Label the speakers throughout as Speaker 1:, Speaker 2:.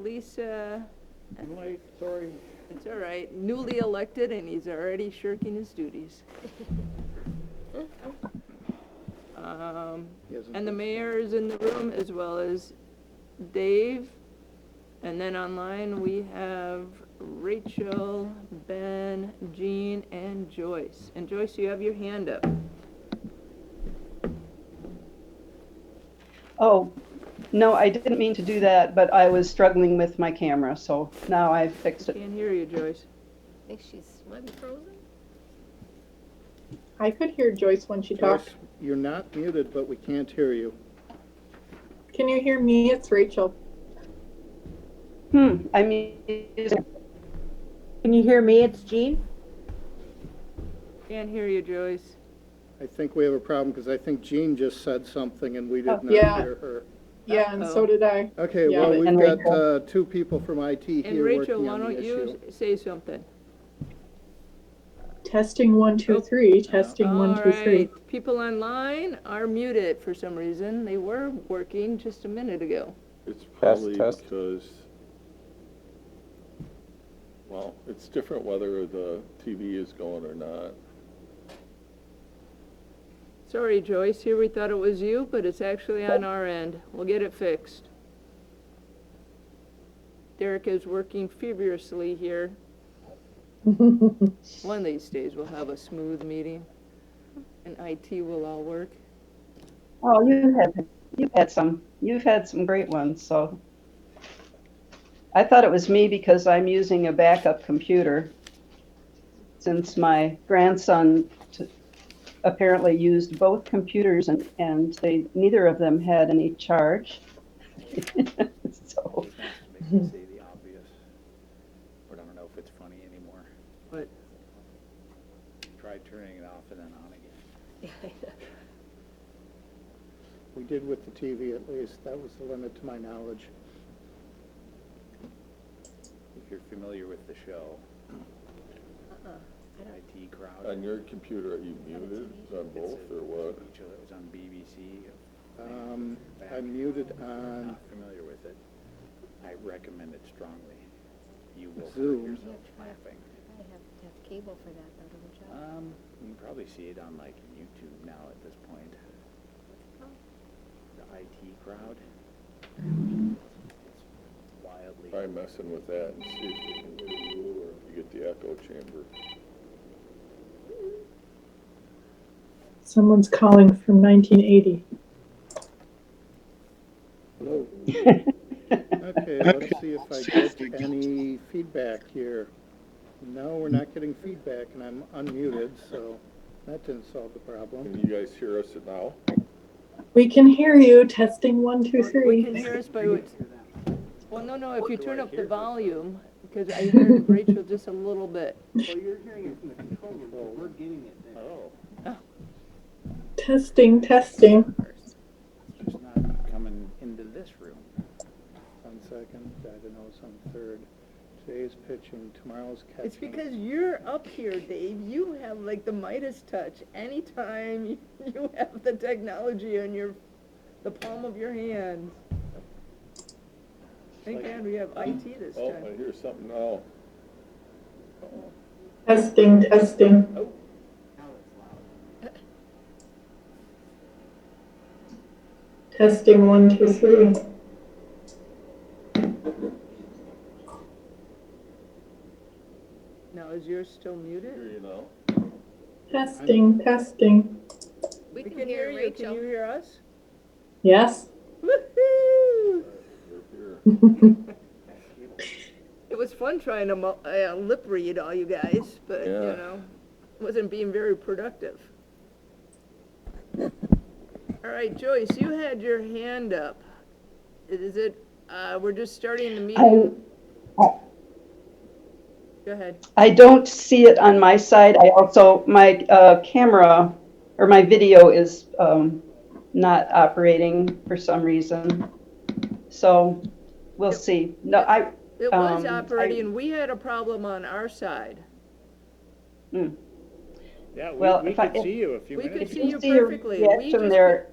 Speaker 1: Lisa.
Speaker 2: I'm late, sorry.
Speaker 1: It's all right. Newly elected, and he's already shirking his duties. And the mayor is in the room, as well as Dave. And then online we have Rachel, Ben, Jean, and Joyce. And Joyce, you have your hand up.
Speaker 3: Oh, no, I didn't mean to do that, but I was struggling with my camera, so now I've fixed it.
Speaker 1: Can't hear you, Joyce.
Speaker 4: I think she's might be frozen.
Speaker 5: I could hear Joyce when she talked.
Speaker 2: Joyce, you're not muted, but we can't hear you.
Speaker 5: Can you hear me? It's Rachel.
Speaker 3: I mean,
Speaker 6: Can you hear me? It's Jean.
Speaker 1: Can't hear you, Joyce.
Speaker 2: I think we have a problem because I think Jean just said something and we did not
Speaker 5: Yeah.
Speaker 2: hear her.
Speaker 5: Yeah, and so did I.
Speaker 2: Okay,
Speaker 5: Yeah.
Speaker 2: well,
Speaker 3: And
Speaker 2: we've
Speaker 3: Rachel.
Speaker 2: got two people from IT
Speaker 1: And
Speaker 2: here
Speaker 1: Rachel,
Speaker 2: working
Speaker 1: why
Speaker 2: on the
Speaker 1: don't you
Speaker 2: issue.
Speaker 1: say something?
Speaker 5: Testing 1, 2, 3. Testing
Speaker 1: All
Speaker 5: 1, 2, 3.
Speaker 1: right. People online are muted for some reason. They were working just a minute ago.
Speaker 7: It's probably
Speaker 8: test.
Speaker 7: because, well, it's different whether the TV is going or not.
Speaker 1: Sorry, Joyce. Here we thought it was you, but it's actually on our end. We'll get it fixed. Derek is working feverishly here. One of these days we'll have a smooth meeting and IT will all work.
Speaker 3: oh, you've had some great ones, so. I thought it was me because I'm using a backup computer since my grandson apparently used both computers and neither of them had any charge. So.
Speaker 9: Say the obvious, but I don't know if it's funny anymore.
Speaker 1: But
Speaker 9: Try turning it off and then on again.
Speaker 2: We did with the TV at least. That was the limit to my knowledge.
Speaker 9: If you're familiar with the show, IT crowd.
Speaker 7: On your computer, are you muted on both or what?
Speaker 9: Show that was on BBC.
Speaker 2: I'm muted
Speaker 9: If you're
Speaker 2: on
Speaker 9: not familiar with it, I recommend it strongly. You will
Speaker 2: Zoom.
Speaker 9: hurt yourself laughing.
Speaker 4: I have to have cable for that, though, don't you?
Speaker 9: You can probably see it on like YouTube now at this point. The IT crowd. It's wildly.
Speaker 7: Try messing with that and see if you can hear you or if you get the echo chamber.
Speaker 5: Someone's calling from 1980.
Speaker 2: Hello. Okay, let's see if I get any feedback here. No, we're not getting feedback, and I'm unmuted, so that didn't solve the problem.
Speaker 7: Can you guys hear us now?
Speaker 5: We can hear you. Testing 1, 2,
Speaker 1: we
Speaker 5: 3.
Speaker 1: can hear us by, well, no, if you turn up the volume, because I heard Rachel just a little bit.
Speaker 9: Well, you're hearing it from the control room, but we're getting it there. Oh.
Speaker 5: Testing.
Speaker 9: It's just not coming into this room.
Speaker 2: 1 second, diagnose on 3rd. Today's pitching, tomorrow's catching.
Speaker 1: It's because you're up here, Dave. You have like the Midas touch. Anytime you have the technology in the palm of your hand. Thank God we have IT this
Speaker 7: Oh,
Speaker 1: time.
Speaker 7: I hear something now.
Speaker 5: Testing.
Speaker 9: Oh.
Speaker 5: Testing 1, 2, 3.
Speaker 1: Now, is yours still
Speaker 7: Hear
Speaker 1: muted?
Speaker 7: you now?
Speaker 5: Testing.
Speaker 4: We
Speaker 1: We
Speaker 4: can hear
Speaker 1: you.
Speaker 4: Rachel.
Speaker 1: Can you hear us?
Speaker 5: Yes.
Speaker 1: Woohoo!
Speaker 7: You're here.
Speaker 1: It was fun trying to lip read all you guys, but,
Speaker 7: Yeah.
Speaker 1: you know, wasn't being very productive. All right, Joyce, you had your hand up. Is it, we're just starting the meeting? Go ahead.
Speaker 3: I don't see it on my side. I also, my camera or my video is not operating for some reason. So we'll see. No,
Speaker 1: It was operating. We had a problem on our side.
Speaker 9: Yeah,
Speaker 3: Well,
Speaker 9: we
Speaker 3: if I-
Speaker 9: could see you a few
Speaker 1: We
Speaker 9: minutes
Speaker 1: could
Speaker 9: ago.
Speaker 1: see you
Speaker 3: see a
Speaker 1: perfectly. We
Speaker 3: reaction
Speaker 1: just
Speaker 3: there,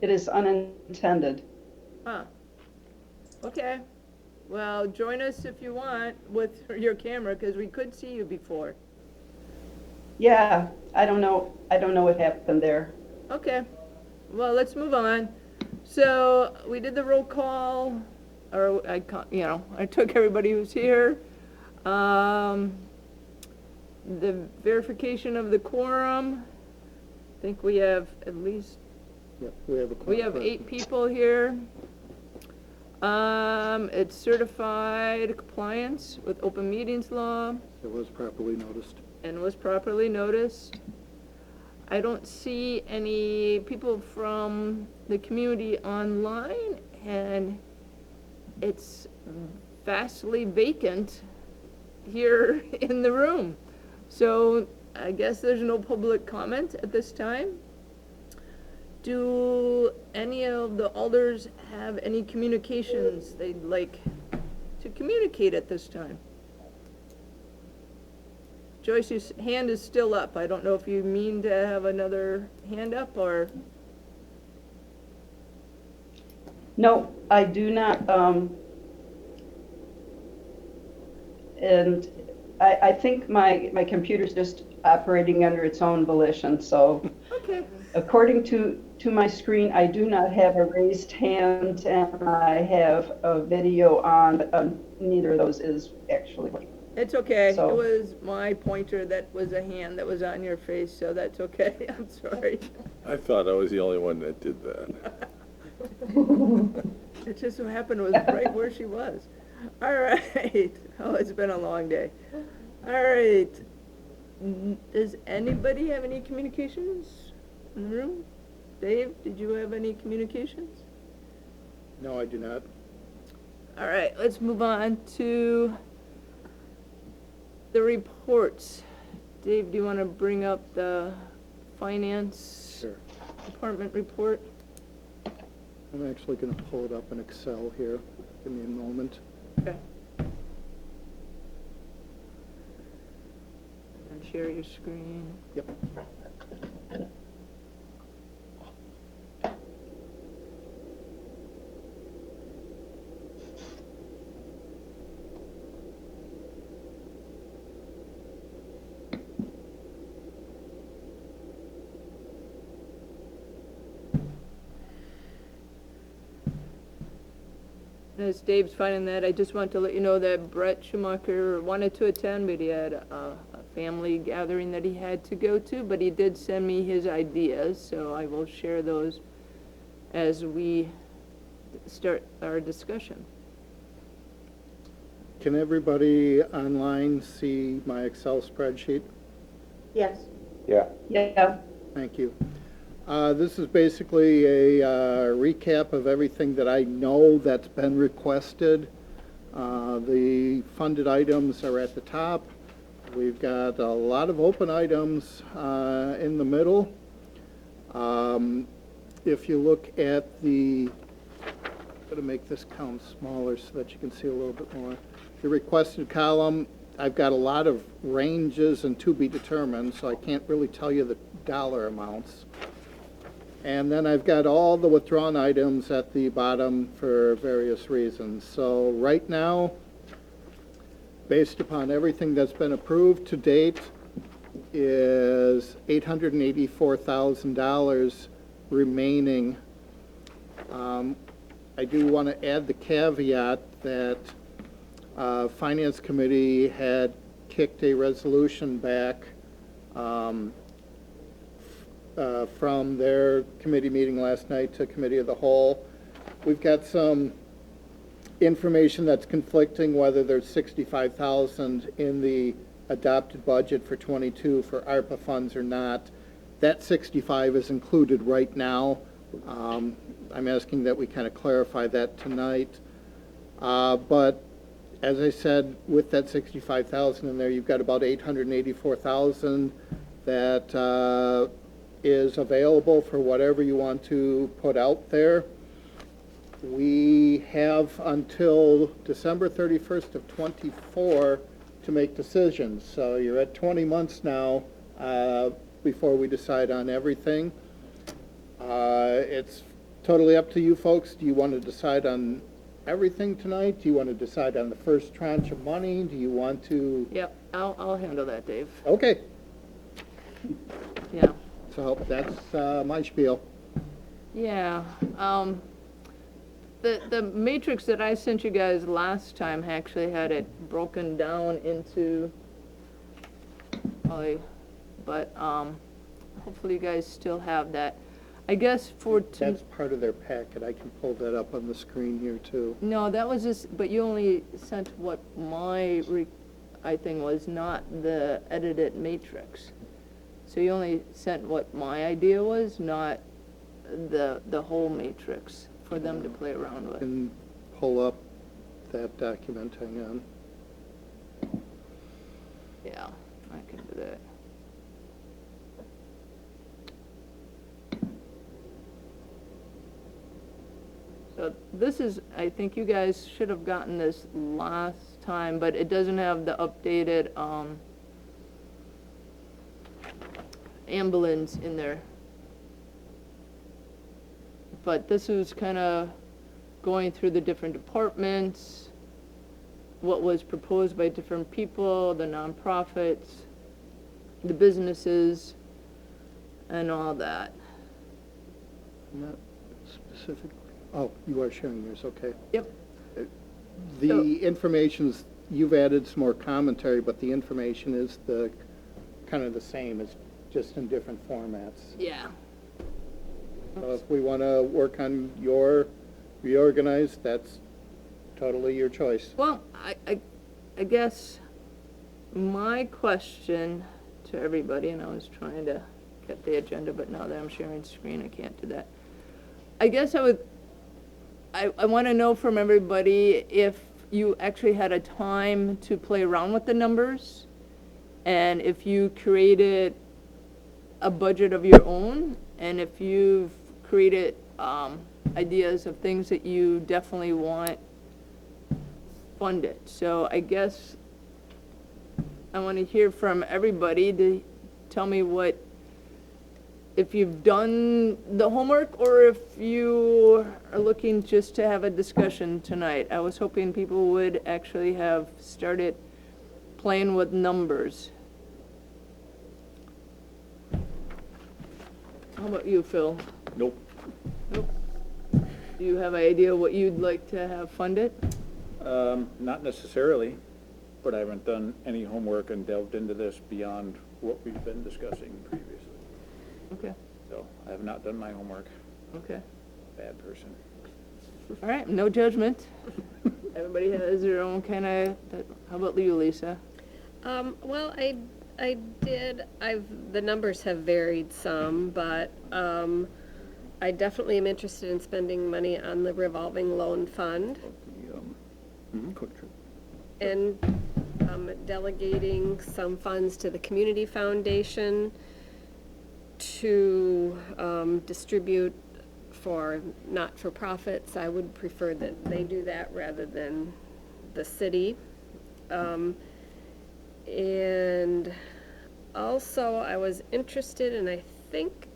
Speaker 3: it is unintended.
Speaker 1: Huh. Okay. Well, join us if you want with your camera, because we could see you before.
Speaker 3: Yeah, I don't know what happened there.
Speaker 1: Okay, well, let's move on. So, we did the roll call, or I took everybody who's here. The verification of the quorum, I think we have at least,
Speaker 2: Yep, we have a
Speaker 1: we have
Speaker 2: quorum.
Speaker 1: 8 people here. It's certified compliance with open meetings law
Speaker 2: It was properly noticed.
Speaker 1: and was properly noticed. I don't see any people from the community online, and it's vastly vacant here in the room. So I guess there's no public comment at this time. Do any of the alders have any communications they'd like to communicate at this time? Joyce's hand is still up. I don't know if you mean to have another hand up or,
Speaker 3: No, I do not, and I think my computer's just operating under its own volition, so
Speaker 1: okay.
Speaker 3: according to my screen, I do not have a raised hand, and I have a video on, but neither of those is actually working.
Speaker 1: It's okay. It
Speaker 3: So-
Speaker 1: was my pointer that was a hand that was on your face, so that's okay. I'm sorry.
Speaker 7: I thought I was the only one that did that.
Speaker 1: It just so happened it was right where she was. All right. Oh, it's been a long day. All right. Does anybody have any communications in the room? Dave, did you have any communications?
Speaker 2: No, I do not.
Speaker 1: All right, let's move on to the reports. Dave, do you want to bring up the finance
Speaker 2: Sure.
Speaker 1: department report?
Speaker 2: I'm actually going to pull it up in Excel here. Give me a moment.
Speaker 1: Okay. And share your screen.
Speaker 2: Yep.
Speaker 1: As Dave's finding that, I just want to let you know that Brett Schumacher wanted to attend, but he had a family gathering that he had to go to, but he did send me his ideas, so I will share those as we start our discussion.
Speaker 2: Can everybody online see my Excel spreadsheet?
Speaker 6: Yes.
Speaker 3: Yeah,
Speaker 2: Thank you. This is basically a recap of everything that I know that's been requested. The funded items are at the top. We've got a lot of open items in the middle. If you look at the, I'm going to make this count smaller so that you can see a little bit more. The requested column, I've got a lot of ranges and to be determined, so I can't really tell you the dollar amounts. And then I've got all the withdrawn items at the bottom for various reasons. So right now, based upon everything that's been approved to date, is $884,000 remaining. I do want to add the caveat that Finance Committee had kicked a resolution back from their committee meeting last night to Committee of the Whole. We've got some information that's conflicting whether there's 65,000 in the adopted budget for 22 for ARPA funds or not. That 65 is included right now. I'm asking that we kind of clarify that tonight. But as I said, with that 65,000 in there, you've got about 884,000 that is available for whatever you want to put out there. We have until December 31st of 24 to make decisions. So you're at 20 months now before we decide on everything. It's totally up to you folks. Do you want to decide on everything tonight? Do you want to decide on the first tranche of money? Do you want to?
Speaker 1: Yep, I'll handle that, Dave.
Speaker 2: Okay,
Speaker 1: Yeah.
Speaker 2: so that's my spiel.
Speaker 1: Yeah, the matrix that I sent you guys last time actually had it broken down into, but, hopefully you guys still have that. I guess
Speaker 2: That's part of their packet. I can pull that up on the screen here too.
Speaker 1: no, that was just, but you only sent what I think was not the edited matrix. So you only sent what my idea was, not the whole matrix for them to play around with.
Speaker 2: And pull up that document, hang on.
Speaker 1: Yeah, I can do that. So this is, I think you guys should have gotten this last time, but it doesn't have the updated, ambulance in there. But this was kind of going through the different departments, what was proposed by different people, the nonprofits, the businesses, and all that.
Speaker 2: Not specifically. Oh, you are sharing yours, okay.
Speaker 1: Yep.
Speaker 2: The information's, you've added some more commentary, but the information is kind of the same. It's just in different formats.
Speaker 1: Yeah.
Speaker 2: So if we want to work on your reorganized, that's totally your choice.
Speaker 1: Well, I guess my question to everybody, and I was trying to get the agenda, but now that I'm sharing screen, I can't do that. I guess I want to know from everybody if you actually had a time to play around with the numbers, and if you created a budget of your own, and if you've created ideas of things that you definitely want funded. So I guess I want to hear from everybody to tell me if you've done the homework or if you are looking just to have a discussion tonight. I was hoping people would actually have started playing with numbers. How about you, Phil?
Speaker 9: Nope.
Speaker 1: Nope. Do you have an idea what you'd like to have funded?
Speaker 9: Not necessarily, but I haven't done any homework and delved into this beyond what we've been discussing previously.
Speaker 1: Okay,
Speaker 9: So I have not done my homework.
Speaker 1: okay.
Speaker 9: Bad person.
Speaker 1: All right, no judgment. Everybody has their own kind of, how about you, Lisa?
Speaker 4: Well, I did, the numbers have varied some, but, I definitely am interested in spending money on the revolving loan fund
Speaker 7: Quick trip.
Speaker 4: and, delegating some funds to the community foundation to, distribute for not-for-profits. I would prefer that they do that rather than the city. And also, I was interested, and I think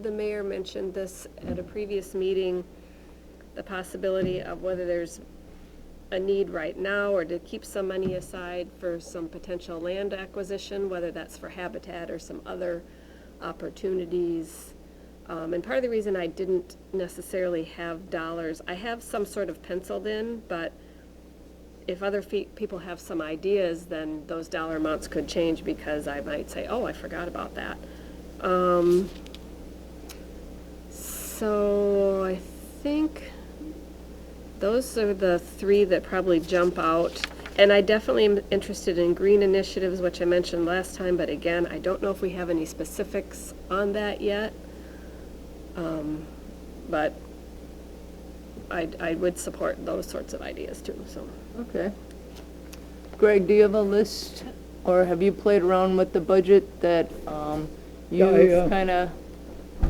Speaker 4: the mayor mentioned this at a previous meeting, the possibility of whether there's a need right now or to keep some money aside for some potential land acquisition, whether that's for habitat or some other opportunities. And part of the reason I didn't necessarily have dollars, I have some sort of penciled in, but if other people have some ideas, then those dollar amounts could change because I might say, oh, I forgot about that. So I think those are the three that probably jump out. And I definitely am interested in green initiatives, which I mentioned last time, but again, I don't know if we have any specifics on that yet. But I would support those sorts of ideas too, so.
Speaker 1: Okay. Greg, do you have a list, or have you played around with the budget that you've kind of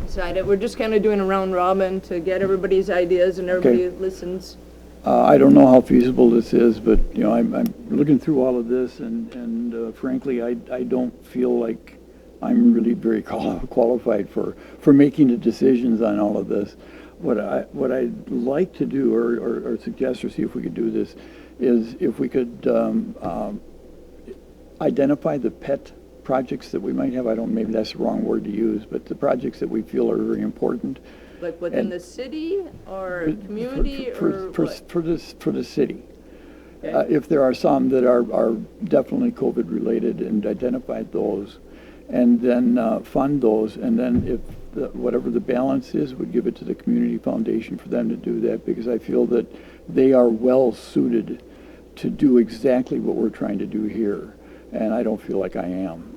Speaker 1: decided? We're just kind of doing a round robin to get everybody's ideas and everybody listens.
Speaker 8: I don't know how feasible this is, but, you know, I'm looking through all of this, and frankly, I don't feel like I'm really very qualified for making the decisions on all of this. What I'd like to do, or suggest, or see if we could do this, is if we could identify the pet projects that we might have. I don't, maybe that's the wrong word to use, but the projects that we feel are very important.
Speaker 1: Like within
Speaker 8: And-
Speaker 1: the city or community or what?
Speaker 8: For the city.
Speaker 1: Okay.
Speaker 8: If there are some that are definitely COVID-related, and identify those, and then fund those, and then if whatever the balance is, would give it to the community foundation for them to do that, because I feel that they are well-suited to do exactly what we're trying to do here, and I don't feel like I am.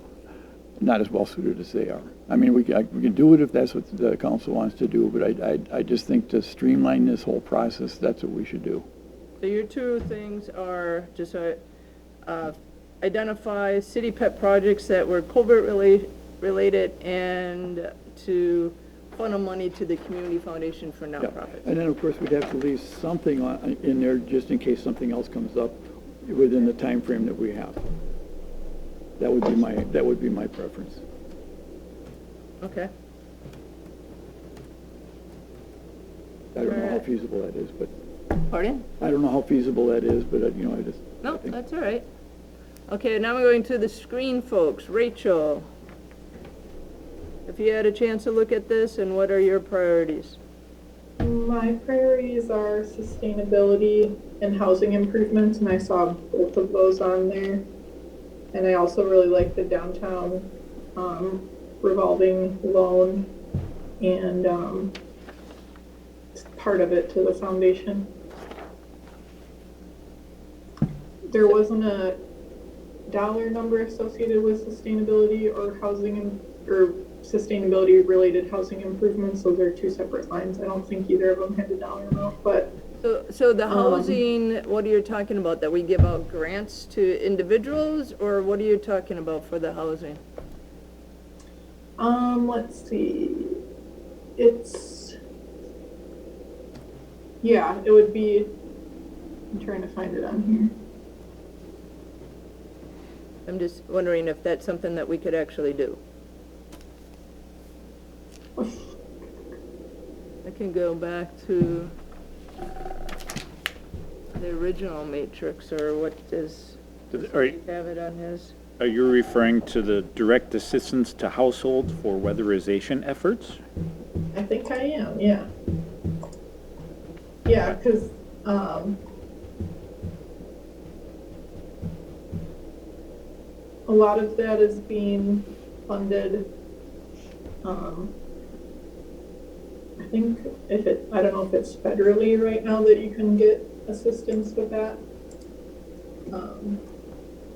Speaker 8: Not as well-suited as they are. I mean, we can do it if that's what the council wants to do, but I just think to streamline this whole process, that's what we should do.
Speaker 1: So your two things are just identify city pet projects that were related and to funnel money to the community foundation for
Speaker 8: Yeah.
Speaker 1: nonprofits.
Speaker 8: And then, of course, we'd have to leave something in there just in case something else comes up within the time frame that we have. That would be my preference.
Speaker 1: Okay.
Speaker 8: I don't know how feasible that is, but,
Speaker 1: Pardon?
Speaker 8: I don't know how feasible that is, but, I just.
Speaker 1: No,
Speaker 8: I think-
Speaker 1: that's all right. Okay, now we're going to the screen folks. Rachel, if you had a chance to look at this, and what are your priorities?
Speaker 5: My priorities are sustainability and housing improvements, and I saw both of those on there. And I also really like the downtown revolving loan and part of it to the foundation. There wasn't a dollar number associated with sustainability or or sustainability related housing improvements. Those are two separate lines. I don't think either of them had a dollar amount, but
Speaker 1: So the housing, what are you talking about? That we give out grants to individuals, or what are you talking about for the housing?
Speaker 5: let's see. It would be, I'm trying to find it on here.
Speaker 1: I'm just wondering if that's something that we could actually do. I can go back to the original matrix, or what is,
Speaker 9: Are
Speaker 1: have it on his?
Speaker 9: are you referring to the direct assistance to households for weatherization efforts?
Speaker 5: I think I am, yeah. Yeah, because, a lot of that is being funded, I think I don't know if it's federally right now that you can get assistance with that.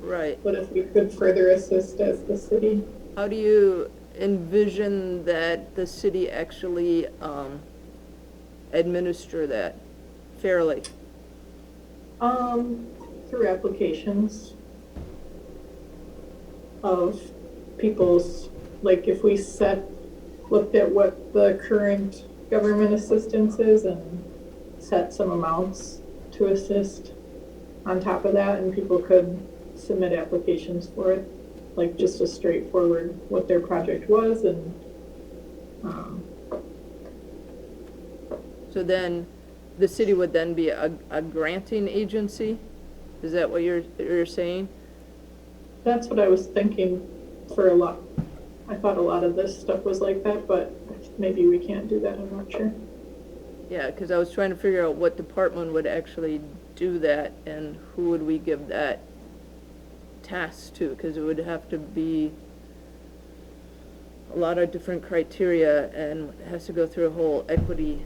Speaker 1: Right.
Speaker 5: But if we could further assist as the city.
Speaker 1: How do you envision that the city actually administer that fairly?
Speaker 5: Through applications of people's, like if we looked at what the current government assistance is and set some amounts to assist on top of that, and people could submit applications for it, like just a straightforward what their project was, and
Speaker 1: So then, the city would then be a granting agency? Is that what you're saying?
Speaker 5: that's what I was thinking for a lot. I thought a lot of this stuff was like that, but maybe we can't do that, I'm not sure.
Speaker 1: Yeah, because I was trying to figure out what department would actually do that, and who would we give that task to, because it would have to be a lot of different criteria, and it has to go through a whole equity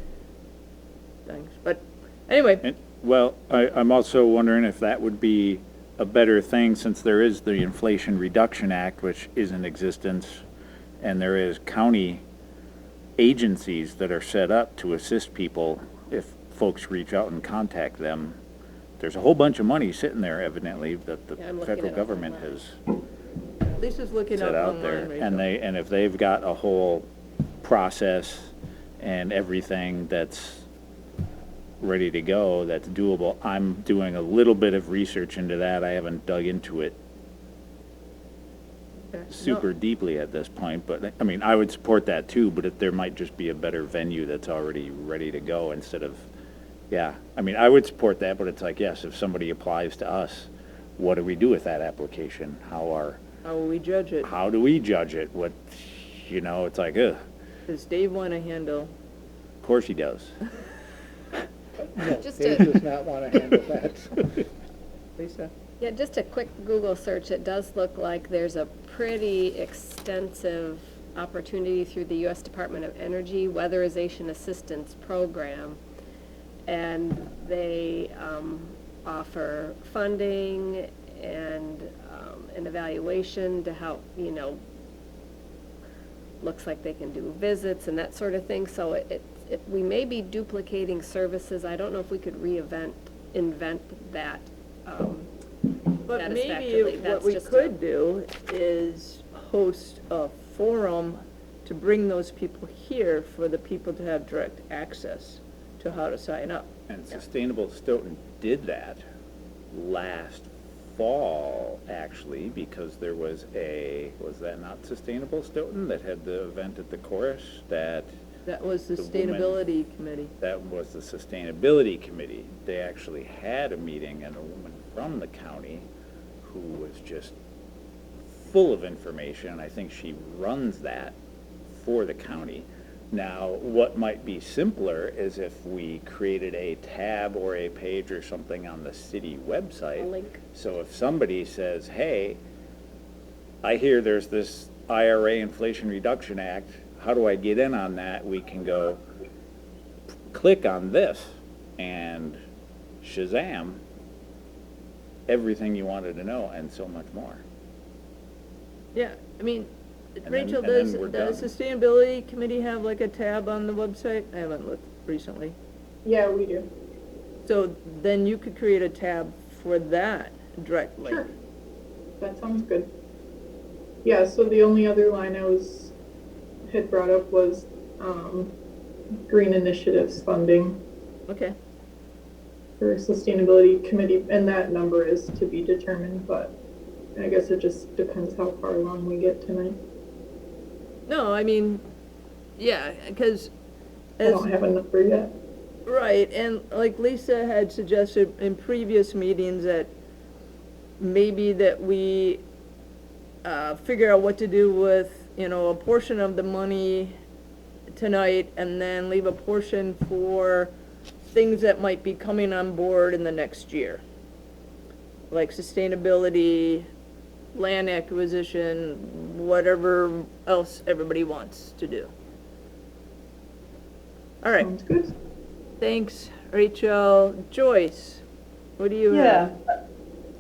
Speaker 1: thing. But anyway,
Speaker 9: And, well, I'm also wondering if that would be a better thing, since there is the Inflation Reduction Act, which is in existence, and there is county agencies that are set up to assist people if folks reach out and contact them. There's a whole bunch of money sitting there evidently that the
Speaker 1: Yeah, I'm looking
Speaker 9: federal
Speaker 1: it up
Speaker 9: government
Speaker 1: online.
Speaker 9: has
Speaker 1: Lisa's looking
Speaker 9: set
Speaker 1: up
Speaker 9: out there.
Speaker 1: online,
Speaker 9: And
Speaker 1: Rachel.
Speaker 9: and if they've got a whole process and everything that's ready to go, that's doable. I'm doing a little bit of research into that. I haven't dug into it super deeply at this point, but, I mean, I would support that too, but there might just be a better venue that's already ready to go instead of, yeah, I mean, I would support that, but it's like, yes, if somebody applies to us, what do we do with that application?
Speaker 1: How will we judge it?
Speaker 9: How do we judge it? What, it's like, ugh,
Speaker 1: Does Dave want to handle?
Speaker 9: of course he does.
Speaker 2: No,
Speaker 4: Just
Speaker 2: Dave
Speaker 4: a-
Speaker 2: does not want to handle that.
Speaker 1: Lisa?
Speaker 4: Yeah, just a quick Google search, it does look like there's a pretty extensive opportunity through the U.S. Department of Energy Weatherization Assistance Program. And they offer funding and an evaluation to help, looks like they can do visits and that sort of thing. So we may be duplicating services. I don't know if we could invent that.
Speaker 1: But maybe
Speaker 4: Satisfactorily,
Speaker 1: what
Speaker 4: that's
Speaker 1: we
Speaker 4: just a-
Speaker 1: could do is host a forum to bring those people here for the people to have direct access to how to sign up.
Speaker 9: And Sustainable Stoughton did that last fall, actually, because there was that not Sustainable Stoughton that had the event at the chorus?
Speaker 1: That was the
Speaker 9: The woman-
Speaker 1: Sustainability Committee.
Speaker 9: That was the Sustainability Committee. They actually had a meeting, and a woman from the county who was just full of information, and I think she runs that for the county. Now, what might be simpler is if we created a tab or a page or something on the city website.
Speaker 4: A link.
Speaker 9: So if somebody says, hey, I hear there's this IRA Inflation Reduction Act, how do I get in on that? We can go, click on this, and Shazam, everything you wanted to know and so much more.
Speaker 1: Yeah, I mean,
Speaker 9: then-
Speaker 1: Rachel,
Speaker 9: and then
Speaker 1: does
Speaker 9: we're
Speaker 1: the
Speaker 9: done.
Speaker 1: Sustainability Committee have like a tab on the website? I haven't looked recently.
Speaker 5: Yeah, we do.
Speaker 1: So then you could create a tab for that directly.
Speaker 5: Sure. That sounds good. Yeah, so the only other line had brought up was, green initiatives funding
Speaker 1: Okay,
Speaker 5: for Sustainability Committee, and that number is to be determined, but I guess it just depends how far along we get tonight.
Speaker 1: no, I mean, yeah, because
Speaker 5: I don't have a number yet.
Speaker 1: right, and like Lisa had suggested in previous meetings that maybe that we figure out what to do with, a portion of the money tonight and then leave a portion for things that might be coming on board in the next year. Like sustainability, land acquisition, whatever else everybody wants to do. All right,
Speaker 5: Sounds good.
Speaker 1: thanks, Rachel. Joyce, what do you have?
Speaker 3: Yeah.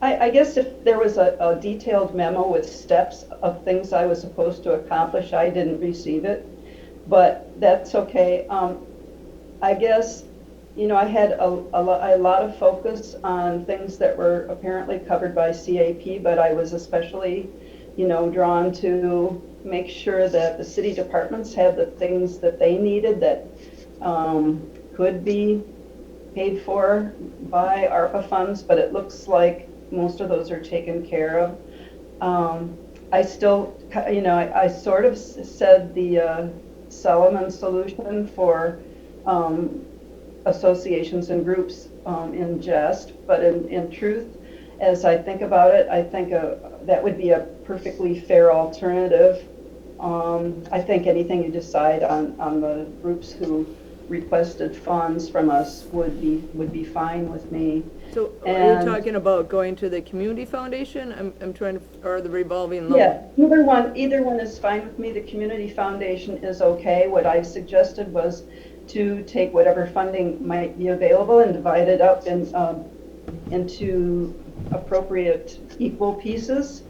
Speaker 3: I guess if there was a detailed memo with steps of things I was supposed to accomplish, I didn't receive it, but that's okay. I guess, I had a lot of focus on things that were apparently covered by CAP, but I was especially, drawn to make sure that the city departments had the things that they needed that could be paid for by ARPA funds, but it looks like most of those are taken care of. I still, I sort of said the Solomon solution for associations and groups in jest, but in truth, as I think about it, I think that would be a perfectly fair alternative. I think anything you decide on the groups who requested funds from us would be fine with me.
Speaker 1: So are you
Speaker 3: And-
Speaker 1: talking about going to the community foundation? I'm trying to, or the revolving loan?
Speaker 3: Yeah, either one is fine with me. The community foundation is okay. What I suggested was to take whatever funding might be available and divide it up into appropriate equal pieces.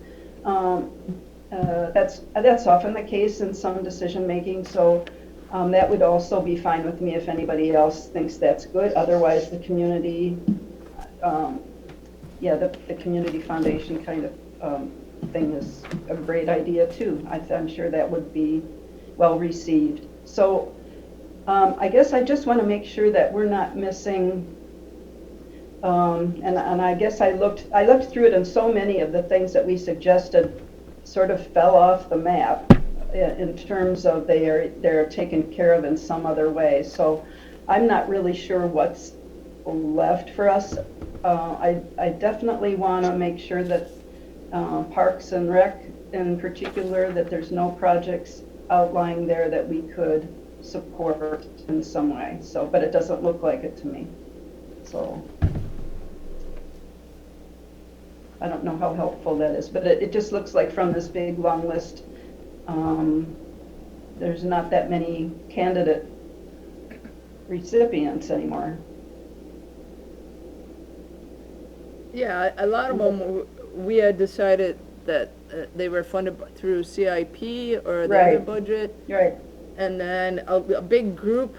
Speaker 3: That's often the case in some decision making, so that would also be fine with me if anybody else thinks that's good. Otherwise, the community, the community foundation kind of thing is a great idea too. I'm sure that would be well received. So I guess I just want to make sure that we're not missing. And I guess I looked through it, and so many of the things that we suggested sort of fell off the map in terms of they're taken care of in some other way. So I'm not really sure what's left for us. I definitely want to make sure that Parks and Rec in particular, that there's no projects outlying there that we could support in some way. So, but it doesn't look like it to me. So I don't know how helpful that is, but it just looks like from this big long list, there's not that many candidate recipients anymore.
Speaker 1: Yeah, a lot of them, we had decided that they were funded through CIP or the other
Speaker 3: Right.
Speaker 1: budget.
Speaker 3: Right.
Speaker 1: And then a big group,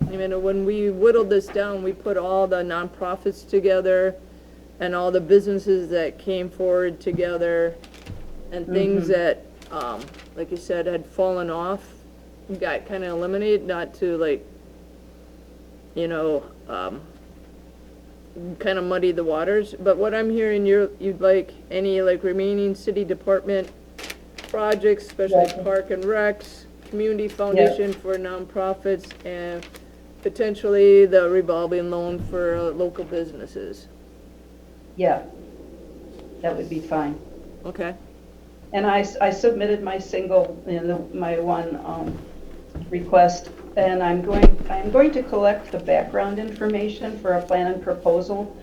Speaker 1: when we whittled this down, we put all the nonprofits together and all the businesses that came forward together and things that, like you said, had fallen off, got kind of eliminated, not to kind of muddy the waters. But what I'm hearing, you'd like any remaining city department projects, especially
Speaker 3: Right.
Speaker 1: Park and Recs, Community Foundation for nonprofits, and potentially the revolving loan for local businesses.
Speaker 3: Yeah, that would be fine.
Speaker 1: Okay.
Speaker 3: And I submitted my single, my one request, and I'm going to collect the background information for a plan and proposal.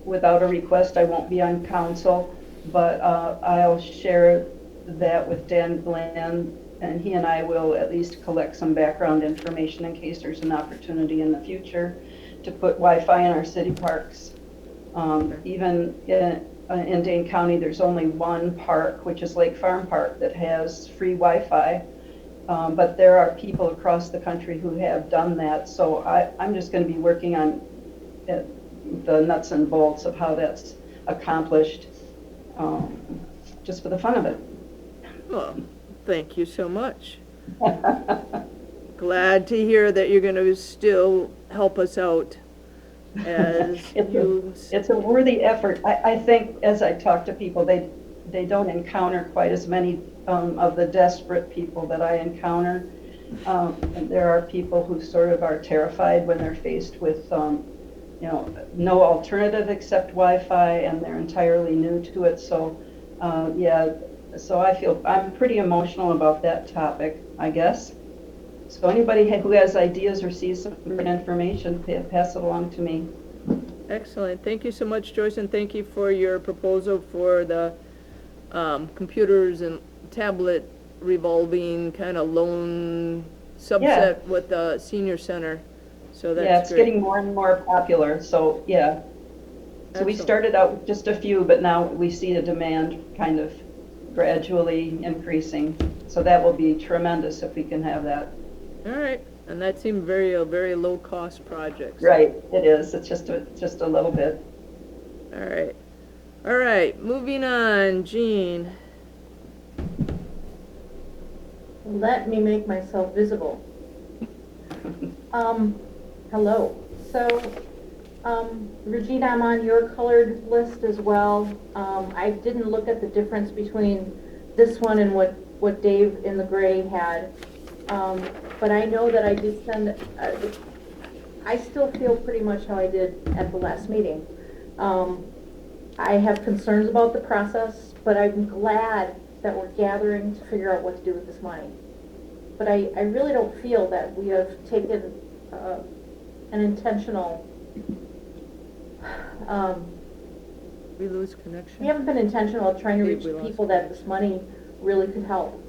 Speaker 3: Without a request, I won't be on council, but I'll share that with Dan Glenn, and he and I will at least collect some background information in case there's an opportunity in the future to put Wi-Fi in our city parks. Even in Dane County, there's only one park, which is Lake Farm Park, that has free Wi-Fi. But there are people across the country who have done that. So I'm just going to be working on the nuts and bolts of how that's accomplished, just for the fun of it.
Speaker 1: Well, thank you so much. Glad to hear that you're going to still help us out as
Speaker 3: It's a worthy effort. I think as I talk to people, they don't encounter quite as many of the desperate people that I encounter. And there are people who sort of are terrified when they're faced with, no alternative except Wi-Fi, and they're entirely new to it. So, so I'm pretty emotional about that topic, I guess. So anybody who has ideas or sees some great information, pass it along to me.
Speaker 1: Excellent. Thank you so much, Joyce, and thank you for your proposal for the computers and tablet revolving kind of loan subset with the senior center. So that's
Speaker 3: Yeah, it's
Speaker 1: great.
Speaker 3: getting more and more popular, so yeah. So we
Speaker 1: Excellent.
Speaker 3: started out with just a few, but now we see the demand kind of gradually increasing. So that will be tremendous if we can have that.
Speaker 1: All right, and that seemed a very low-cost project. So-
Speaker 3: Right, it is. It's just a little bit.
Speaker 1: All right, moving on, Jean.
Speaker 6: Let me make myself visible. Hello. So, Regina, I'm on your colored list as well. I didn't look at the difference between this one and what Dave in the gray had. But I know that I did send, I still feel pretty much how I did at the last meeting. I have concerns about the process, but I'm glad that we're gathering to figure out what to do with this money. But I really don't feel that we have taken an intentional,
Speaker 1: We lose connection?
Speaker 6: we haven't been intentional of trying to
Speaker 1: Dave,
Speaker 6: reach
Speaker 1: we lost
Speaker 6: people that this money really could help.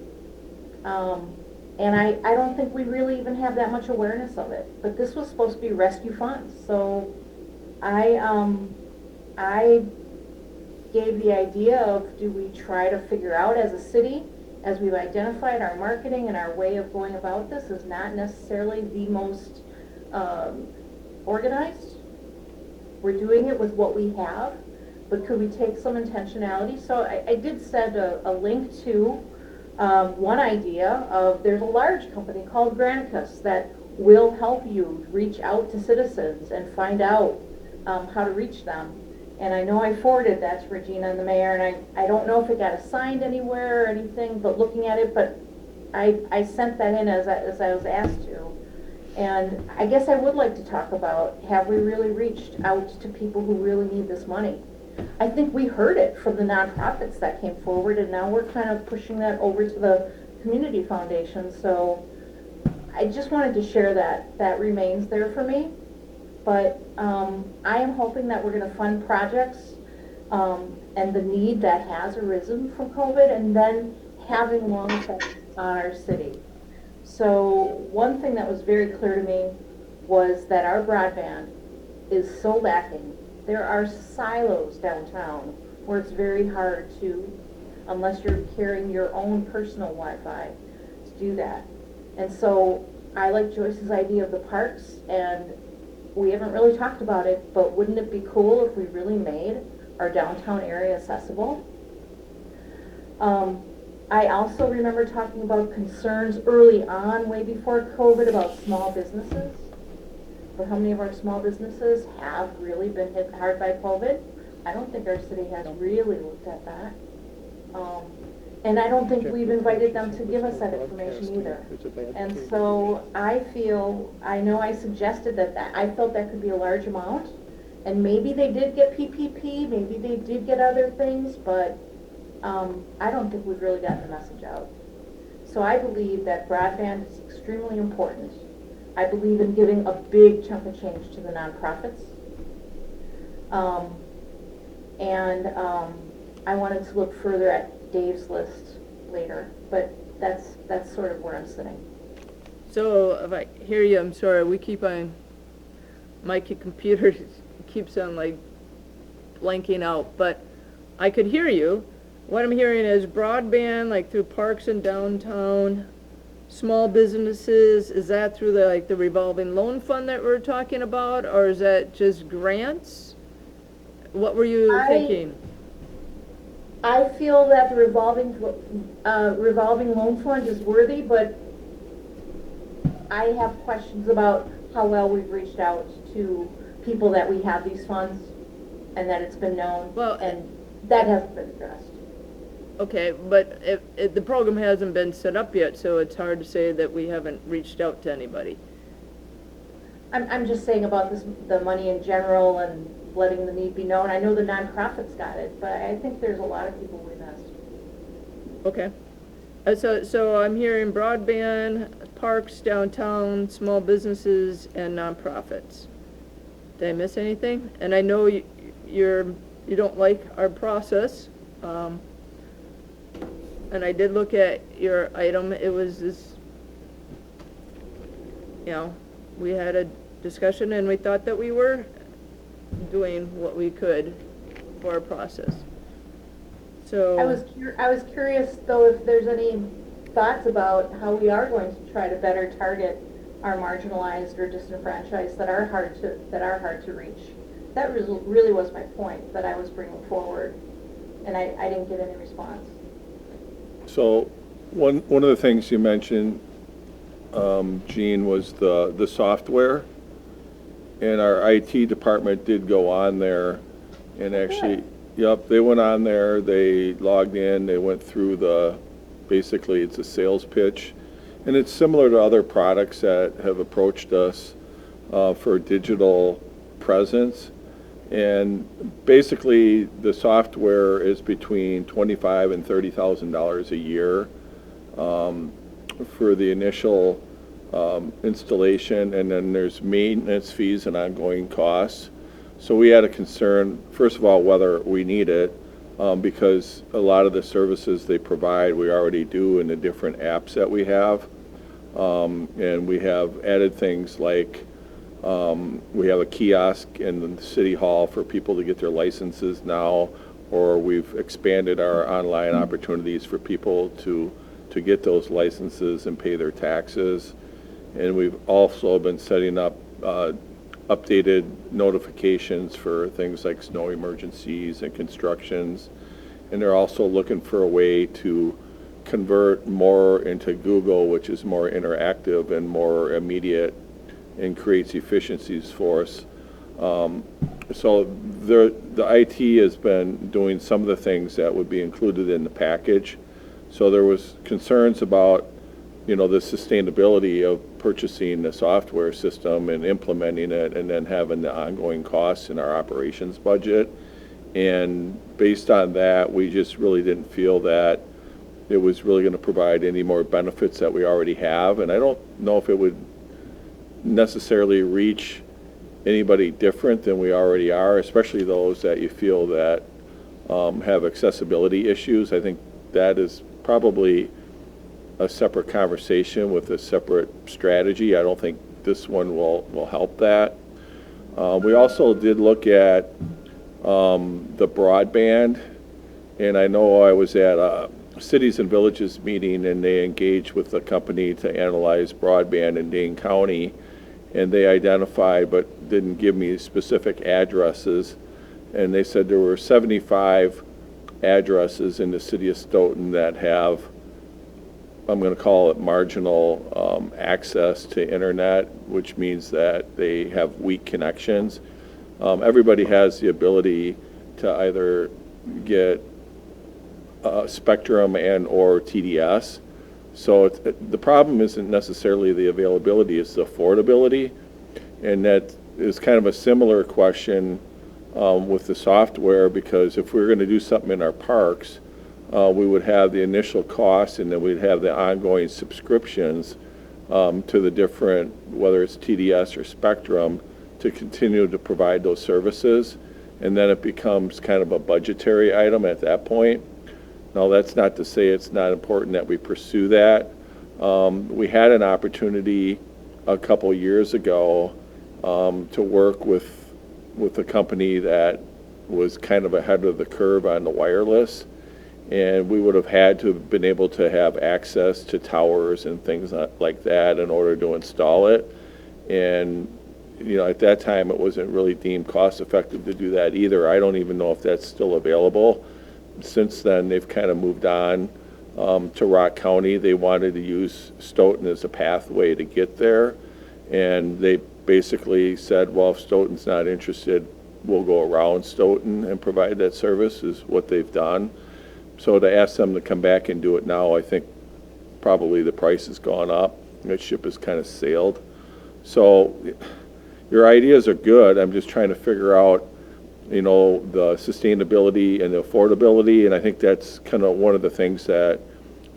Speaker 6: And I don't think we really even have that much awareness of it. But this was supposed to be rescue funds, so I gave the idea of, do we try to figure out as a city, as we've identified our marketing and our way of going about this is not necessarily the most organized. We're doing it with what we have, but could we take some intentionality? So I did send a link to one idea of, there's a large company called Granicus that will help you reach out to citizens and find out how to reach them. And I know I forwarded that to Regina and the mayor, and I don't know if it got assigned anywhere or anything, but looking at it, but I sent that in as I was asked to. And I guess I would like to talk about, have we really reached out to people who really need this money? I think we heard it from the nonprofits that came forward, and now we're kind of pushing that over to the community foundation. So I just wanted to share that remains there for me. But I am hoping that we're going to fund projects and the need that has arisen from COVID, and then having long effects on our city. So one thing that was very clear to me was that our broadband is so lacking. There are silos downtown where it's very hard to, unless you're carrying your own personal Wi-Fi, to do that. And so I like Joyce's idea of the parks, and we haven't really talked about it, but wouldn't it be cool if we really made our downtown area accessible? I also remember talking about concerns early on, way before COVID, about small businesses. But how many of our small businesses have really been hit hard by COVID? I don't think our city has really looked at that. And I don't think we've invited them to give us that information either. And so I feel, I know I suggested that I felt that could be a large amount. And maybe they did get PPP, maybe they did get other things, but I don't think we've really gotten the message out. So I believe that broadband is extremely important. I believe in giving a big chunk of change to the nonprofits. I wanted to look further at Dave's list later, but that's sort of where I'm sitting.
Speaker 1: So if I hear you, I'm sorry, we keep on, my computer keeps on like blanking out, but I could hear you. What I'm hearing is broadband, like through parks and downtown, small businesses, is that through the revolving loan fund that we're talking about, or is that just grants? What were you thinking?
Speaker 6: I feel that the revolving loan fund is worthy, but I have questions about how well we've reached out to people that we have these funds and that it's been known, and that hasn't been addressed.
Speaker 1: Okay, but if the program hasn't been set up yet, so it's hard to say that we haven't reached out to anybody.
Speaker 6: I'm just saying about the money in general and letting the need be known. I know the nonprofits got it, but I think there's a lot of people we missed.
Speaker 1: Okay. So I'm hearing broadband, parks, downtown, small businesses, and nonprofits. Did I miss anything? And I know you don't like our process. And I did look at your item. It was this, we had a discussion and we thought that we were doing what we could for our process. So
Speaker 6: I was curious though if there's any thoughts about how we are going to try to better target our marginalized or disenfranchised that are hard to reach. That really was my point that I was bringing forward, and I didn't get any response.
Speaker 7: So one of the things you mentioned, Jean, was the software. And our IT department did go on there and actually, yep, they went on there, they logged in, they went through basically it's a sales pitch. And it's similar to other products that have approached us for digital presence. And basically the software is between $25,000 and $30,000 a year for the initial installation, and then there's maintenance fees and ongoing costs. So we had a concern, first of all, whether we need it, because a lot of the services they provide we already do in the different apps that we have. And we have added things like we have a kiosk in the city hall for people to get their licenses now, or we've expanded our online opportunities for people to get those licenses and pay their taxes. And we've also been setting up updated notifications for things like snow emergencies and constructions. And they're also looking for a way to convert more into Google, which is more interactive and more immediate and creates efficiencies for us. So the IT has been doing some of the things that would be included in the package. So there was concerns about, the sustainability of purchasing the software system and implementing it and then having the ongoing costs in our operations budget. And based on that, we just really didn't feel that it was really going to provide any more benefits that we already have. And I don't know if it would necessarily reach anybody different than we already are, especially those that you feel that have accessibility issues. I think that is probably a separate conversation with a separate strategy. I don't think this one will help that. We also did look at the broadband, and I know I was at a Cities and Villages meeting, and they engaged with the company to analyze broadband in Dane County, and they identified but didn't give me specific addresses, and they said there were 75 addresses in the city of Stoughton that have, I'm going to call it marginal access to internet, which means that they have weak connections. Everybody has the ability to either get Spectrum and or TDS. So the problem isn't necessarily the availability, it's the affordability. And that is kind of a similar question with the software, because if we were going to do something in our parks, we would have the initial costs and then we'd have the ongoing subscriptions to the different, whether it's TDS or Spectrum, to continue to provide those services. And then it becomes kind of a budgetary item at that point. Now, that's not to say it's not important that we pursue that. We had an opportunity a couple years ago to work with a company that was kind of ahead of the curve on the wireless, and we would have had to have been able to have access to towers and things like that in order to install it. And at that time, it wasn't really deemed cost effective to do that either. I don't even know if that's still available. Since then, they've kind of moved on to Rock County. They wanted to use Stoughton as a pathway to get there, and they basically said, well, if Stoughton's not interested, we'll go around Stoughton and provide that service, is what they've done. So to ask them to come back and do it now, I think probably the price has gone up. That ship has kind of sailed. So your ideas are good. I'm just trying to figure out the sustainability and the affordability, and I think that's kind of one of the things that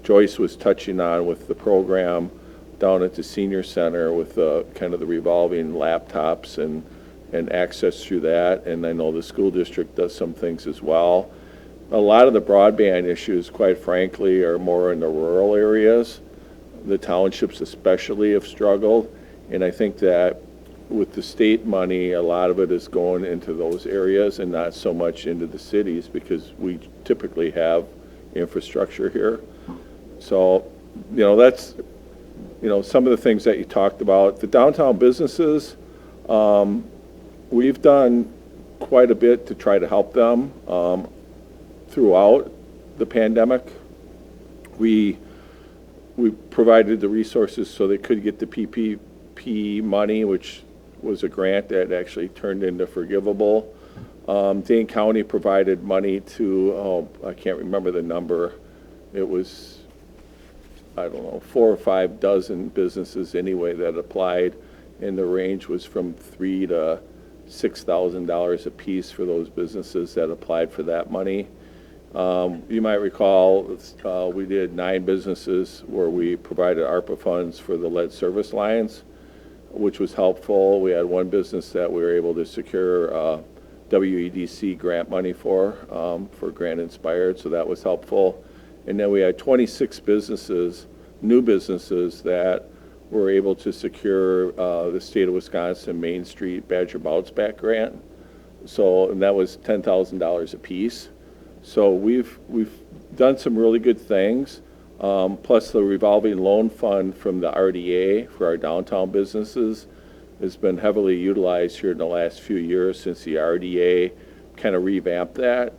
Speaker 7: Joyce was touching on with the program down at the senior center with kind of the revolving laptops and access through that, and I know the school district does some things as well. A lot of the broadband issues, quite frankly, are more in the rural areas. The townships especially have struggled, and I think that with the state money, a lot of it is going into those areas and not so much into the cities, because we typically have infrastructure here. So, that's, some of the things that you talked about. The downtown businesses, we've done quite a bit to try to help them throughout the pandemic. We provided the resources so they could get the PPP money, which was a grant that actually turned into forgivable. Dane County provided money to, I can't remember the number. It was, I don't know, 4 or 5 dozen businesses anyway that applied, and the range was from $3,000 to $6,000 a piece for those businesses that applied for that money. You might recall we did 9 businesses where we provided ARPA funds for the lead service lines, which was helpful. We had one business that we were able to secure WEDC grant money for Grant Inspired, so that was helpful. And then we had 26 businesses, new businesses, that were able to secure the state of Wisconsin Main Street Badger Bounce Back grant. So, and that was $10,000 a piece. So we've done some really good things. Plus the revolving loan fund from the RDA for our downtown businesses has been heavily utilized here in the last few years since the RDA kind of revamped that.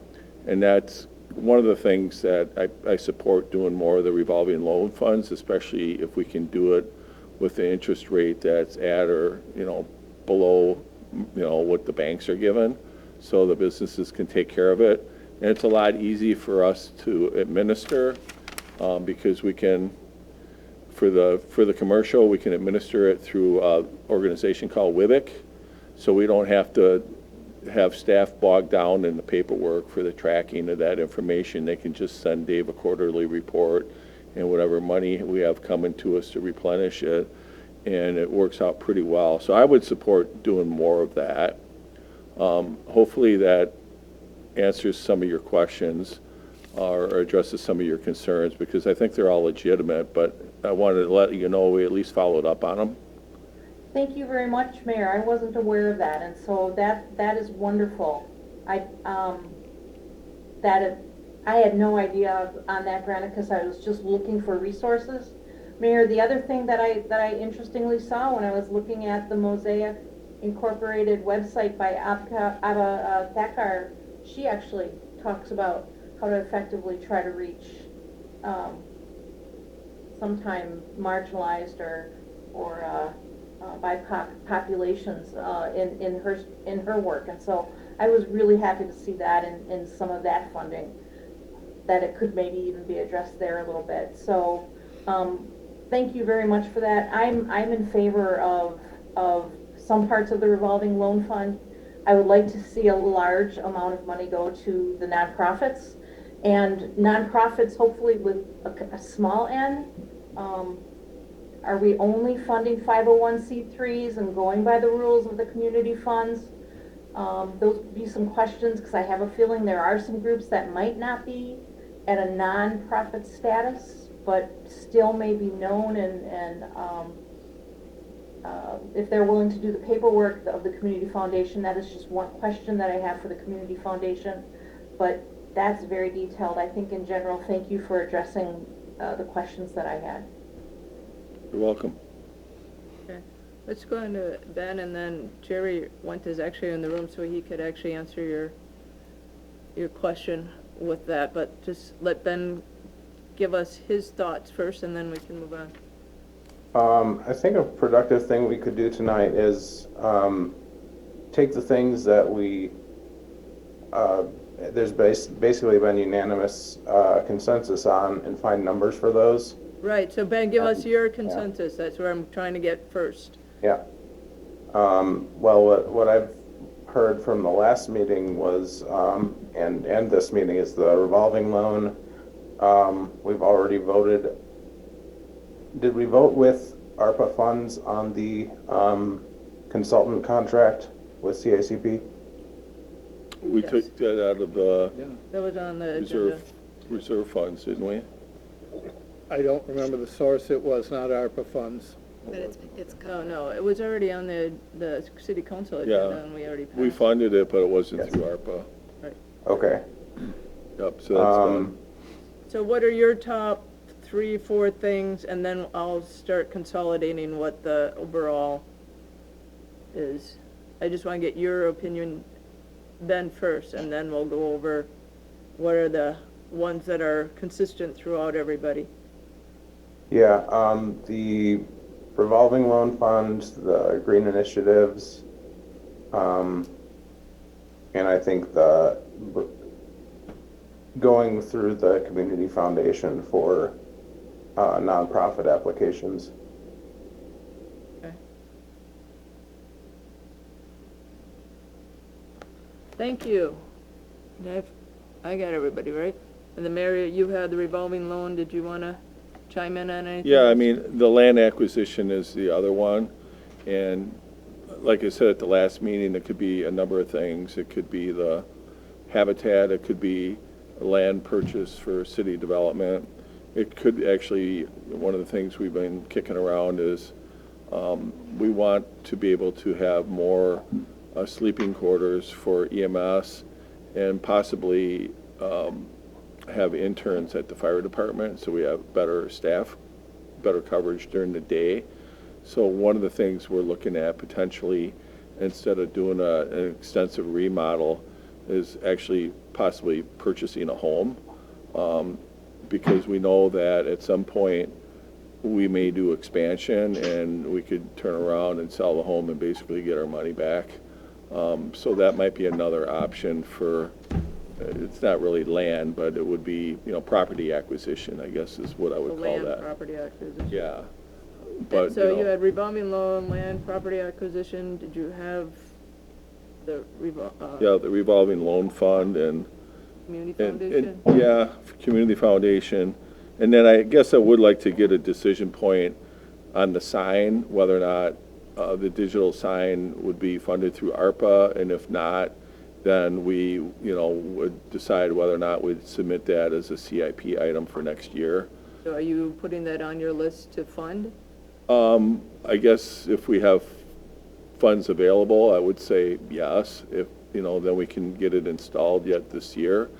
Speaker 7: And that's one of the things that I support, doing more of the revolving loan funds, especially if we can do it with the interest rate that's at or below what the banks are given, so the businesses can take care of it. And it's a lot easy for us to administer, because we can, for the commercial, we can administer it through an organization called WIBIC, so we don't have to have staff bogged down in the paperwork for the tracking of that information. They can just send Dave a quarterly report and whatever money we have coming to us to replenish it, and it works out pretty well. So I would support doing more of that. Hopefully that answers some of your questions or addresses some of your concerns, because I think they're all legitimate, but I wanted to let you know we at least followed up on them.
Speaker 6: Thank you very much, Mayor. I wasn't aware of that, and so that is wonderful. I had no idea on that, granted, because I was just looking for resources. Mayor, the other thing that I interestingly saw when I was looking at the Mosaic Incorporated website by Abba Thakkar, she actually talks about how to effectively try to reach sometime marginalized or BIPOC populations in her work, and so I was really happy to see that in some of that funding, that it could maybe even be addressed there a little bit. So thank you very much for that. I'm in favor of some parts of the revolving loan fund. I would like to see a large amount of money go to the nonprofits, and nonprofits hopefully with a small n. Are we only funding 501c3s and going by the rules of the community funds? Those would be some questions, because I have a feeling there are some groups that might not be at a nonprofit status, but still may be known, and if they're willing to do the paperwork of the community foundation. That is just one question that I have for the community foundation, but that's very detailed. I think in general, thank you for addressing the questions that I had.
Speaker 7: You're welcome.
Speaker 1: Okay, let's go on to Ben, and then Jerry Went is actually in the room, so he could actually answer your question with that, but just let Ben give us his thoughts first, and then we can move on.
Speaker 10: I think a productive thing we could do tonight is take the things that there's basically been unanimous consensus on, and find numbers for those.
Speaker 1: Right, so Ben, give us your consensus. That's where I'm trying to get first.
Speaker 10: Yeah. Well, what I've heard from the last meeting was, and this meeting, is the revolving loan. We've already voted. Did we vote with ARPA funds on the consultant contract with CACP?
Speaker 7: We
Speaker 1: Yes.
Speaker 7: took that out of the
Speaker 1: That was on the agenda.
Speaker 7: reserve funds, didn't we?
Speaker 2: I don't remember the source. It was not ARPA funds.
Speaker 4: But it's
Speaker 1: Oh, no, it was already on the city council
Speaker 7: Yeah.
Speaker 1: agenda, and we already passed.
Speaker 7: We funded it, but it wasn't
Speaker 10: Yes.
Speaker 7: through ARPA.
Speaker 10: Okay.
Speaker 7: Yep, so that's done.
Speaker 1: So what are your top 3, 4 things, and then I'll start consolidating what the overall is. I just want to get your opinion, Ben, first, and then we'll go over what are the ones that are consistent throughout everybody.
Speaker 10: Yeah, the revolving loan fund, the green initiatives, and I think going through the community foundation for nonprofit applications.
Speaker 1: Okay. Thank you. I got everybody, right? And the Mayor, you had the revolving loan. Did you want to chime in on anything?
Speaker 7: Yeah, I mean, the land acquisition is the other one, and like I said at the last meeting, it could be a number of things. It could be the habitat, it could be land purchase for city development. It could actually, one of the things we've been kicking around is we want to be able to have more sleeping quarters for EMS, and possibly have interns at the fire department, so we have better staff, better coverage during the day. So one of the things we're looking at potentially, instead of doing an extensive remodel, is actually possibly purchasing a home, because we know that at some point we may do expansion and we could turn around and sell the home and basically get our money back. So that might be another option for, it's not really land, but it would be, property acquisition, I guess is what I
Speaker 1: The
Speaker 7: would call
Speaker 1: land
Speaker 7: that.
Speaker 1: property acquisition.
Speaker 7: Yeah.
Speaker 1: And
Speaker 7: But,
Speaker 1: so you had revolving loan, land property acquisition, did you have the
Speaker 7: yeah, the revolving loan fund and,
Speaker 1: community
Speaker 7: and,
Speaker 1: foundation?
Speaker 7: yeah, community foundation. And then I guess I would like to get a decision point on the sign, whether or not the digital sign would be funded through ARPA, and if not, then we, would decide whether or not we'd submit that as a CIP item for next year.
Speaker 1: So are you putting that on your list to fund?
Speaker 7: I guess if we have funds available, I would say yes. If, then we can get it installed yet this year.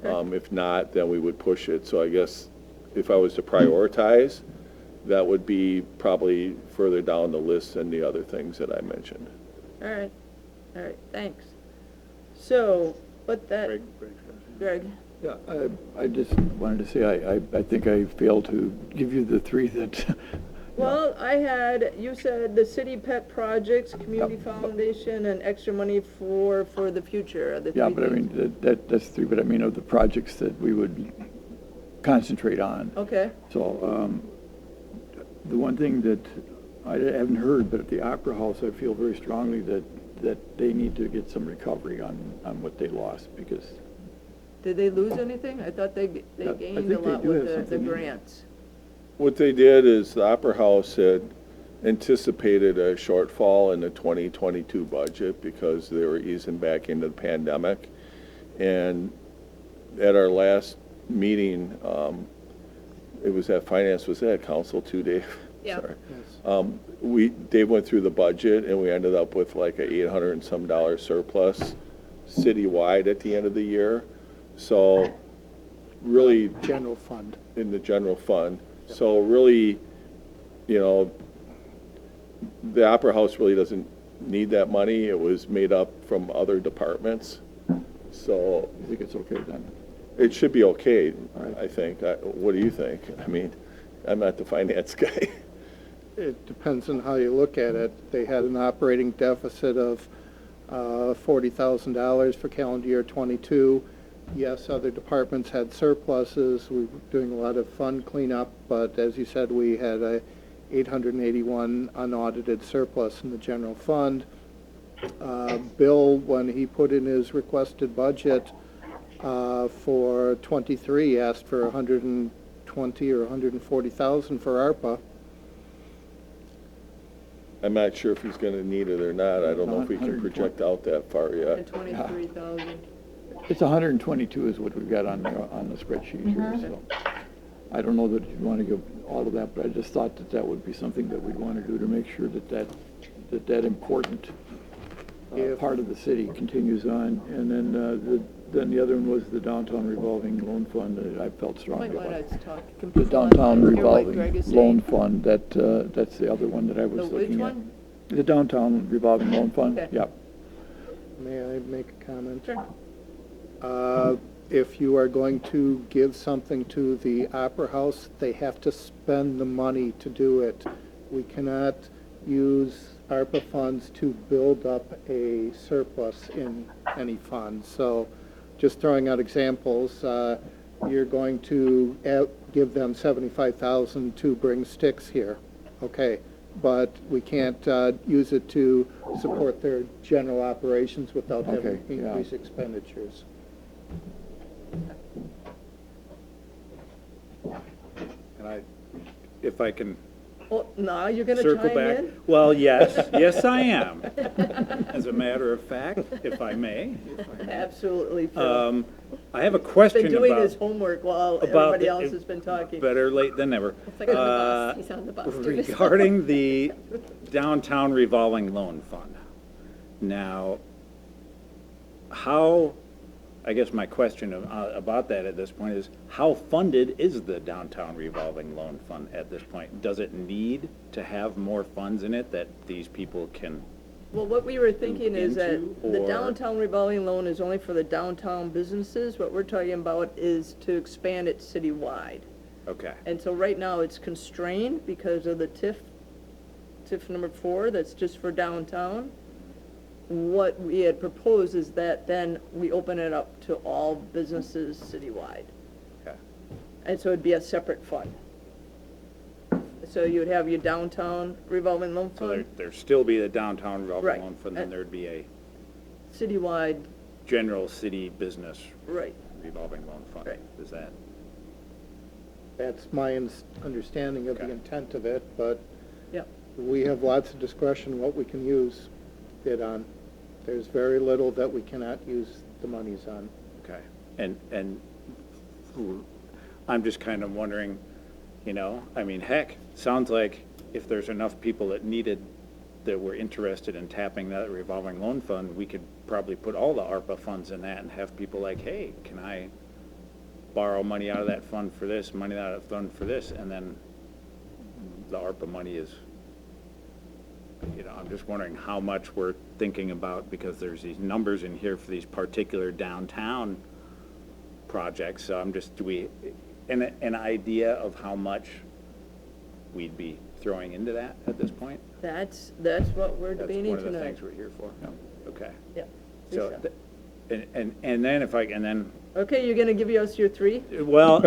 Speaker 7: If not, then we would push it. So I guess if I was to prioritize, that would be probably further down the list than the other things that I mentioned.
Speaker 1: All right, thanks. So, what that, Greg,
Speaker 8: Yeah, I just wanted to say, I think I failed to give you the three that,
Speaker 1: well, you said the city pet projects, community foundation, and extra money for the future, are the three
Speaker 8: yeah, but I
Speaker 1: things.
Speaker 8: mean, that's three, but I mean, of the projects that we would concentrate on.
Speaker 1: Okay,
Speaker 8: So, the one thing that I haven't heard, but at the Opera House, I feel very strongly that they need to get some recovery on what they lost, because,
Speaker 1: did they lose anything? I thought they
Speaker 8: I
Speaker 1: gained
Speaker 8: think
Speaker 1: a
Speaker 8: they
Speaker 1: lot
Speaker 8: do
Speaker 1: with
Speaker 8: have
Speaker 1: the
Speaker 8: something in it.
Speaker 1: grants.
Speaker 7: What they did is the Opera House had anticipated a shortfall in the 2022 budget because they were easing back into the pandemic. And at our last meeting, it was at finance, was that at council too, Dave?
Speaker 1: Yeah.
Speaker 7: Sorry. Dave went through the budget and we ended up with like a $800 and some surplus citywide at the end of the year. So really
Speaker 2: General fund.
Speaker 7: in the general fund. So really, the Opera House really doesn't need that money. It was made up from other departments. So
Speaker 8: I think it's okay then.
Speaker 7: it should be okay,
Speaker 8: Right.
Speaker 7: I think. What do you think? I mean, I'm not the finance guy.
Speaker 2: It depends on how you look at it. They had an operating deficit of $40,000 for calendar year '22. Yes, other departments had surpluses. We were doing a lot of fund cleanup, but as you said, we had a 881 unaudited surplus in the general fund. Bill, when he put in his requested budget for '23, asked for 120 or 140,000 for ARPA.
Speaker 7: I'm not sure if he's gonna need it or not. I don't know if we can project out that far
Speaker 1: And
Speaker 7: yet.
Speaker 1: 23,000.
Speaker 8: It's 122 is what we've got on the spreadsheet here, so. I don't know that you want to give all of that, but I just thought that that would be something that we'd want to do to make sure that important part of the city continues on. And then the other one was the downtown revolving loan fund that I felt strongly
Speaker 1: Might
Speaker 8: about.
Speaker 1: want to talk.
Speaker 8: The downtown
Speaker 1: Hear what Greg
Speaker 8: revolving
Speaker 1: is
Speaker 8: loan
Speaker 1: saying.
Speaker 8: fund, that's the other one that I was
Speaker 1: The which
Speaker 8: looking at.
Speaker 1: one?
Speaker 8: The downtown revolving loan fund,
Speaker 1: Okay.
Speaker 8: yeah.
Speaker 2: May I make a comment?
Speaker 1: Sure.
Speaker 2: If you are going to give something to the Opera House, they have to spend the money to do it. We cannot use ARPA funds to build up a surplus in any fund. So just throwing out examples, you're going to give them 75,000 to bring sticks here. Okay, but we can't use it to support their general operations without having
Speaker 8: Okay, yeah.
Speaker 2: increased expenditures.
Speaker 9: And if I can
Speaker 1: Well, now you're going to
Speaker 9: circle
Speaker 1: chime
Speaker 9: back.
Speaker 1: in?
Speaker 9: Well, yes, I am. As a matter of fact, if I may.
Speaker 1: Absolutely, Phil.
Speaker 9: I have a question
Speaker 1: Been doing his
Speaker 9: about,
Speaker 1: homework while
Speaker 9: about
Speaker 1: everybody
Speaker 9: the-
Speaker 1: else has been talking.
Speaker 9: better late than never.
Speaker 4: It's like on the bus, he's on the bus doing his
Speaker 9: Regarding the downtown revolving loan fund. Now, I guess my question about that at this point is, how funded is the downtown revolving loan fund at this point? Does it need to have more funds in it that these people can?
Speaker 1: Well, what we were thinking is that
Speaker 9: into,
Speaker 1: the
Speaker 9: or-
Speaker 1: downtown revolving loan is only for the downtown businesses. What we're talking about is to expand it citywide.
Speaker 9: Okay,
Speaker 1: And so right now, it's constrained because of the TIF number 4, that's just for downtown. what we had proposed is that then we open it up to all businesses citywide.
Speaker 9: Okay.
Speaker 1: And so it'd be a separate fund. So you would have your downtown revolving loan
Speaker 9: So
Speaker 1: fund,
Speaker 9: there'd still be the downtown revolving
Speaker 1: Right.
Speaker 9: loan fund, then there'd be a
Speaker 1: citywide,
Speaker 9: general city business
Speaker 1: right.
Speaker 9: revolving loan fund.
Speaker 1: Right.
Speaker 9: Is that?
Speaker 2: That's my understanding of the
Speaker 9: Okay.
Speaker 2: intent of it, but
Speaker 1: Yep.
Speaker 2: we have lots of discretion what we can use it on. There's very little that we cannot use the monies on.
Speaker 9: Okay, and I'm just kind of wondering, you know, I mean, heck, sounds like if there's enough people that were interested in tapping that revolving loan fund, we could probably put all the ARPA funds in that and have people like, hey, can I borrow money out of that fund for this, money out of that fund for this, and then the ARPA money is, you know, I'm just wondering how much we're thinking about, because there's these numbers in here for these particular downtown projects, so I'm just, an idea of how much we'd be throwing into that at this point?
Speaker 1: That's what we're
Speaker 9: That's
Speaker 1: debating
Speaker 9: one of the
Speaker 1: tonight.
Speaker 9: things we're here for? Okay.
Speaker 1: Yep.
Speaker 9: So,
Speaker 1: Lisa.
Speaker 9: and then if and then,
Speaker 1: Okay, you're gonna give us your three?
Speaker 9: well,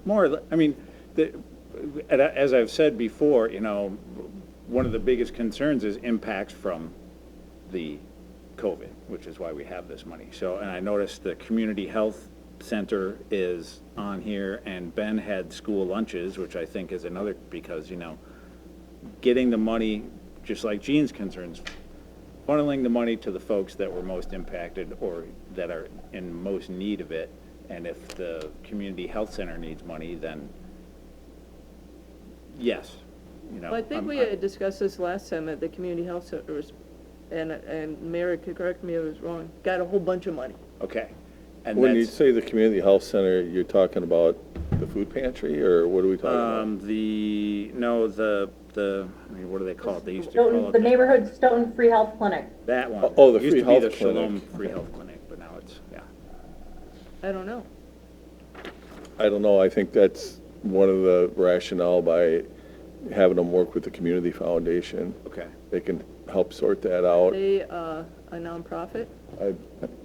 Speaker 9: more, I mean, as I've said before, you know, one of the biggest concerns is impacts from the COVID, which is why we have this money. So, and I noticed the community health center is on here, and Ben had school lunches, which I think is another, because, you know, getting the money, just like Gene's concerns, funneling the money to the folks that were most impacted or that are in most need of it. And if the community health center needs money, then yes, you know.
Speaker 1: Well, I think we had discussed this last time at the community health centers, and Mary could correct me if I was wrong, got a whole bunch of money.
Speaker 9: Okay. And
Speaker 7: When you
Speaker 9: that's,
Speaker 7: say the community health center, you're talking about the food pantry, or what are we talking about?
Speaker 9: I mean, what do they call it? They used to call
Speaker 6: Stoughton,
Speaker 9: it
Speaker 6: the neighborhood Stoughton Free Health Clinic.
Speaker 9: that one.
Speaker 7: Oh, the
Speaker 9: It used
Speaker 7: free
Speaker 9: to be
Speaker 7: health
Speaker 9: the Shalom
Speaker 7: clinic.
Speaker 9: Free Health Clinic, but now it's, yeah.
Speaker 1: I don't know.
Speaker 7: I don't know, I think that's one of the rationale by having them work with the community foundation.
Speaker 9: Okay.
Speaker 7: They can help sort that out.
Speaker 1: They, a nonprofit?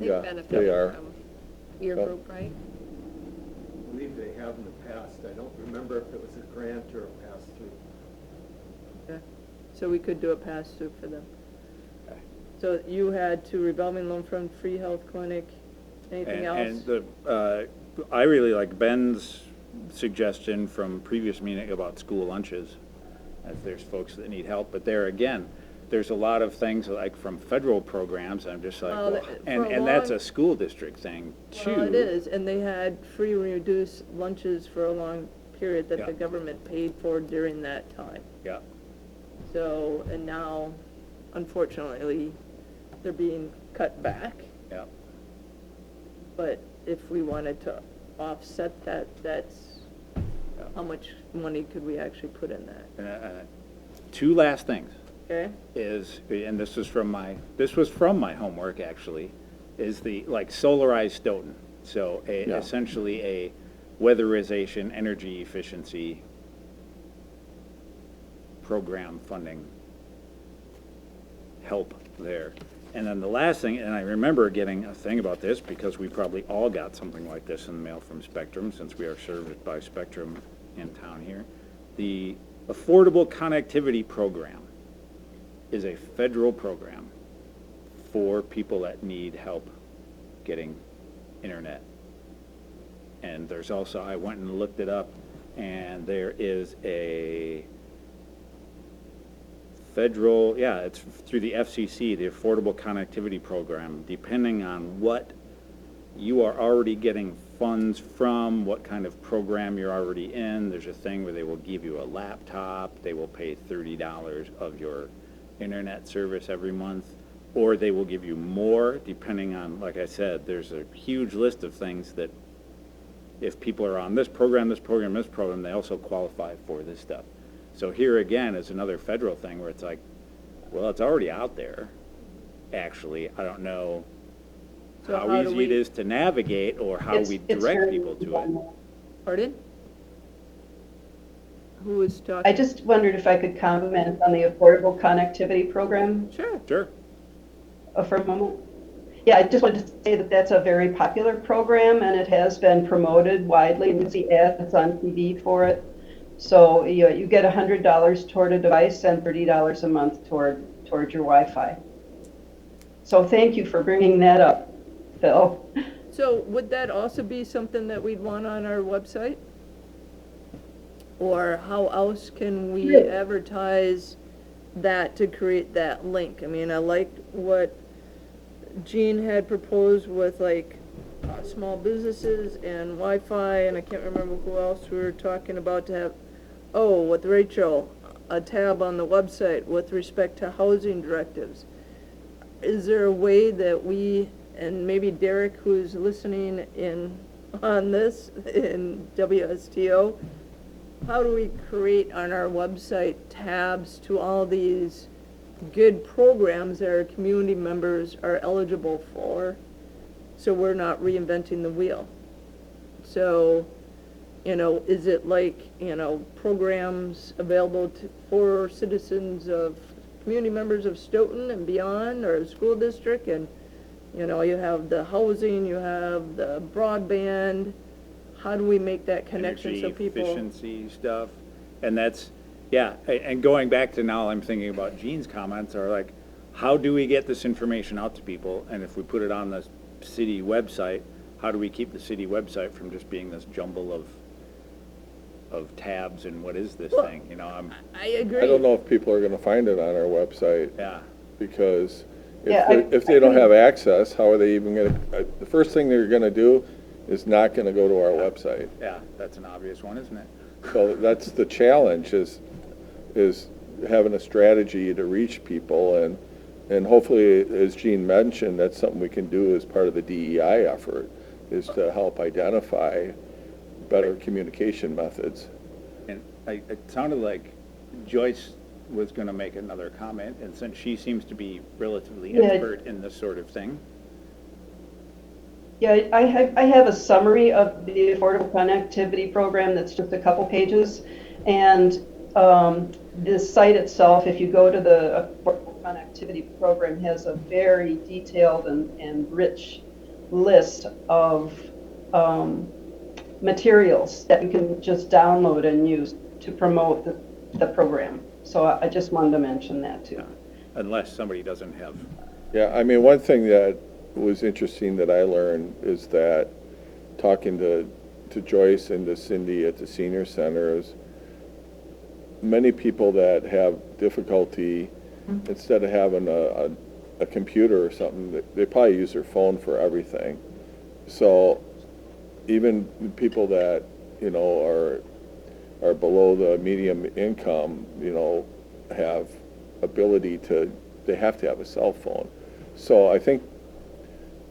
Speaker 7: Yeah,
Speaker 4: benefit
Speaker 7: they are.
Speaker 4: from your
Speaker 7: Yep.
Speaker 4: group, right?
Speaker 11: I believe they have in the past. I don't remember if it was a grant or a pass-through.
Speaker 1: Okay. So we could do a pass-through for them.
Speaker 9: Okay.
Speaker 1: So you had two revolving loan fund, free health clinic, anything else?
Speaker 9: And I really like Ben's suggestion from previous meeting about school lunches, if there's folks that need help, but there again, there's a lot of things like from federal programs, I'm just like,
Speaker 1: Well,
Speaker 9: well,
Speaker 1: for
Speaker 9: and
Speaker 1: a
Speaker 9: that's
Speaker 1: long-
Speaker 9: a school district thing too.
Speaker 1: Well, it is, and they had free and reduced lunches for a long period that
Speaker 9: Yeah.
Speaker 1: the government paid for during that time.
Speaker 9: Yeah,
Speaker 1: So, and now, unfortunately, they're being cut back.
Speaker 9: yeah.
Speaker 1: But if we wanted to offset that, that's,
Speaker 9: Yeah.
Speaker 1: how much money could we actually put in that,
Speaker 9: And, two last things.
Speaker 1: okay?
Speaker 9: Is, and this was from my homework actually, is the, like, solarized Stoughton. So
Speaker 8: Yeah.
Speaker 9: essentially a weatherization, energy efficiency program funding help there. And then the last thing, and I remember getting a thing about this because we probably all got something like this in the mail from Spectrum, since we are served by Spectrum in town here. The Affordable Connectivity Program is a federal program for people that need help getting internet. And there's also, I went and looked it up, and there is a federal, yeah, it's through the FCC, the Affordable Connectivity Program, depending on what you are already getting funds from, what kind of program you're already in. There's a thing where they will give you a laptop, they will pay $30 of your internet service every month, or they will give you more, depending on, like I said, there's a huge list of things that if people are on this program, this program, this program, they also qualify for this stuff. So here again is another federal thing where it's like, well, it's already out there, actually. I don't know
Speaker 1: So
Speaker 9: how
Speaker 1: how do
Speaker 9: easy it
Speaker 1: we-
Speaker 9: is to navigate or how we
Speaker 3: It's
Speaker 9: direct
Speaker 3: very
Speaker 9: people to it.
Speaker 3: normal.
Speaker 1: Pardon? Who was talking?
Speaker 3: I just wondered if I could comment on the Affordable Connectivity Program.
Speaker 1: Sure.
Speaker 9: Sure.
Speaker 3: For a moment. Yeah, I just wanted to say that that's a very popular program and it has been promoted widely. We see ads on TV for it. So you get $100 toward a device and $30 a month toward your Wi-Fi. So thank you for bringing that up, Phil.
Speaker 1: So would that also be something that we'd want on our website? Or how else can we
Speaker 3: Yeah.
Speaker 1: advertise that to create that link? I mean, I liked what Gene had proposed with like small businesses and Wi-Fi, and I can't remember who else we were talking about to have, oh, with Rachel, a tab on the website with respect to housing directives. Is there a way that we, and maybe Derek, who's listening in on this in WSTO, how do we create on our website tabs to all these good programs that our community members are eligible for, so we're not reinventing the wheel? So, is it like, programs available for citizens of, community members of Stoughton and beyond, or school district, and, you have the housing, you have the broadband. How do we make that connection so
Speaker 9: Energy
Speaker 1: people?
Speaker 9: efficiency stuff, and that's, yeah, and going back to now, I'm thinking about Gene's comments are like, how do we get this information out to people? And if we put it on the city website, how do we keep the city website from just being this jumble of tabs and what is this
Speaker 1: Well,
Speaker 9: thing,
Speaker 1: I agree.
Speaker 7: I don't know if people are gonna find it on our website,
Speaker 9: yeah.
Speaker 7: because
Speaker 3: Yeah,
Speaker 7: if they don't have access, how are they even gonna, the first thing they're gonna do is not gonna go to our website.
Speaker 9: Yeah, that's an obvious one, isn't it?
Speaker 7: So that's the challenge, is having a strategy to reach people, and hopefully, as Gene mentioned, that's something we can do as part of the DEI effort, is to help identify better communication methods.
Speaker 9: And it sounded like Joyce was gonna make another comment, and since she seems to be relatively
Speaker 3: Yeah.
Speaker 9: expert in this sort of thing.
Speaker 3: Yeah, I have a summary of the Affordable Connectivity Program that's just a couple pages. And the site itself, if you go to the Affordable Connectivity Program, has a very detailed and rich list of materials that you can just download and use to promote the program. So I just wanted to mention that too.
Speaker 9: Unless somebody doesn't have,
Speaker 7: Yeah, I mean, one thing that was interesting that I learned is that, talking to Joyce and to Cindy at the senior center, is many people that have difficulty, instead of having a computer or something, they probably use their phone for everything. So even people that, are below the medium income, have ability they have to have a cell phone. So I think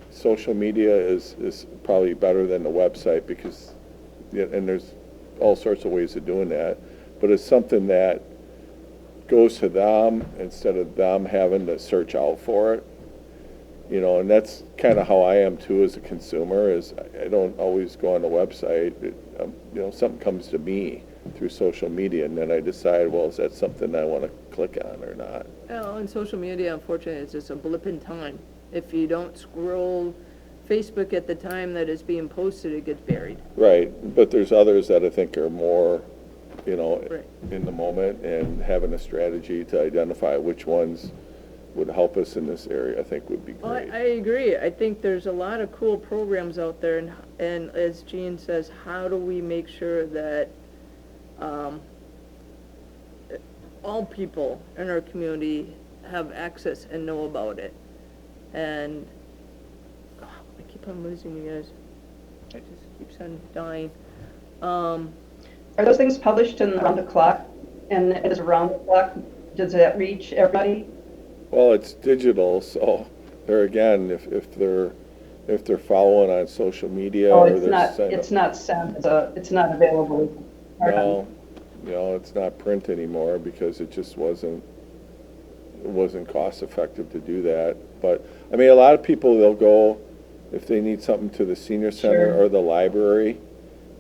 Speaker 7: social media is probably better than the website, because, and there's all sorts of ways of doing that, but it's something that goes to them instead of them having to search out for it. And that's kind of how I am too as a consumer, is I don't always go on the website. Something comes to me through social media, and then I decide, well, is that something I want to click on or not?
Speaker 1: Well, and social media, unfortunately, is just a blip in time. If you don't scroll Facebook at the time that it's being posted, it gets buried.
Speaker 7: Right, but there's others that I think are more,
Speaker 1: Right.
Speaker 7: in the moment, and having a strategy to identify which ones would help us in this area, I think would be
Speaker 1: Well,
Speaker 7: great.
Speaker 1: I agree. I think there's a lot of cool programs out there, and as Jean says, how do we make sure that all people in our community have access and know about it? And I keep on losing you guys. It just keeps on dying.
Speaker 3: Are those things published in around the clock? And is around the clock, does that reach everybody?
Speaker 7: Well, it's digital, so there again, if they're following on social media,
Speaker 3: Oh,
Speaker 7: or
Speaker 3: it's
Speaker 7: they're
Speaker 3: not,
Speaker 7: sending.
Speaker 3: it's not sent, it's not available.
Speaker 7: No, it's not print anymore, because it just wasn't cost effective to do that. But, I mean, a lot of people, they'll go, if they need something, to the senior center
Speaker 3: Sure.
Speaker 7: or the library,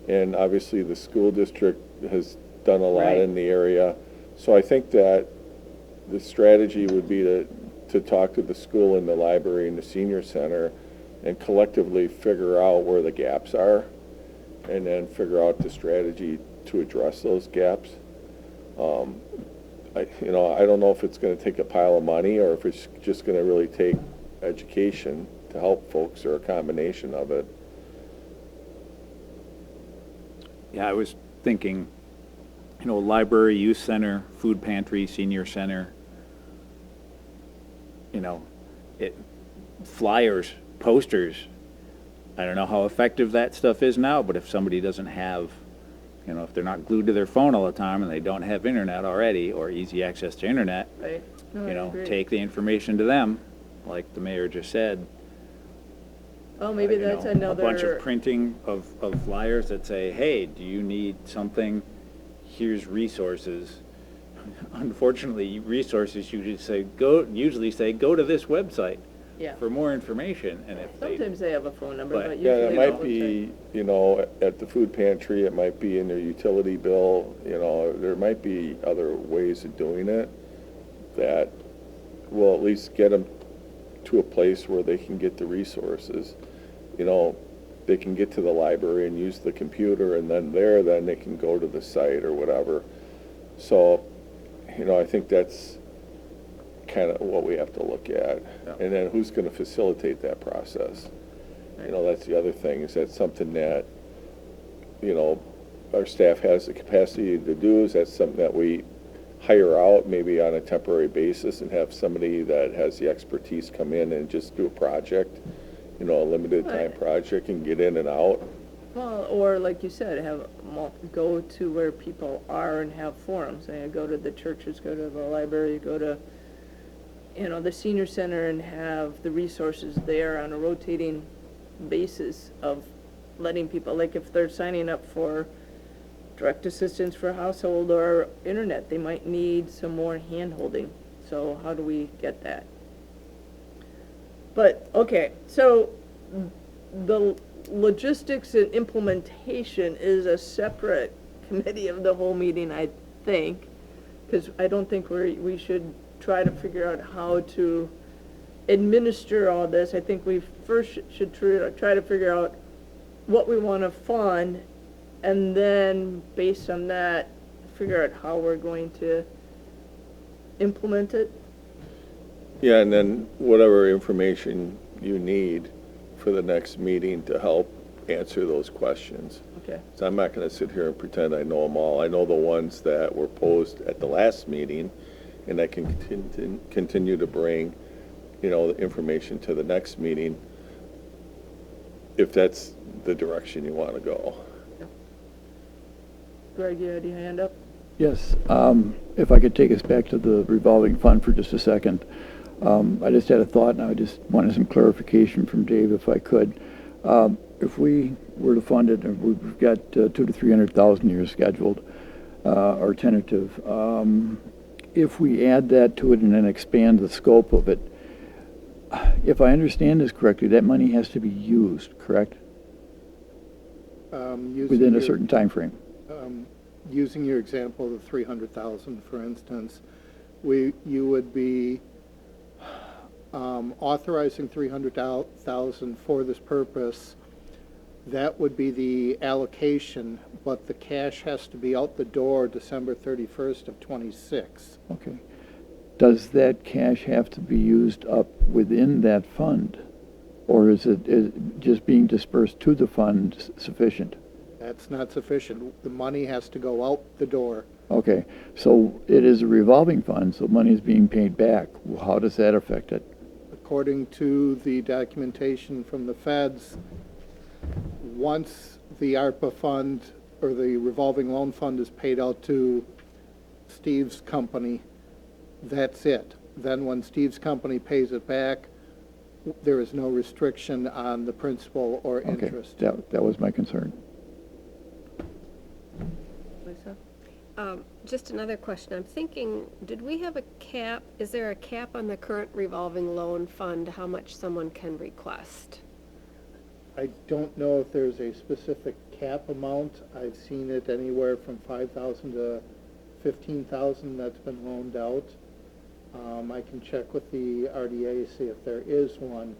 Speaker 7: and obviously the school district has done a lot
Speaker 3: Right.
Speaker 7: in the area. So I think that the strategy would be to talk to the school and the library and the senior center and collectively figure out where the gaps are and then figure out the strategy to address those gaps. I don't know if it's going to take a pile of money or if it's just going to really take education to help folks or a combination of it.
Speaker 9: Yeah, I was thinking, library, youth center, food pantry, senior center, flyers, posters. I don't know how effective that stuff is now, but if somebody doesn't have, if they're not glued to their phone all the time and they don't have internet already or easy access to internet,
Speaker 1: Right. No, I agree.
Speaker 9: take the information to them, like the mayor just said.
Speaker 1: Oh, maybe that's another.
Speaker 9: A bunch of printing of flyers that say, hey, do you need something? Here's resources. Unfortunately, resources usually say, go to this website
Speaker 1: Yeah.
Speaker 9: for more information. And if
Speaker 1: Sometimes they have a phone number,
Speaker 9: But-
Speaker 1: but
Speaker 7: Yeah,
Speaker 1: usually.
Speaker 7: it might be, at the food pantry, it might be in their utility bill, there might be other ways of doing it that will at least get them to a place where they can get the resources. They can get to the library and use the computer, and then they can go to the site or whatever. So, I think that's kind of what we have to look at.
Speaker 9: Yeah.
Speaker 7: And then who's going to facilitate that process? That's the other thing. Is that something that, our staff has the capacity to do? Is that something that we hire out maybe on a temporary basis and have somebody that has the expertise come in and just do a project, a limited time
Speaker 1: Right.
Speaker 7: project and get in and out?
Speaker 1: Well, or like you said, go to where people are and have forums. Go to the churches, go to the library, go to, the senior center and have the resources there on a rotating basis of letting people, like if they're signing up for direct assistance for household or internet, they might need some more hand-holding. So how do we get that? But, okay, so the logistics and implementation is a separate committee of the whole meeting, I think, because I don't think we should try to figure out how to administer all this. I think we first should try to figure out what we want to fund, and then based on that, figure out how we're going to implement it.
Speaker 7: Yeah, and then whatever information you need for the next meeting to help answer those questions.
Speaker 1: Okay.
Speaker 7: So I'm not going to sit here and pretend I know them all. I know the ones that were posed at the last meeting, and I can continue to bring, the information to the next meeting if that's the direction you want to go.
Speaker 1: Greg, you had your hand up?
Speaker 8: Yes, if I could take us back to the revolving fund for just a second. I just had a thought, and I just wanted some clarification from Dave, if I could. If we were to fund it, and we've got 200,000 to 300,000 here scheduled, or tentative, if we add that to it and then expand the scope of it, if I understand this correctly, that money has to be used, correct? Within a certain time frame.
Speaker 2: Using your example of the 300,000, for instance, you would be authorizing 300,000 for this purpose. That would be the allocation, but the cash has to be out the door December 31st of 26.
Speaker 8: Okay. Does that cash have to be used up within that fund? Or is just being dispersed to the fund sufficient?
Speaker 2: That's not sufficient. The money has to go out the door.
Speaker 8: Okay, so it is a revolving fund, so money is being paid back. How does that affect it?
Speaker 2: According to the documentation from the feds, once the ARPA fund or the revolving loan fund is paid out to Steve's company, that's it. Then when Steve's company pays it back, there is no restriction on the principal or interest.
Speaker 8: Okay, that was my concern.
Speaker 1: Lisa?
Speaker 4: Just another question. I'm thinking, did we have a cap? Is there a cap on the current revolving loan fund, how much someone can request?
Speaker 2: I don't know if there's a specific cap amount. I've seen it anywhere from 5,000 to 15,000 that's been loaned out. I can check with the RDA, see if there is one.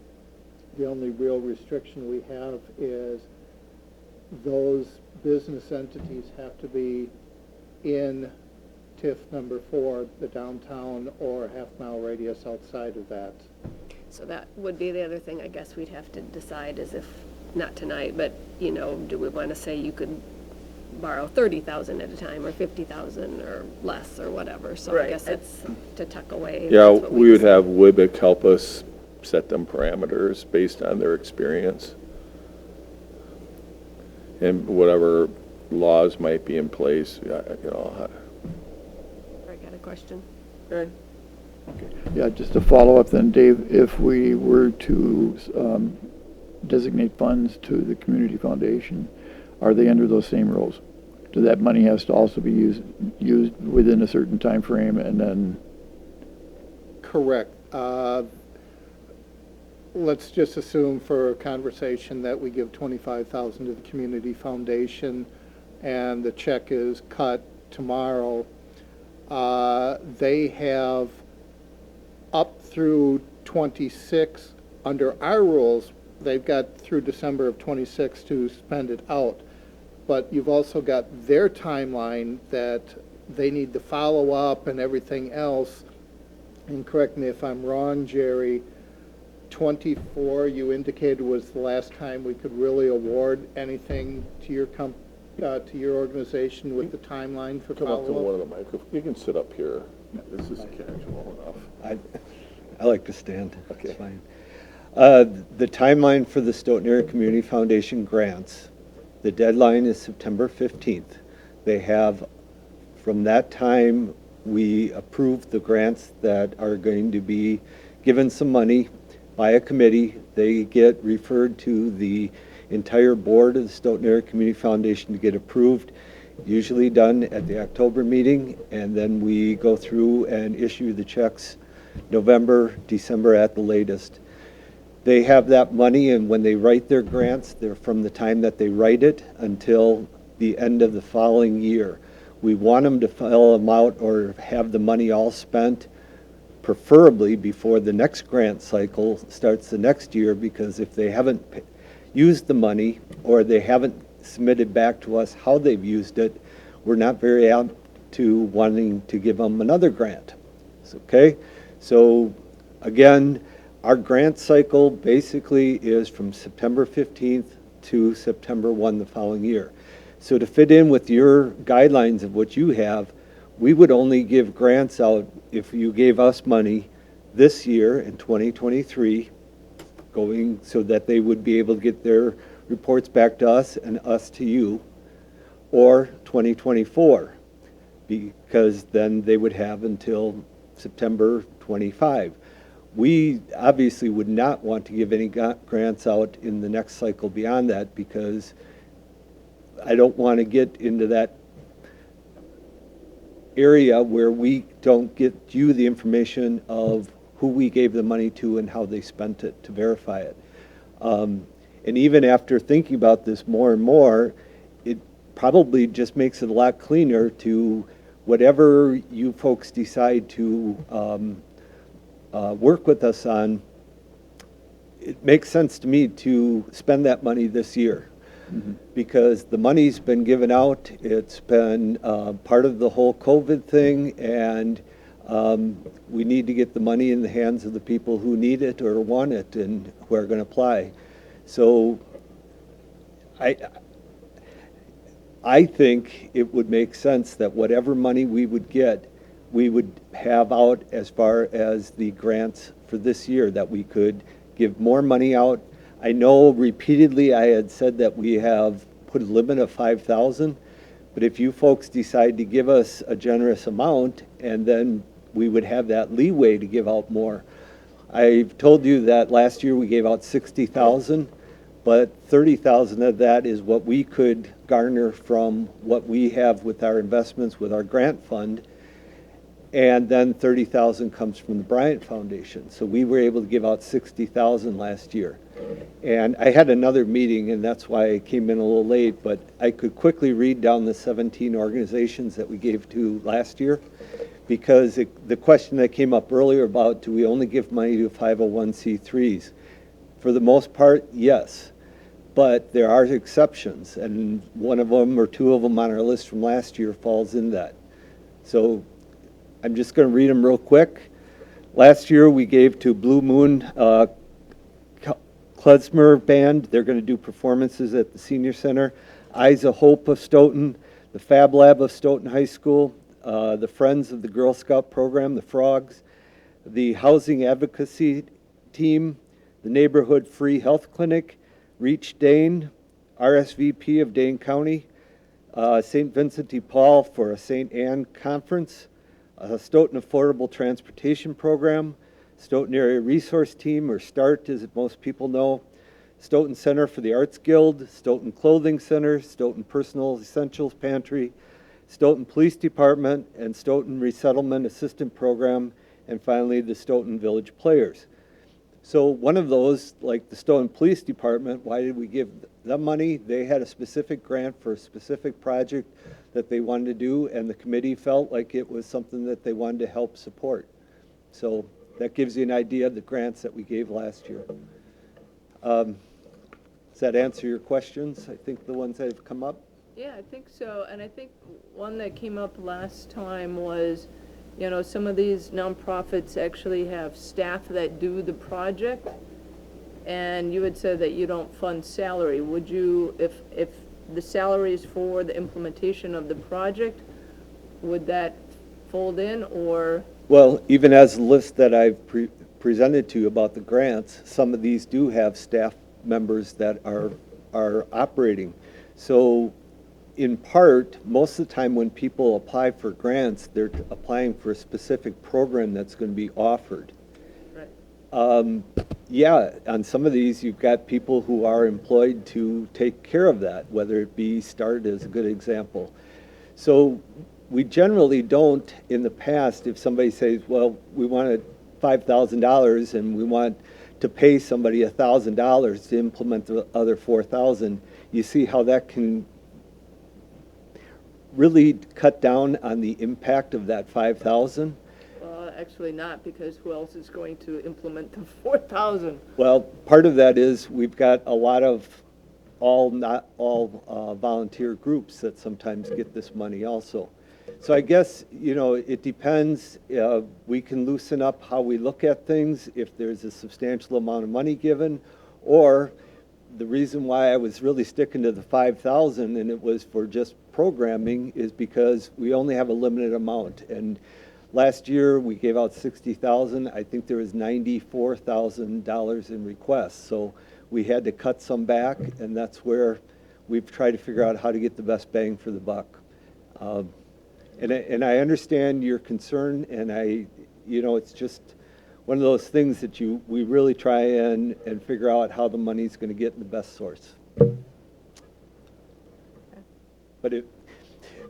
Speaker 2: The only real restriction we have is those business entities have to be in TIF number 4, the downtown, or half-mile radius outside of that.
Speaker 4: So that would be the other thing I guess we'd have to decide is if, not tonight, but, you know, do we want to say you could borrow 30,000 at a time or 50,000 or less or whatever? So I
Speaker 1: Right.
Speaker 4: guess it's to tuck away.
Speaker 7: Yeah,
Speaker 4: That's what
Speaker 7: we would
Speaker 4: decide.
Speaker 7: have WIBIC help us set them parameters based on their experience. And whatever laws might be in place, you know,
Speaker 4: I got a question.
Speaker 1: Right.
Speaker 8: Yeah, just to follow up then, Dave, if we were to designate funds to the community foundation, are they under those same rules? Do that money has to also be used within a certain time frame and then?
Speaker 2: Correct. Let's just assume for conversation that we give $25,000 to the community foundation and the check is cut tomorrow. They have up through 26, under our rules, they've got through December of 26 to spend it out. But you've also got their timeline that they need to follow up and everything else. And correct me if I'm wrong, Jerry, 24 you indicated was the last time we could really award anything to your to your organization with the timeline for
Speaker 7: come up to one
Speaker 2: follow-up?
Speaker 7: of the microphones. You can sit up here. This is casual enough.
Speaker 11: I like to stand.
Speaker 7: Okay.
Speaker 11: It's fine. The timeline for the Stoughton Area Community Foundation grants, the deadline is September 15th. They have, from that time, we approve the grants that are going to be given some money by a committee. They get referred to the entire board of the Stoughton Area Community Foundation to get approved, usually done at the October meeting, and then we go through and issue the checks November, December at the latest. They have that money, and when they write their grants, they're from the time that they write it until the end of the following year. We want them to fill them out or have the money all spent, preferably before the next grant cycle starts the next year, because if they haven't used the money or they haven't submitted back to us how they've used it, we're not very apt to wanting to give them another grant. Okay? So again, our grant cycle basically is from September 15th to September 1 the following year. So to fit in with your guidelines of what you have, we would only give grants out if you gave us money this year in 2023, going so that they would be able to get their reports back to us and us to you, or 2024, because then they would have until September 25. We obviously would not want to give any grants out in the next cycle beyond that, because I don't want to get into that area where we don't get you the information of who we gave the money to and how they spent it to verify it. And even after thinking about this more and more, it probably just makes it a lot cleaner to whatever you folks decide to work with us on. It makes sense to me to spend that money this year. Because the money's been given out, it's been part of the whole COVID thing, and we need to get the money in the hands of the people who need it or want it and who are going to apply. So I think it would make sense that whatever money we would get, we would have out as far as the grants for this year, that we could give more money out. I know repeatedly I had said that we have put a limit of 5,000, but if you folks decide to give us a generous amount, and then we would have that leeway to give out more. I've told you that last year we gave out 60,000, but 30,000 of that is what we could garner from what we have with our investments with our grant fund, and then 30,000 comes from the Bryant Foundation. So we were able to give out 60,000 last year. And I had another meeting, and that's why I came in a little late, but I could quickly read down the 17 organizations that we gave to last year, because the question that came up earlier about, do we only give money to 501c3s? For the most part, yes. But there are exceptions, and one of them or two of them on our list from last year falls in that. So I'm just going to read them real quick. Last year, we gave to Blue Moon Klezmer Band. They're going to do performances at the Senior Center. Eyes of Hope of Stoughton, the Fab Lab of Stoughton High School, the Friends of the Girl Scout Program, the Frogs, the Housing Advocacy Team, the Neighborhood Free Health Clinic, Reach Dane, RSVP of Dane County, St. Vincent de Paul for a St. Anne Conference, Stoughton Affordable Transportation Program, Stoughton Area Resource Team, or START as most people know, Stoughton Center for the Arts Guild, Stoughton Clothing Center, Stoughton Personal Essentials Pantry, Stoughton Police Department, and Stoughton Resettlement Assistant Program, and finally the Stoughton Village Players. So one of those, like the Stoughton Police Department, why did we give them money? They had a specific grant for a specific project that they wanted to do, and the committee felt like it was something that they wanted to help support. So that gives you an idea of the grants that we gave last year. Does that answer your questions? I think the ones that have come up?
Speaker 1: Yeah, I think so. And I think one that came up last time was, you know, some of these nonprofits actually have staff that do the project, and you had said that you don't fund salary. Would you, if the salary is for the implementation of the project, would that fold in, or?
Speaker 11: Well, even as the list that I've presented to you about the grants, some of these do have staff members that are operating. So in part, most of the time when people apply for grants, they're applying for a specific program that's going to be offered.
Speaker 1: Right.
Speaker 11: Yeah, on some of these, you've got people who are employed to take care of that, whether it be START is a good example. So we generally don't, in the past, if somebody says, well, we wanted $5,000 and we want to pay somebody $1,000 to implement the other $4,000, you see how that can really cut down on the impact of that $5,000?
Speaker 1: Well, actually not, because who else is going to implement the 4,000?
Speaker 11: Well, part of that is we've got a lot of not all volunteer groups that sometimes get this money also. So I guess, you know, it depends. We can loosen up how we look at things if there's a substantial amount of money given, or the reason why I was really sticking to the 5,000 and it was for just programming is because we only have a limited amount. And last year we gave out 60,000. I think there was $94,000 in requests. So we had to cut some back, and that's where we've tried to figure out how to get the best bang for the buck. And I understand your concern, and you know, it's just one of those things that we really try and figure out how the money's going to get in the best source. But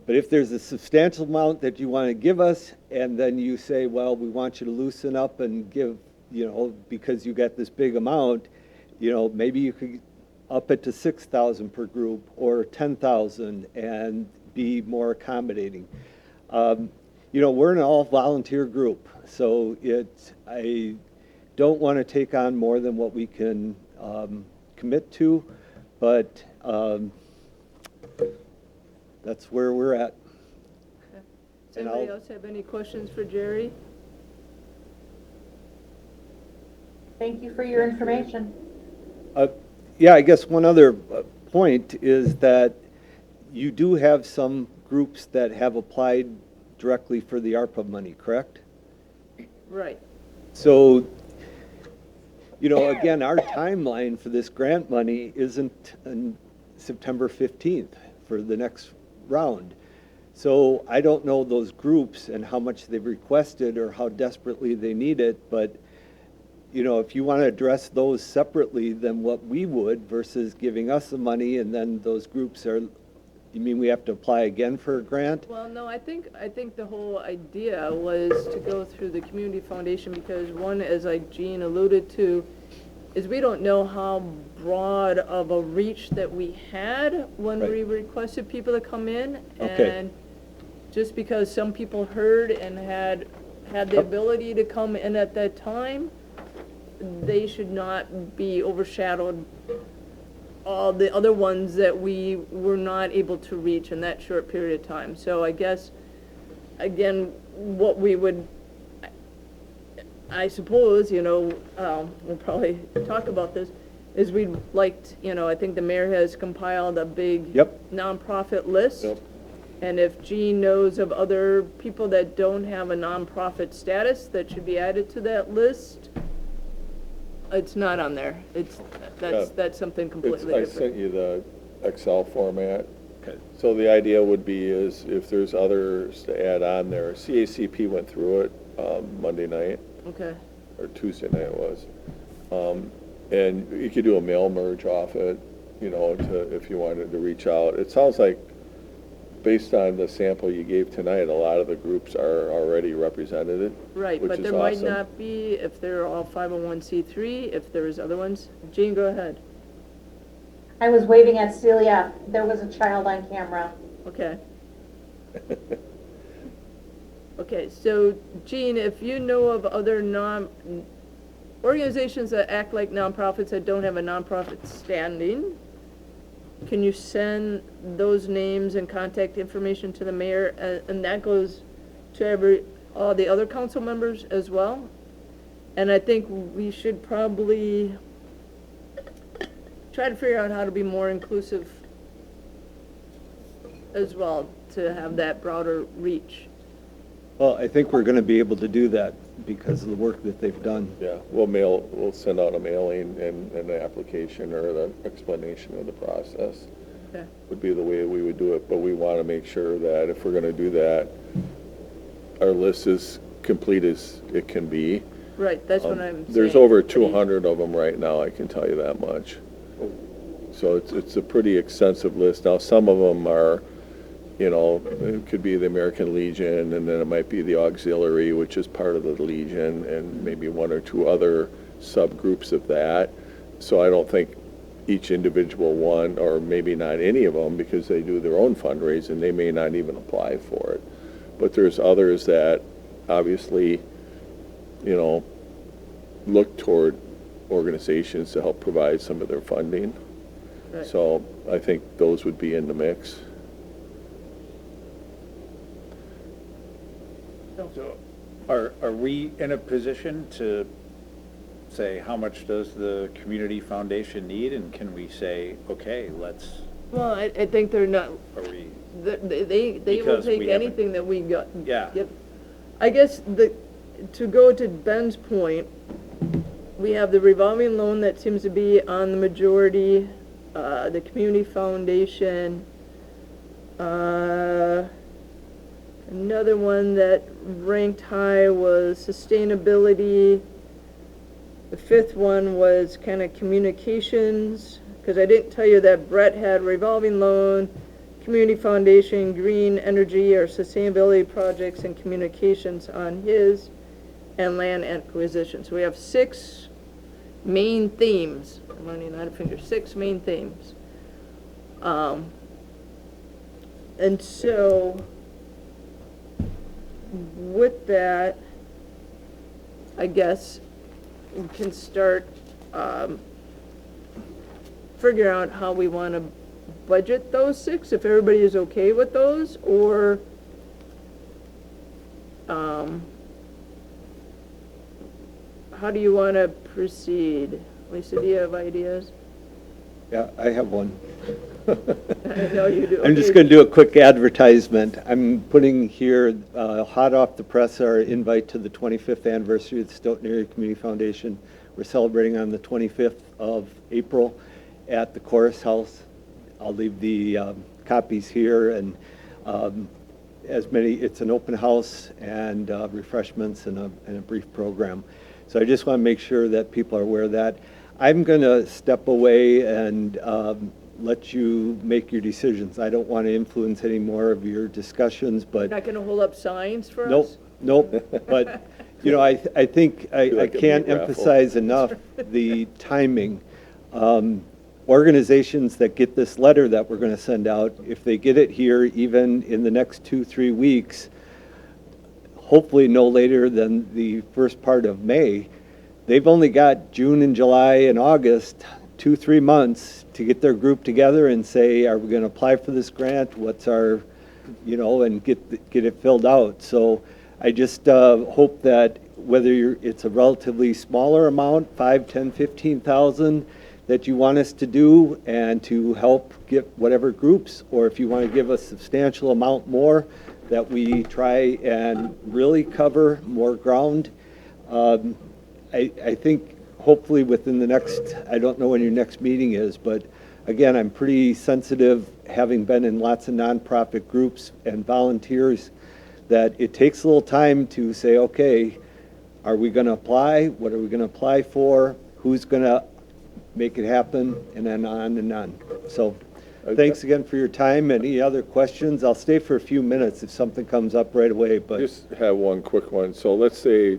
Speaker 11: if there's a substantial amount that you want to give us, and then you say, well, we want you to loosen up and give, you know, because you got this big amount, you know, maybe you could up it to 6,000 per group or 10,000 and be more accommodating. You know, we're an all-volunteer group, so I don't want to take on more than what we can commit to, but that's where we're at.
Speaker 1: Okay. Does anybody else have any questions for Jerry?
Speaker 6: Thank you for your information.
Speaker 11: Yeah, I guess one other point is that you do have some groups that have applied directly for the ARPA money, correct?
Speaker 1: Right.
Speaker 11: So, you know, again, our timeline for this grant money isn't on September 15th for the next round. So I don't know those groups and how much they've requested or how desperately they need it, but you know, if you want to address those separately than what we would versus giving us the money and then those groups are, you mean we have to apply again for a grant?
Speaker 1: Well, no, I think the whole idea was to go through the community foundation because one, as like Jean alluded to, is we don't know how broad of a reach that we had when
Speaker 11: Right.
Speaker 1: we requested people to come in.
Speaker 11: Okay.
Speaker 1: And just because some people heard and had the ability to come in at that time, they should not be overshadowed all the other ones that we were not able to reach in that short period of time. So I guess, again, what we would, I suppose, we'll probably talk about this, is we'd like, I think the mayor has compiled a big nonprofit list.
Speaker 7: Yep.
Speaker 1: And if Jean knows of other people that don't have a nonprofit status that should be added to that list, it's not on there. That's something completely
Speaker 7: I
Speaker 1: different.
Speaker 7: sent you the Excel format.
Speaker 11: Okay.
Speaker 7: So the idea would be is if there's others to add on there, CACP went through it Monday night,
Speaker 1: Okay,
Speaker 7: or Tuesday night it was. And you could do a mail merge off it, if you wanted to reach out. It sounds like, based on the sample you gave tonight, a lot of the groups are already represented.
Speaker 1: right,
Speaker 7: which
Speaker 1: but
Speaker 7: is
Speaker 1: there might
Speaker 7: awesome.
Speaker 1: not be if they're all 501c3, if there's other ones. Jean, go ahead.
Speaker 6: I was waving at Celia. There was a child on camera.
Speaker 1: Okay. Okay, so Jean, if you know of other organizations that act like nonprofits that don't have a nonprofit standing, can you send those names and contact information to the mayor? And that goes to all the other council members as well? And I think we should probably try to figure out how to be more inclusive as well, to have that broader reach.
Speaker 11: Well, I think we're going to be able to do that because of the work that they've done.
Speaker 7: Yeah, we'll send out a mailing and an application or the explanation of the process.
Speaker 1: Okay.
Speaker 7: Would be the way we would do it, but we want to make sure that if we're going to do that, our list is complete as it can be.
Speaker 1: Right, that's what I'm saying.
Speaker 7: There's over 200 of them right now, I can tell you that much. So it's a pretty extensive list. Now, some of them are, it could be the American Legion, and then it might be the Auxiliary, which is part of the Legion, and maybe one or two other subgroups of that. So I don't think each individual one, or maybe not any of them, because they do their own fundraising, they may not even apply for it. But there's others that obviously, look toward organizations to help provide some of their funding.
Speaker 1: Right.
Speaker 7: So I think those would be in the mix.
Speaker 9: So are we in a position to say, how much does the community foundation need? And can we say, okay, let's,
Speaker 1: Well, I think they're not,
Speaker 9: are we,
Speaker 1: they will
Speaker 9: Because
Speaker 1: take
Speaker 9: we haven't-
Speaker 1: anything that we got.
Speaker 9: Yeah.
Speaker 1: Yep. I guess to go to Ben's point, we have the revolving loan that seems to be on the majority, the community foundation, another one that ranked high was sustainability. The fifth one was kind of communications, because I didn't tell you that Brett had revolving loan, community foundation, green energy or sustainability projects and communications on his, and land acquisition. So we have 6 main themes. I'm running out of fingers. 6 main themes. And so with that, I guess we can start figuring out how we want to budget those 6, if everybody is okay with those, or how do you want to proceed? Lisa, do you have ideas?
Speaker 11: Yeah, I have one.
Speaker 1: I know you do.
Speaker 11: I'm just
Speaker 1: Okay.
Speaker 11: going to do a quick advertisement. I'm putting here, hot off the press, our invite to the 25th anniversary of the Stoughton Area Community Foundation. We're celebrating on the 25th of April at the Chorus House. I'll leave the copies here, and it's an open house and refreshments and a brief program. So I just want to make sure that people are aware of that. I'm going to step away and let you make your decisions. I don't want to influence any more of your discussions, but
Speaker 1: Not going to hold up signs for
Speaker 11: nope,
Speaker 1: us?
Speaker 11: nope. But, I think I
Speaker 7: like a
Speaker 11: can't
Speaker 7: meat raffle.
Speaker 11: emphasize enough the timing. organizations that get this letter that we're going to send out, if they get it here even in the next 2-3 weeks, hopefully no later than the first part of May, they've only got June and July and August, 2-3 months to get their group together and say, are we going to apply for this grant? What's our, and get it filled out. So I just hope that whether it's a relatively smaller amount, 5, 10, 15,000, that you want us to do and to help get whatever groups, or if you want to give a substantial amount more, that we try and really cover more ground. I think hopefully within the next, I don't know when your next meeting is, but again, I'm pretty sensitive, having been in lots of nonprofit groups and volunteers, that it takes a little time to say, okay, are we going to apply? What are we going to apply for? Who's going to make it happen? And then on and on. So thanks again for your time. Any other questions? I'll stay for a few minutes if something comes up right away. But
Speaker 7: Just have one quick one. So let's say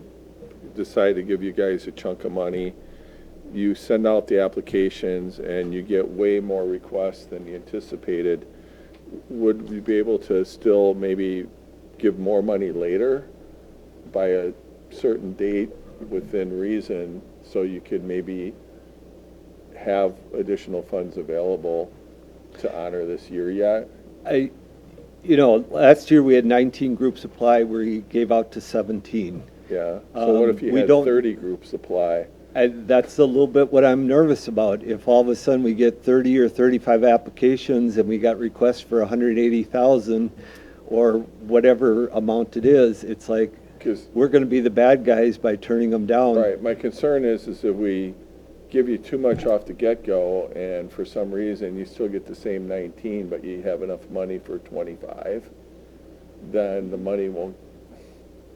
Speaker 7: decide to give you guys a chunk of money. You send out the applications and you get way more requests than you anticipated. Would we be able to still maybe give more money later by a certain date within reason, so you could maybe have additional funds available to honor this year yet?
Speaker 11: Last year we had 19 groups apply. We gave out to 17.
Speaker 7: Yeah. So what if you had 30 groups apply?
Speaker 11: That's a little bit what I'm nervous about. If all of a sudden we get 30 or 35 applications and we got requests for 180,000 or whatever amount it is, it's like we're going to be the bad guys by turning them down.
Speaker 7: Right. My concern is if we give you too much off the get-go and for some reason you still get the same 19 but you have enough money for 25, then the money won't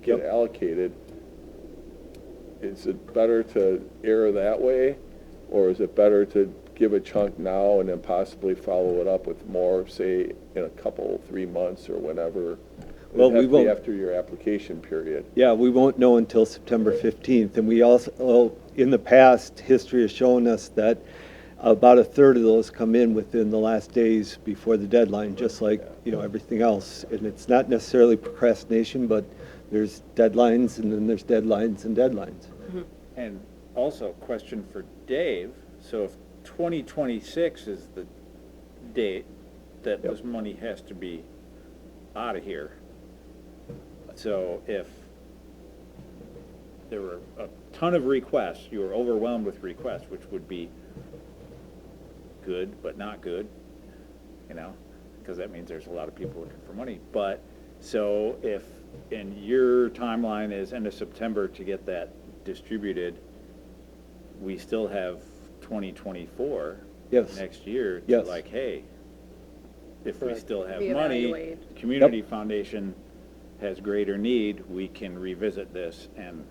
Speaker 7: get allocated. Is it better to err that way, or is it better to give a chunk now and then possibly follow it up with more, say, in a couple, 3 months or whenever?
Speaker 11: Well, we won't.
Speaker 7: After your application period.
Speaker 11: Yeah, we won't know until September 15th. And we also, in the past, history has shown us that about a third of those come in within the last days before the deadline, just like, everything else. And it's not necessarily procrastination, but there's deadlines and then there's deadlines and deadlines.
Speaker 9: Mm-hmm. And also, question for Dave. So if 2026 is the date that this money has to be out of here, so if there were a ton of requests, you were overwhelmed with requests, which would be good but not good, because that means there's a lot of people looking for money. But so if in your timeline is end of September to get that distributed, we still have 2024 next year to hey, if we still have money,
Speaker 4: Reevaluate.
Speaker 9: Community Foundation has greater need, we can revisit this and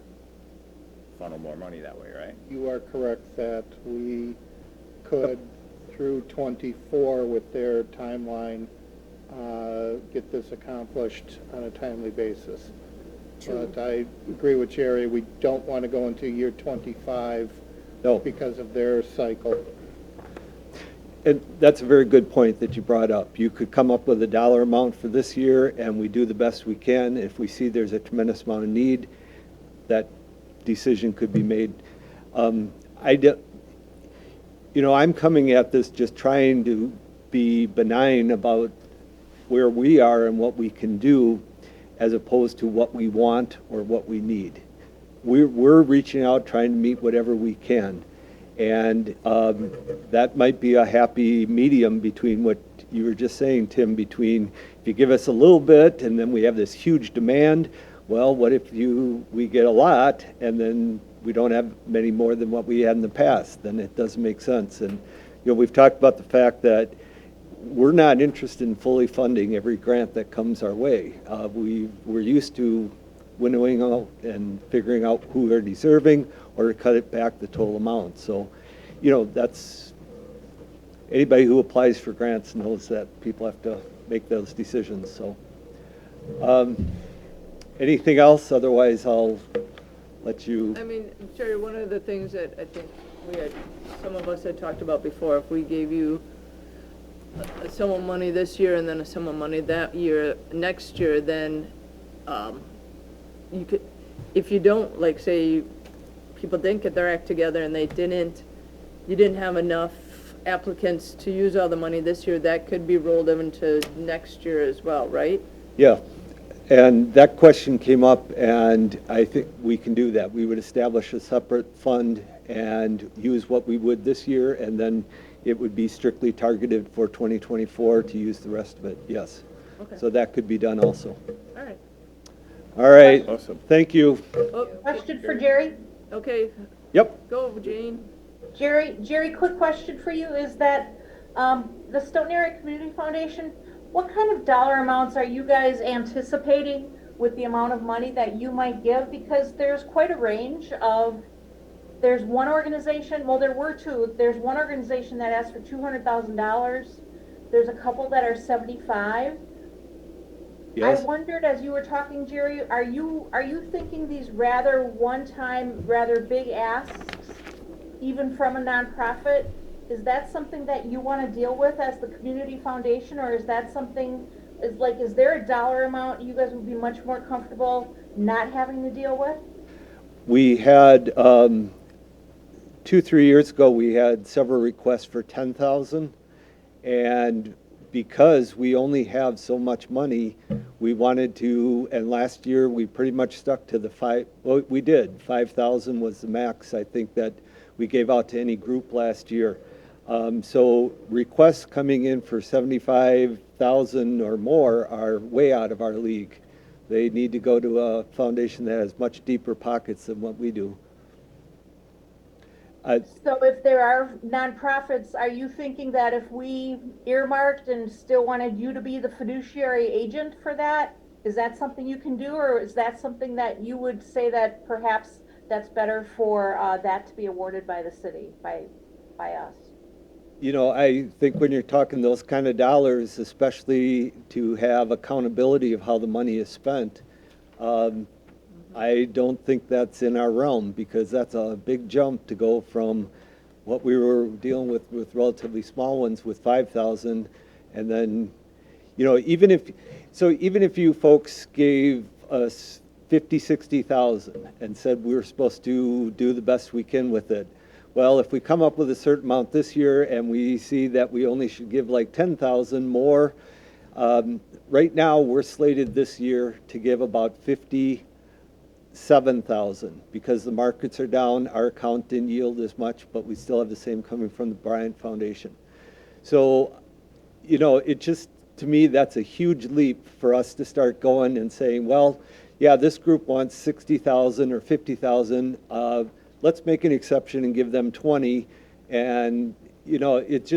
Speaker 9: funnel more money that way, right?
Speaker 2: You are correct that we could, through 24 with their timeline, get this accomplished on a timely basis. But I agree with Jerry, we don't want to go into year 25 because of their cycle.
Speaker 11: And that's a very good point that you brought up. You could come up with a dollar amount for this year, and we do the best we can. If we see there's a tremendous amount of need, that decision could be made. I'm coming at this just trying to be benign about where we are and what we can do, as opposed to what we want or what we need. We're reaching out, trying to meet whatever we can. And that might be a happy medium between what you were just saying, Tim, between if you give us a little bit and then we have this huge demand, well, what if we get a lot and then we don't have many more than what we had in the past? Then it doesn't make sense. And, we've talked about the fact that we're not interested in fully funding every grant that comes our way. We're used to winnowing out and figuring out who are deserving, or to cut it back the total amount. So, that's, anybody who applies for grants knows that people have to make those decisions. So, anything else? Otherwise, I'll let you.
Speaker 1: I mean, Jerry, one of the things that I think some of us had talked about before, if we gave you a sum of money this year and then a sum of money that year, next year, then, you could, if you don't, like, say, people didn't get their act together and you didn't have enough applicants to use all the money this year, that could be rolled into next year as well, right?
Speaker 11: Yeah, and that question came up, and I think we can do that. We would establish a separate fund and use what we would this year, and then it would be strictly targeted for 2024 to use the rest of it, yes.
Speaker 1: Okay.
Speaker 11: So that could be done also.
Speaker 1: All right.
Speaker 11: All right,
Speaker 7: Awesome.
Speaker 11: thank you.
Speaker 1: Oh,
Speaker 6: Question for Jerry?
Speaker 1: okay,
Speaker 11: Yep.
Speaker 1: go, Jane.
Speaker 6: Jerry, quick question for you is that, the Stoughton Area Community Foundation, what kind of dollar amounts are you guys anticipating with the amount of money that you might give? Because there's quite a range of, there's one organization, well, there were two. There's one organization that asked for $200,000. There's a couple that are 75.
Speaker 11: Yes.
Speaker 6: I wondered, as you were talking, Jerry, are you thinking these rather one-time, rather big asks, even from a nonprofit? Is that something that you want to deal with as the community foundation, or is that something, is there a dollar amount you guys would be much more comfortable not having to deal with?
Speaker 11: We had, 2-3 years ago, we had several requests for 10,000, and because we only have so much money, we wanted to, and last year we pretty much stuck to the 5,000 was the max, I think, that we gave out to any group last year. So requests coming in for 75,000 or more are way out of our league. They need to go to a foundation that has much deeper pockets than what we do.
Speaker 6: So if there are nonprofits, are you thinking that if we earmarked and still wanted you to be the fiduciary agent for that, is that something you can do, or is that something that you would say that perhaps that's better for that to be awarded by the city, by us?
Speaker 11: You know, I think when you're talking those kind of dollars, especially to have accountability of how the money is spent, I don't think that's in our realm, because that's a big jump to go from what we were dealing with relatively small ones with 5,000, and then, you know, even if you folks gave us 50, 60,000 and said we were supposed to do the best we can with it, well, if we come up with a certain amount this year and we see that we only should give like 10,000 more, right now we're slated this year to give about 57,000 because the markets are down. Our account didn't yield as much, but we still have the same coming from the Bryant Foundation. So, you know, it just, to me, that's a huge leap for us to start going and saying, well, yeah, this group wants 60,000 or 50,000. Let's make an exception and give them 20. And, you know, it's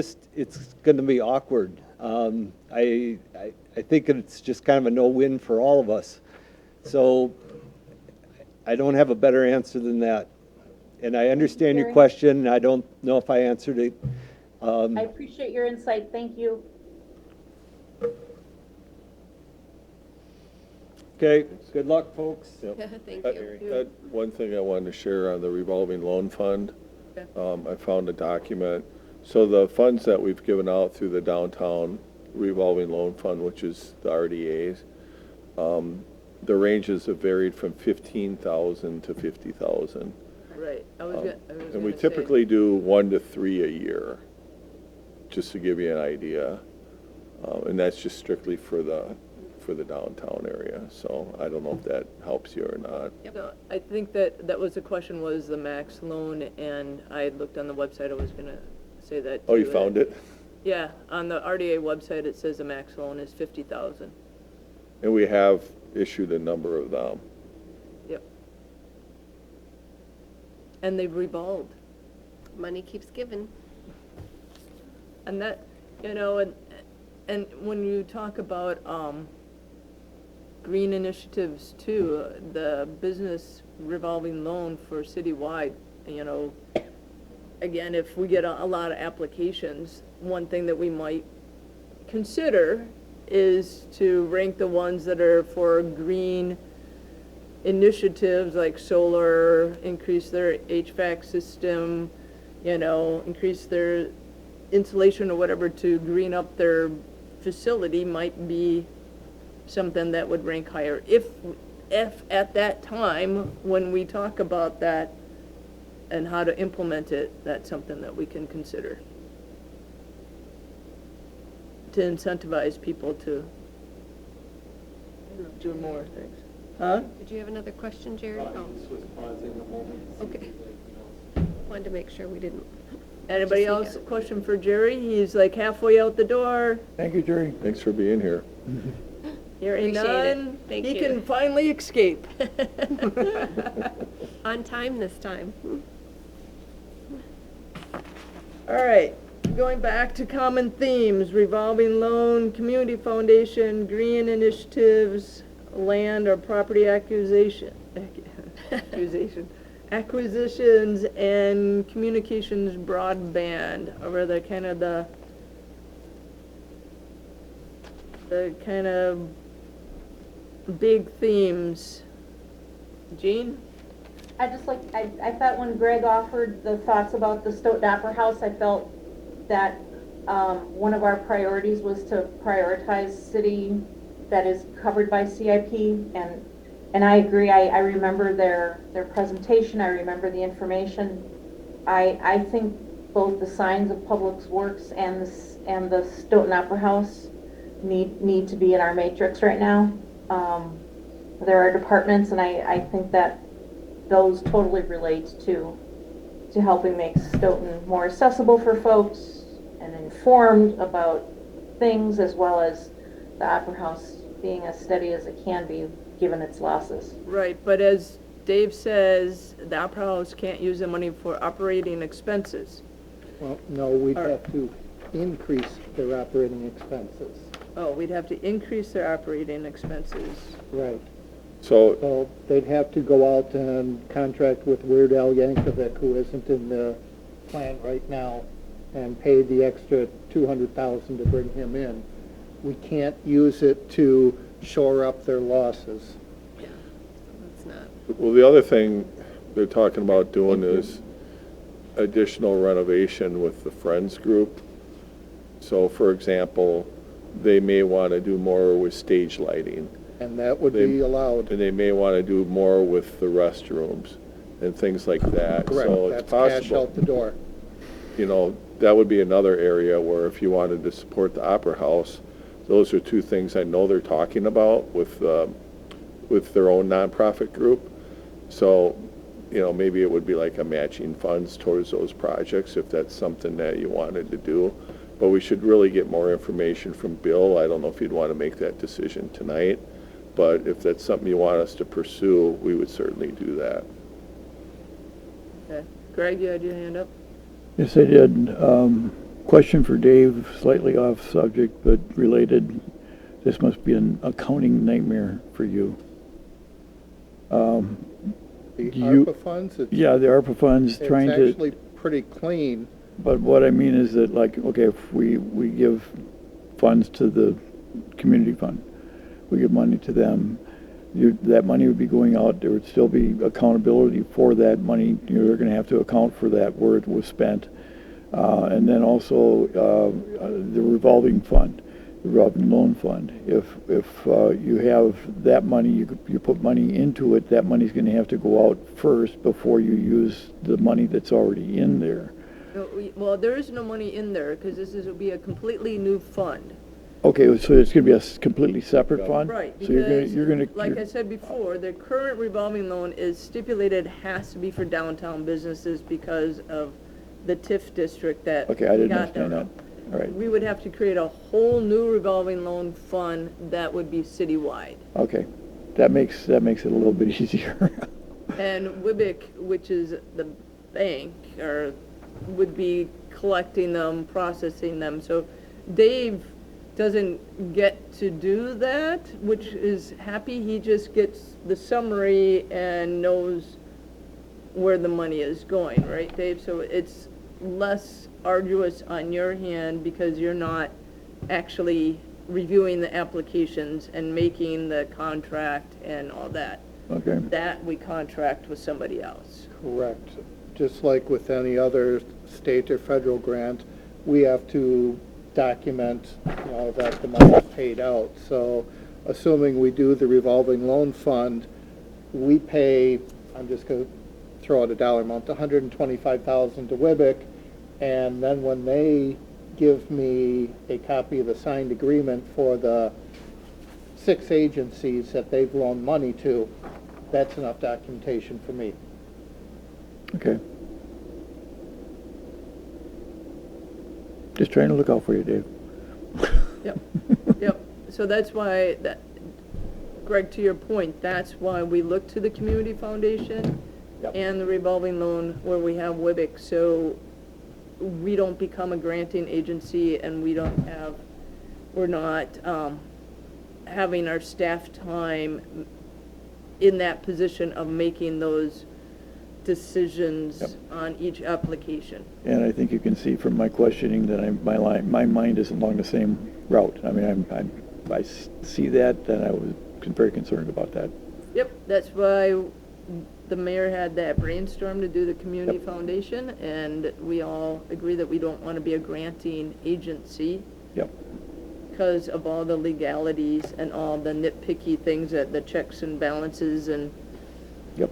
Speaker 11: going to be awkward. I think it's just kind of a no-win for all of us. So I don't have a better answer than that. And I understand your question. I don't know if I answered it.
Speaker 6: I appreciate your insight. Thank you.
Speaker 11: Okay, good luck, folks.
Speaker 4: Thank you.
Speaker 7: One thing I wanted to share on the revolving loan fund, I found a document. So the funds that we've given out through the downtown revolving loan fund, which is the RDAs, the ranges have varied from 15,000 to 50,000.
Speaker 1: Right,
Speaker 7: And we typically do 1 to 3 a year, just to give you an idea. And that's just strictly for the downtown area. So I don't know if that helps you or not.
Speaker 1: So I think that was the question, was the max loan, and I had looked on the website, I was gonna say that
Speaker 7: Oh, you
Speaker 1: too.
Speaker 7: found it?
Speaker 1: Yeah, on the RDA website, it says the max loan is 50,000.
Speaker 7: And we have issued a number of them.
Speaker 1: Yep. And they've revolved.
Speaker 4: Money keeps giving.
Speaker 1: And that, you know, and when you talk about green initiatives too, the business revolving loan for citywide, you know, again, if we get a lot of applications, one thing that we might consider is to rank the ones that are for green initiatives like solar, increase their HVAC system, increase their insulation or whatever to green up their facility might be something that would rank higher. If at that time, when we talk about that and how to implement it, that's something that we can consider. To incentivize people to do more things. Huh?
Speaker 4: Did you have another question, Jerry? Oh,
Speaker 11: was pausing a moment.
Speaker 4: okay. Wanted to make sure we didn't.
Speaker 1: Anybody
Speaker 4: Just
Speaker 1: else,
Speaker 4: sneak
Speaker 1: question for Jerry? He's like halfway out the door.
Speaker 8: Thank you, Jerry.
Speaker 7: Thanks for being here.
Speaker 1: Hearing
Speaker 4: Appreciate it.
Speaker 1: none,
Speaker 4: Thank
Speaker 1: he
Speaker 4: you.
Speaker 1: can finally escape.
Speaker 4: On time this time.
Speaker 1: All right, going back to common themes, revolving loan, community foundation, green initiatives, land or property acquisitions, and communications broadband are the kind of big themes. Jean?
Speaker 6: I thought when Greg offered the thoughts about the Stoughton Opera House, I felt that one of our priorities was to prioritize city that is covered by CIP, and I agree. I remember their presentation. I remember the information. I think both the signs of Public Works and the Stoughton Opera House need to be in our matrix right now. There are departments, and I think that those totally relate to helping make Stoughton more accessible for folks and informed about things, as well as the Opera House being as steady as it can be given its losses.
Speaker 1: Right, but as Dave says, the Opera House can't use the money for operating expenses.
Speaker 2: Well, no, we'd
Speaker 1: All right.
Speaker 2: have to increase their operating expenses.
Speaker 1: Oh, we'd have to increase their operating expenses.
Speaker 2: Right.
Speaker 7: So,
Speaker 2: So they'd have to go out and contract with Weird Al Yankovic, who isn't in the plan right now, and pay the extra $200,000 to bring him in. We can't use it to shore up their losses.
Speaker 4: Yeah, that's not.
Speaker 7: well, the other thing they're talking about doing is additional renovation with the Friends group. So, for example, they may want to do more with stage lighting.
Speaker 2: And that would
Speaker 7: They-
Speaker 2: be allowed.
Speaker 7: And they may want to do more with the restrooms and things like that. So
Speaker 2: Correct.
Speaker 7: it's
Speaker 2: That's cash
Speaker 7: possible,
Speaker 2: out the door.
Speaker 7: That would be another area where if you wanted to support the Opera House, those are two things I know they're talking about with their own nonprofit group. So, maybe it would be like a matching funds towards those projects if that's something that you wanted to do. But we should really get more information from Bill. I don't know if you'd want to make that decision tonight, but if that's something you want us to pursue, we would certainly do that.
Speaker 1: Okay. Greg, you had your hand up?
Speaker 8: Yes, I did. Question for Dave, slightly off subject, but related. This must be an accounting nightmare for you.
Speaker 2: The
Speaker 8: You-
Speaker 2: ARPA funds,
Speaker 8: Yeah, the ARPA funds,
Speaker 2: it's
Speaker 8: trying to,
Speaker 2: actually pretty clean.
Speaker 8: but what I mean is that, like, okay, if we give funds to the community fund, we give money to them, that money would be going out, there would still be accountability for that money. They're gonna have to account for that where it was spent. And then also, the revolving fund, the revolving loan fund. If you have that money, you put money into it, that money's gonna have to go out first before you use the money that's already in there.
Speaker 1: No, well, there is no money in there, because will be a completely new fund.
Speaker 8: Okay, so it's gonna be a completely separate fund?
Speaker 1: Right,
Speaker 8: So you're gonna,
Speaker 1: like I said before, the current revolving loan is stipulated has to be for downtown businesses because of the TIF district that
Speaker 8: okay, I didn't
Speaker 1: got there.
Speaker 8: understand that. All right,
Speaker 1: We would have to create a whole new revolving loan fund that would be citywide.
Speaker 8: okay. That makes it a little bit easier.
Speaker 1: And WIBIC, which is the bank, would be collecting them, processing them. So Dave doesn't get to do that, which is happy. He just gets the summary and knows where the money is going, right, Dave? So it's less arduous on your hand because you're not actually reviewing the applications and making the contract and all that.
Speaker 8: Okay.
Speaker 1: That we contract with somebody else.
Speaker 2: Correct. just like with any other state or federal grant, we have to document, that the money is paid out. So assuming we do the revolving loan fund, we pay, I'm just going to throw out a dollar amount, $125,000 to Wybick, and then when they give me a copy of the signed agreement for the 6 agencies that they've loaned money to, that's enough documentation for me.
Speaker 8: Okay. Just trying to look out for you, Dave.
Speaker 1: Yep, yep. So that's why, Greg, to your point, that's why we look to the community foundation
Speaker 8: Yep.
Speaker 1: and the revolving loan where we have Wybick, so we don't become a granting agency and we're not having our staff time in that position of making those decisions
Speaker 8: Yep.
Speaker 1: on each application.
Speaker 8: And I think you can see from my questioning that my mind is along the same route. I mean, I see that, and I was very concerned about that.
Speaker 1: Yep, that's why the mayor had that brainstorm to do the community foundation, and we all agree that we don't want to be a granting agency
Speaker 8: Yep.
Speaker 1: because of all the legalities and all the nitpicky things, that the checks and balances, and
Speaker 8: Yep.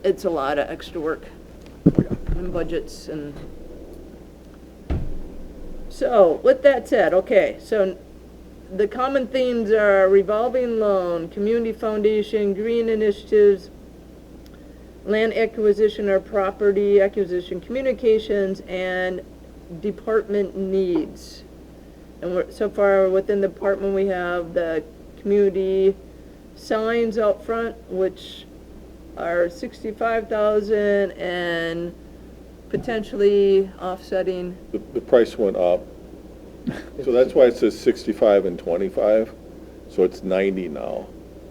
Speaker 1: it's a lot of extra work and budgets. And so with that said, okay, so the common themes are revolving loan, community foundation, green initiatives, land acquisition or property acquisition, communications, and department needs. And so far within the department, we have the community signs out front, which are 65,000 and potentially offsetting.
Speaker 7: The price went up. So that's why it says 65 and 25. So it's 90 now.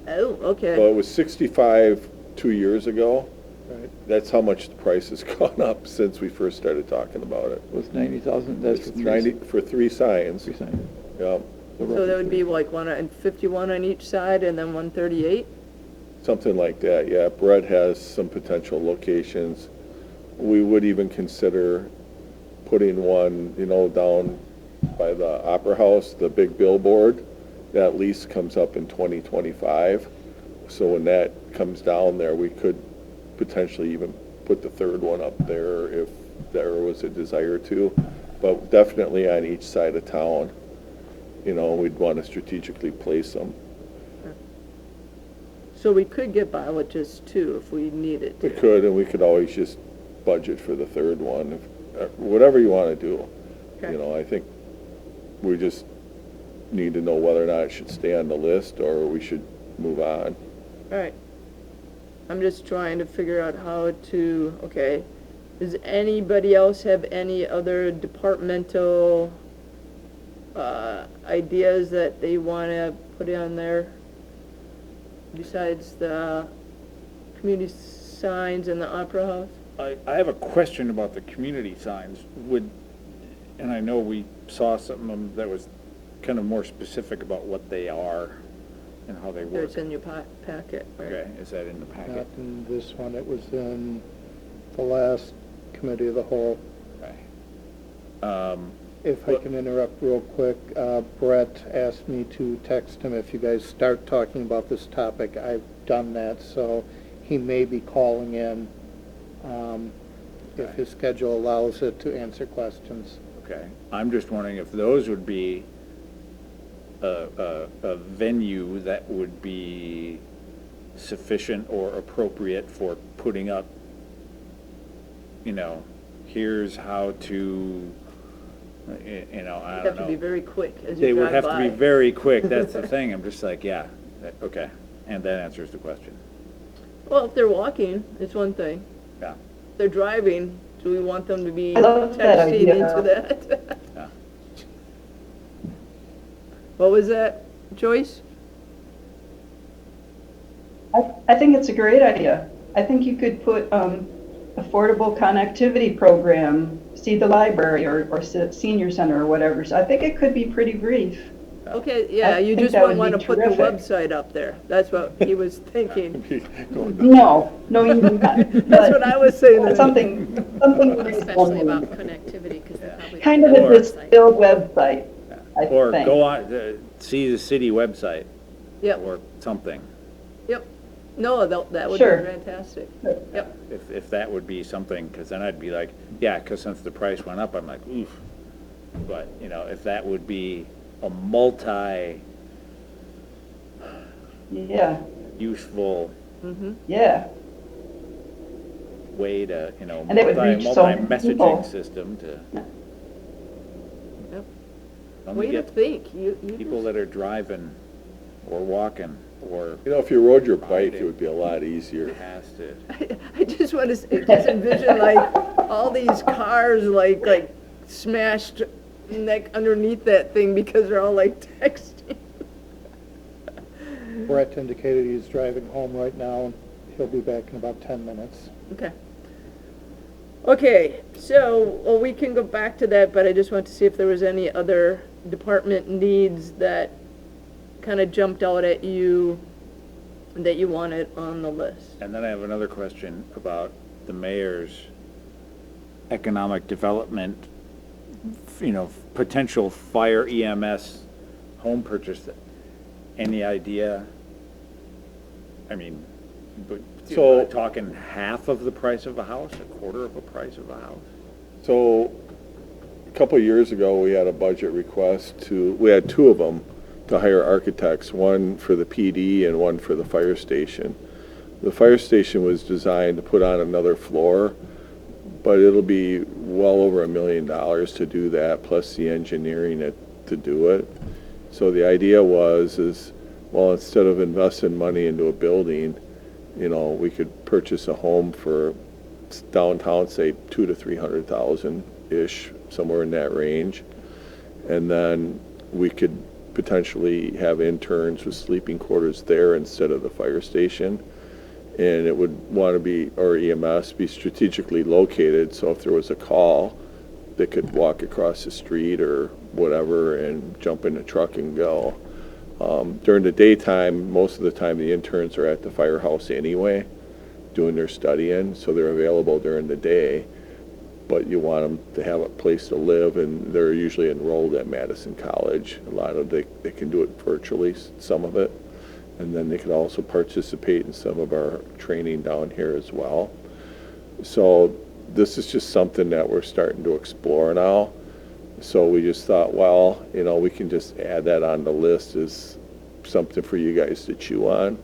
Speaker 1: Oh,
Speaker 7: So
Speaker 1: okay.
Speaker 7: it was 65 2 years ago.
Speaker 2: Right.
Speaker 7: That's how much the price has gone up since we first started talking about it.
Speaker 8: Was 90,000, that's for
Speaker 7: It's
Speaker 8: three
Speaker 7: 90 for 3 signs.
Speaker 8: three signs.
Speaker 7: Yeah,
Speaker 1: So that would be like 151 on each side and then 138?
Speaker 7: something like that, yeah. Brett has some potential locations. We would even consider putting one, down by the Opera House, the big billboard. That lease comes up in 2025. So when that comes down there, we could potentially even put the third one up there if there was a desire to. But definitely on each side of town, we'd want to strategically place them.
Speaker 1: So we could get by with just 2 if we needed
Speaker 7: We
Speaker 1: to.
Speaker 7: could, and we could always just budget for the third one, whatever you want to do.
Speaker 1: Okay.
Speaker 7: I think we just need to know whether or not it should stay on the list or we should move on.
Speaker 1: All right. I'm just trying to figure out how to, okay, does anybody else have any other departmental ideas that they want to put on there besides the community signs and the Opera House?
Speaker 9: I have a question about the community signs. And I know we saw something that was kind of more specific about what they are and how they work.
Speaker 1: It's in your packet, right?
Speaker 9: Okay, is that in the
Speaker 2: Not
Speaker 9: packet?
Speaker 2: in this one, it was in the last committee of the whole.
Speaker 9: Okay.
Speaker 2: If I can interrupt real quick, Brett asked me to text him if you guys start talking about this topic. I've done that, so he may be calling in, if his schedule allows it, to answer questions.
Speaker 9: Okay. I'm just wondering if those would be a venue that would be sufficient or appropriate for putting up, here's how to, I
Speaker 1: You
Speaker 9: don't
Speaker 1: have to be
Speaker 9: know.
Speaker 1: very quick as
Speaker 9: They
Speaker 1: you
Speaker 9: would
Speaker 1: drive
Speaker 9: have to be
Speaker 1: by.
Speaker 9: very quick, that's the thing. I'm just like, yeah, okay. And that answers the question.
Speaker 1: Well, if they're walking, it's one thing.
Speaker 9: Yeah.
Speaker 1: If they're driving, do we want them to be
Speaker 3: I love that
Speaker 1: texting
Speaker 3: idea.
Speaker 1: into that?
Speaker 9: Yeah.
Speaker 1: What was that, Joyce?
Speaker 3: I think it's a great idea. I think you could put affordable connectivity program, see the library or senior center or whatever. So I think it could be pretty brief.
Speaker 1: Okay, yeah,
Speaker 3: I
Speaker 1: you
Speaker 3: think
Speaker 1: just
Speaker 3: that
Speaker 1: wouldn't
Speaker 3: would
Speaker 1: want to
Speaker 3: be
Speaker 1: put the
Speaker 3: terrific.
Speaker 1: website up there. That's what he was thinking.
Speaker 3: No, no, you do not.
Speaker 1: That's what I was saying.
Speaker 3: But something very
Speaker 4: Especially
Speaker 3: formal.
Speaker 4: about connectivity, because they probably.
Speaker 3: Kind of
Speaker 4: don't
Speaker 3: a
Speaker 4: have a website.
Speaker 3: distilled website, I
Speaker 9: Or
Speaker 3: think.
Speaker 9: go on, see the city website,
Speaker 1: Yep,
Speaker 9: or something,
Speaker 1: yep. No, that would be
Speaker 3: Sure.
Speaker 1: fantastic.
Speaker 3: Sure.
Speaker 1: Yep.
Speaker 9: if that would be something, because then I'd be like, yeah, because since the price went up, I'm like, oof. But, if that would be a
Speaker 3: Yeah,
Speaker 9: multi-useful
Speaker 3: yeah.
Speaker 9: way to,
Speaker 3: And it would reach so many people.
Speaker 9: multi-messaging system to.
Speaker 1: Yep.
Speaker 9: only
Speaker 1: Way to
Speaker 9: get
Speaker 1: think. You
Speaker 9: people
Speaker 1: just-
Speaker 9: that are driving or walking or
Speaker 7: If you rode your bike, it would be a lot easier.
Speaker 9: has to.
Speaker 1: I just want to just envision like all these cars like smashed like underneath that thing because they're all like texting.
Speaker 2: Brett indicated he's driving home right now, and he'll be back in about 10 minutes.
Speaker 1: Okay. Okay, so well, we can go back to that, but I just want to see if there was any other department needs that kind of jumped out at you that you wanted on the list.
Speaker 9: And then I have another question about the mayor's economic development, potential fire EMS home purchase. Any idea? I mean, but,
Speaker 7: So-
Speaker 9: talking half of the price of a house, a quarter of the price of a house?
Speaker 7: So, a couple of years ago, we had a budget request we had two of them, to hire architects, one for the PD and one for the fire station. The fire station was designed to put on another floor, but it'll be well over $1 million to do that, plus the engineering to do it. So the idea is, well, instead of investing money into a building, we could purchase a home for downtown, say 200,000 to 300,000-ish, somewhere in that range. And then we could potentially have interns with sleeping quarters there instead of the fire station. And it would want to be, or EMS, be strategically located, so if there was a call, they could walk across the street or whatever and jump in a truck and go. During the daytime, most of the time, the interns are at the firehouse anyway, doing their studying, so they're available during the day. But you want them to have a place to live, and they're usually enrolled at Madison College. A lot of they can do it virtually, some of it, and then they can also participate in some of our training down here as well. So this is just something that we're starting to explore now. So we just thought, well, we can just add that on the list as something for you guys to chew on.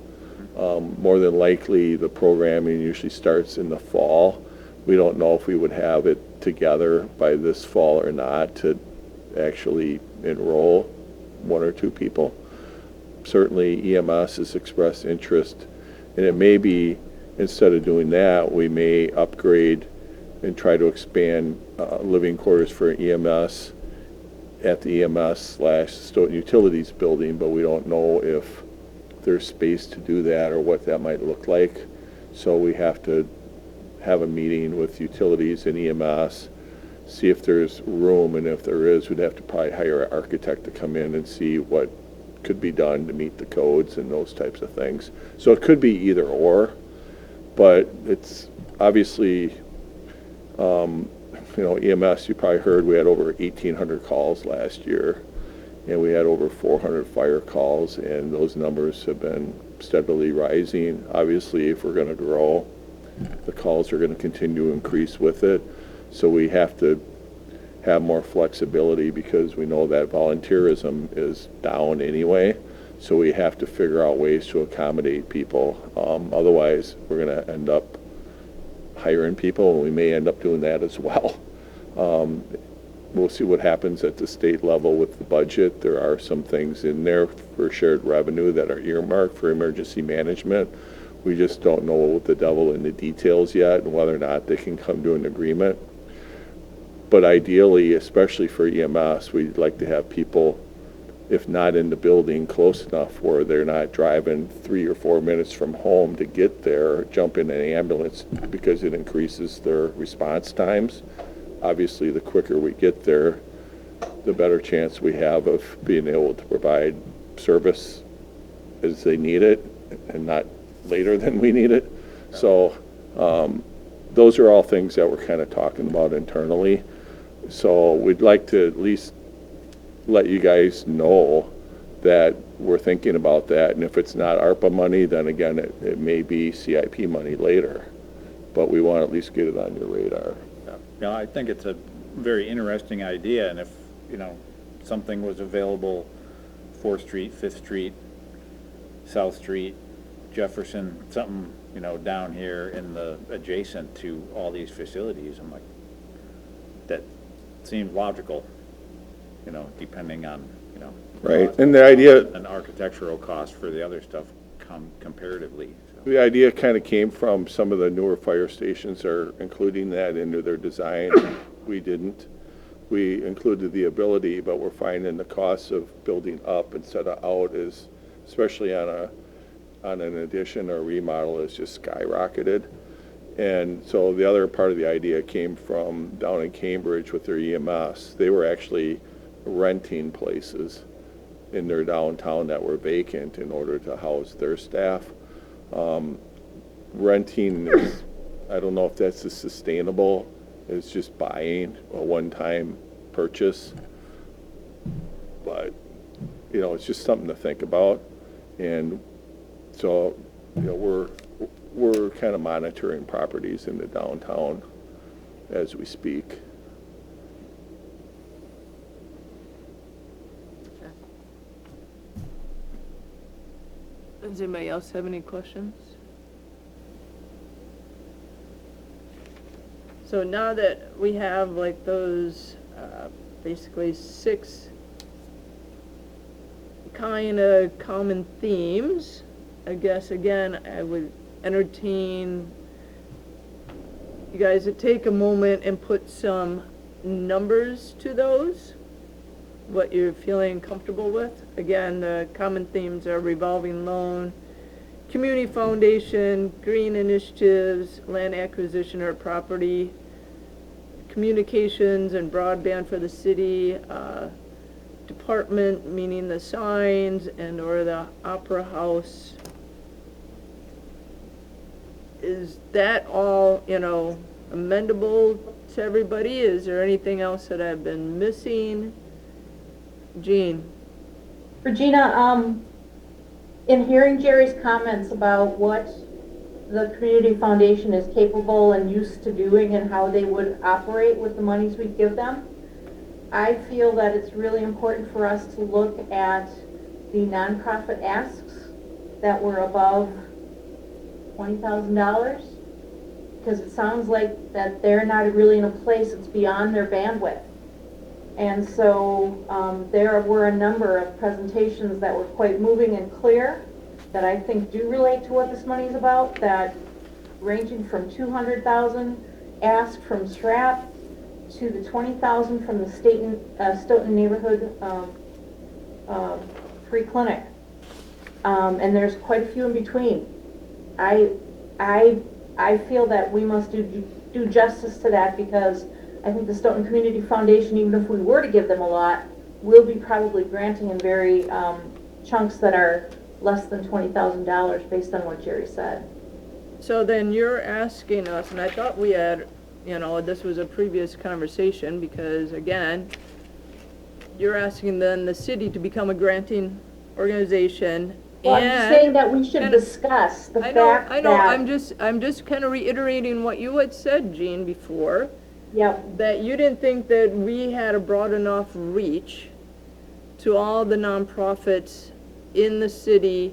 Speaker 7: More than likely, the programming usually starts in the fall. We don't know if we would have it together by this fall or not to actually enroll one or two people. Certainly EMS has expressed interest, and it may be, instead of doing that, we may upgrade and try to expand living quarters for EMS at the EMS/Stoughton Utilities building, but we don't know if there's space to do that or what that might look like. So we have to have a meeting with utilities and EMS, see if there's room, and if there is, we'd have to probably hire an architect to come in and see what could be done to meet the codes and those types of things. So it could be either or, but it's obviously, EMS, you probably heard we had over 1,800 calls last year, and we had over 400 fire calls, and those numbers have been steadily rising. Obviously, if we're going to grow, the calls are going to continue to increase with it. So we have to have more flexibility because we know that volunteerism is down anyway. So we have to figure out ways to accommodate people. Otherwise, we're going to end up hiring people, and we may end up doing that as well. We'll see what happens at the state level with the budget. There are some things in there for shared revenue that are earmarked for emergency management. We just don't know the devil in the details yet and whether or not they can come to an agreement. But ideally, especially for EMS, we'd like to have people, if not in the building, close enough where they're not driving 3 or 4 minutes from home to get there, jump in an ambulance, because it increases their response times. Obviously, the quicker we get there, the better chance we have of being able to provide service as they need it and not later than we need it. So those are all things that we're kind of talking about internally. So we'd like to at least let you guys know that we're thinking about that. And if it's not ARPA money, then again, it may be CIP money later. But we want to at least get it on your radar.
Speaker 9: Yeah, I think it's a very interesting idea, and if, you know, something was available, 4th Street, 5th Street, South Street, Jefferson, something, you know, down here in the adjacent to all these facilities, I'm like, that seems logical, you know, depending on, you know.
Speaker 7: Right, and the idea,
Speaker 9: An architectural cost for the other stuff comparatively. So.
Speaker 7: the idea kind of came from some of the newer fire stations are including that into their design. We didn't. We included the ability, but we're finding the cost of building up instead of out is, especially on an addition or remodel, is just skyrocketed. And so the other part of the idea came from down in Cambridge with their EMS. They were actually renting places in their downtown that were vacant in order to house their staff. Renting is, I don't know if that's as sustainable as just buying a one-time purchase. But, you know, it's just something to think about. And so, you know, we're kind of monitoring properties in the downtown as we speak.
Speaker 1: Does anybody else have any questions? So now that we have like those basically 6 kind of common themes, I guess again I would entertain you guys to take a moment and put some numbers to those, what you're feeling comfortable with. Again, the common themes are revolving loan, community foundation, green initiatives, land acquisition or property, communications and broadband for the city, department, meaning the signs and or the opera house. Is that all, you know, amendable to everybody? Is there anything else that I've been missing? Jean?
Speaker 6: Regina, in hearing Jerry's comments about what the community foundation is capable and used to doing and how they would operate with the monies we give them, I feel that it's really important for us to look at the nonprofit asks that were above $20,000, because it sounds like that they're not really in a place that's beyond their bandwidth. And so there were a number of presentations that were quite moving and clear that I think do relate to what this money is about, that ranging from $200,000 asked from SRAP to the $20,000 from the Stoughton Neighborhood Free Clinic. And there's quite a few in between. I feel that we must do justice to that, because I think the Stoughton Community Foundation, even if we were to give them a lot, will be probably granting in very chunks that are less than $20,000 based on what Jerry said.
Speaker 1: So then you're asking us, and I thought we had, you know, this was a previous conversation, because again, you're asking then the city to become a granting organization.
Speaker 6: Well, I'm just saying that we should discuss the fact that...
Speaker 1: I know, I'm just kind of reiterating what you had said, Jean, before.
Speaker 6: Yep.
Speaker 1: That you didn't think that we had a broad enough reach to all the nonprofits in the city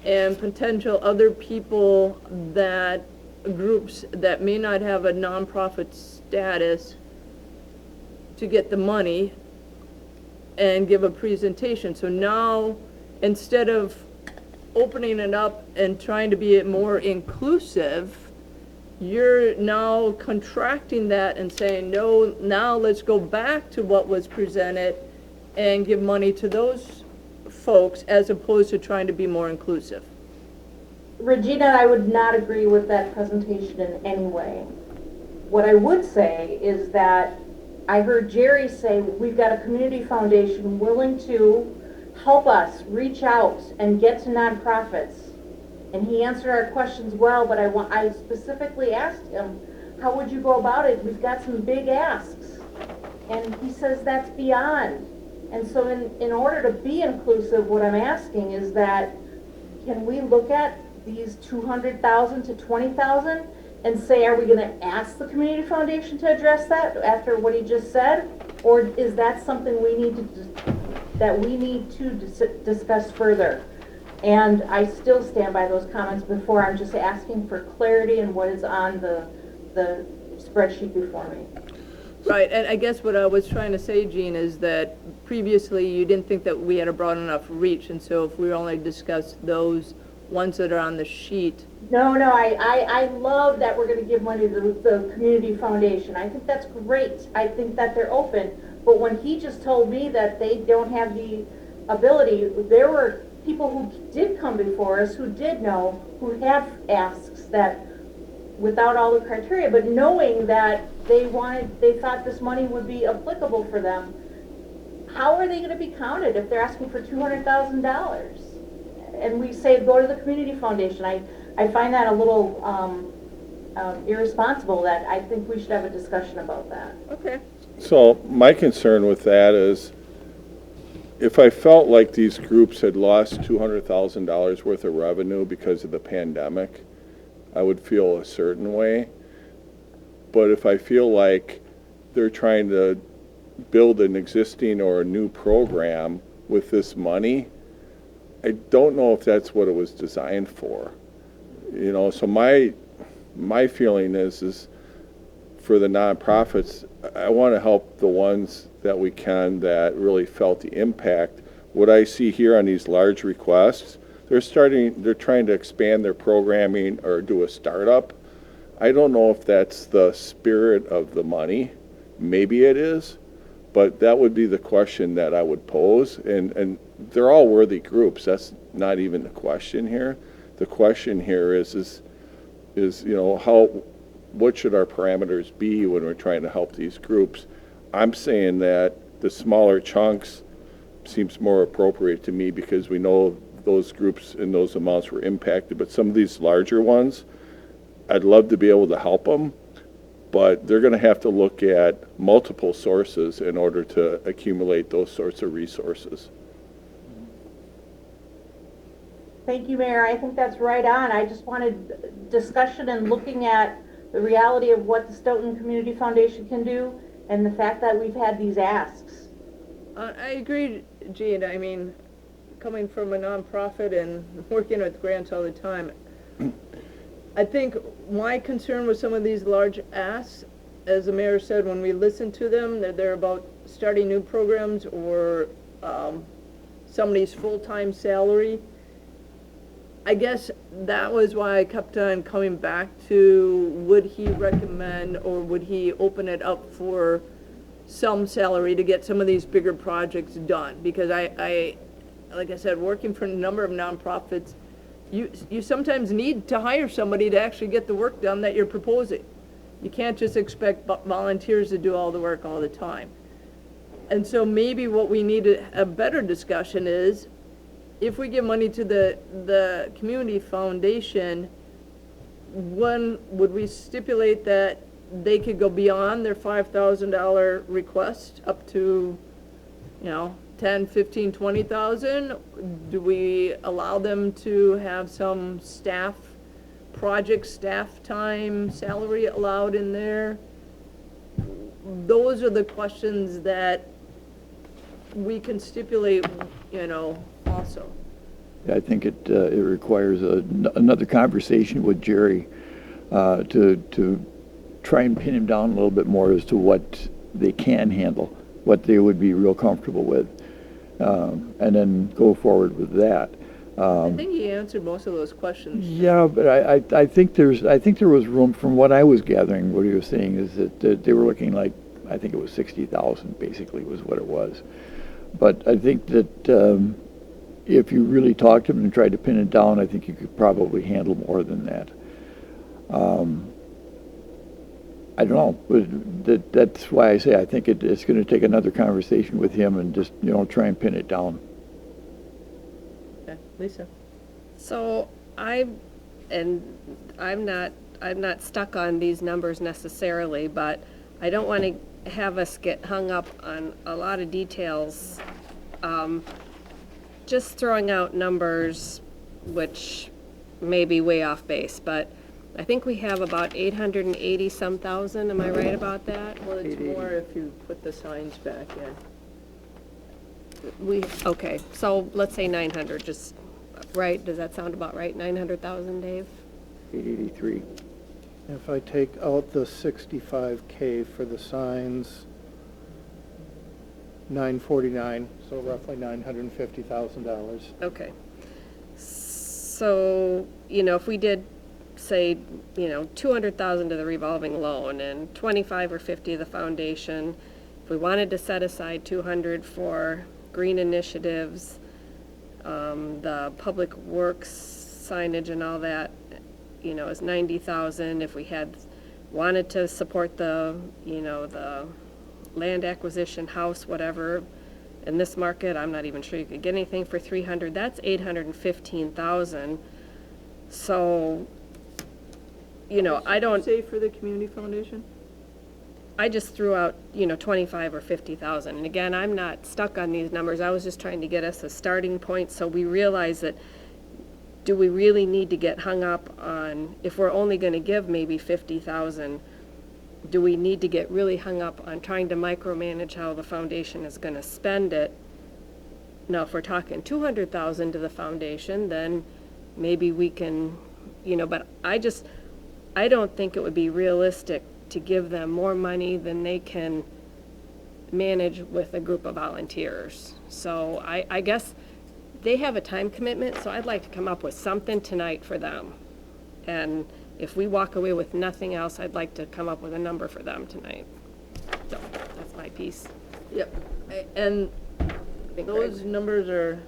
Speaker 1: and potential other people, that groups that may not have a nonprofit status, to get the money and give a presentation. So now, instead of opening it up and trying to be more inclusive, you're now contracting that and saying, no, now let's go back to what was presented and give money to those folks, as opposed to trying to be more inclusive.
Speaker 6: Regina, I would not agree with that presentation in any way. What I would say is that I heard Jerry say, we've got a community foundation willing to help us reach out and get to nonprofits. And he answered our questions well, but I specifically asked him, how would you go about it? We've got some big asks. And he says that's beyond. And so in order to be inclusive, what I'm asking is that, can we look at these 200,000 to 20,000 and say, are we gonna ask the community foundation to address that after what he just said? Or is that something we need to discuss further? And I still stand by those comments before. I'm just asking for clarity in what is on the spreadsheet before me.
Speaker 1: Right, and I guess what I was trying to say, Jean, is that previously you didn't think that we had a broad enough reach, and so if we only discussed those ones that are on the sheet.
Speaker 6: No, I love that we're gonna give money to the community foundation. I think that's great. I think that they're open. But when he just told me that they don't have the ability, there were people who did come before us, who did know, who have asks that, without all the criteria, but knowing that they thought this money would be applicable for them. How are they gonna be counted if they're asking for $200,000? And we say, go to the community foundation. I find that a little irresponsible. That I think we should have a discussion about that.
Speaker 1: Okay.
Speaker 7: So my concern with that is, if I felt like these groups had lost $200,000 worth of revenue because of the pandemic, I would feel a certain way. But if I feel like they're trying to build an existing or a new program with this money, I don't know if that's what it was designed for. You know, so my feeling is for the nonprofits, I want to help the ones that we can that really felt the impact. What I see here on these large requests, they're trying to expand their programming or do a startup. I don't know if that's the spirit of the money. Maybe it is, but that would be the question that I would pose. And they're all worthy groups. That's not even the question here. The question here is you know, what should our parameters be when we're trying to help these groups? I'm saying that the smaller chunks seems more appropriate to me because we know those groups and those amounts were impacted. But some of these larger ones, I'd love to be able to help them, but they're going to have to look at multiple sources in order to accumulate those sorts of resources.
Speaker 6: Thank you, Mayor. I think that's right on. I just wanted discussion and looking at the reality of what the Stoughton Community Foundation can do and the fact that we've had these asks.
Speaker 1: I agree, Jean. I mean, coming from a nonprofit and working with grants all the time, I think my concern with some of these large asks, as the mayor said, when we listen to them, they're about starting new programs or somebody's full-time salary. I guess that was why I kept on coming back to, would he recommend or would he open it up for some salary to get some of these bigger projects done? Because I like I said, working for a number of nonprofits, you sometimes need to hire somebody to actually get the work done that you're proposing. You can't just expect volunteers to do all the work all the time. And so maybe what we need a better discussion is, if we give money to the community foundation, when would we stipulate that they could go beyond their $5,000 request up to, you know, 10, 15, 20,000? Do we allow them to have some staff time, salary allowed in there? Those are the questions that we can stipulate, you know, also.
Speaker 8: I think it requires another conversation with Jerry to try and pin him down a little bit more as to what they can handle, what they would be real comfortable with, and then go forward with that.
Speaker 1: I think he answered most of those questions.
Speaker 8: Yeah, but I think there was room, from what I was gathering. What he was saying is that they were looking like, I think it was 60,000 basically was what it was. But I think that if you really talked to him and tried to pin it down, I think you could probably handle more than that. I don't know, but that's why I say I think it's gonna take another conversation with him and just, try and pin it down.
Speaker 1: Okay, Lisa?
Speaker 4: So I'm not stuck on these numbers necessarily, but I don't want to have us get hung up on a lot of details. Just throwing out numbers which may be way off base, but I think we have about 880-some thousand, am I right about that?
Speaker 1: Well, it's more if you put the signs back in.
Speaker 4: Okay, so let's say 900, just, right, does that sound about right, 900,000, Dave?
Speaker 8: 883.
Speaker 2: If I take out the 65K for the signs, 949, so roughly $950,000.
Speaker 4: Okay. So, if we did, say, 200,000 to the revolving loan and 25 or 50 of the foundation, if we wanted to set aside 200 for green initiatives, the public works signage and all that, is 90,000. If we wanted to support the land acquisition, house, whatever, in this market, I'm not even sure you could get anything for 300. That's 815,000. So, I don't.
Speaker 1: Say for the community foundation?
Speaker 4: I just threw out, 25 or 50,000. And again, I'm not stuck on these numbers. I was just trying to get us a starting point so we realize that, do we really need to get hung up on, if we're only going to give maybe 50,000, do we need to get really hung up on trying to micromanage how the foundation is going to spend it? Now, if we're talking 200,000 to the foundation, then maybe we can, but I don't think it would be realistic to give them more money than they can manage with a group of volunteers. So I guess they have a time commitment, so I'd like to come up with something tonight for them. And if we walk away with nothing else, I'd like to come up with a number for them tonight. So that's my piece.
Speaker 1: Yep. And those
Speaker 4: Greg.
Speaker 1: numbers are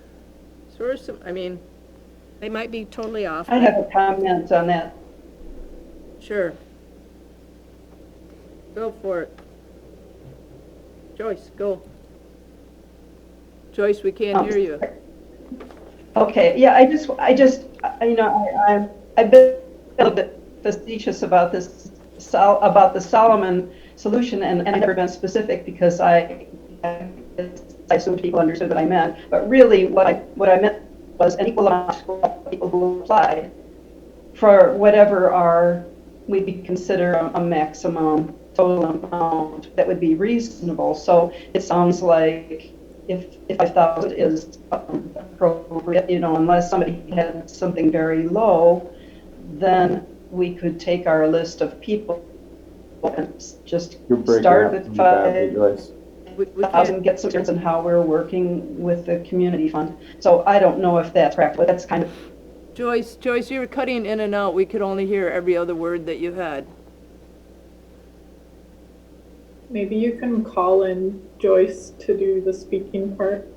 Speaker 1: sort of,
Speaker 4: They might be totally off.
Speaker 3: I have a comment on that.
Speaker 1: sure. Go for it. Joyce, go. Joyce, we can't hear you.
Speaker 3: Okay, yeah, I've been a little bit facetious about this, about the Solomon solution, and I've never been specific because I assumed people understood what I meant. But really, what I meant was an equal amount of people who applied for whatever we consider a maximum total amount that would be reasonable. So it sounds like if 5,000 is appropriate, unless somebody had something very low, then we could take our list of people and just start with 5,000, get some sense on how we're working with the community fund. So I don't know if that's practical. That's kind of.
Speaker 1: Joyce, you were cutting in and out. We could only hear every other word that you had.
Speaker 5: Maybe you can call in Joyce to do the speaking part.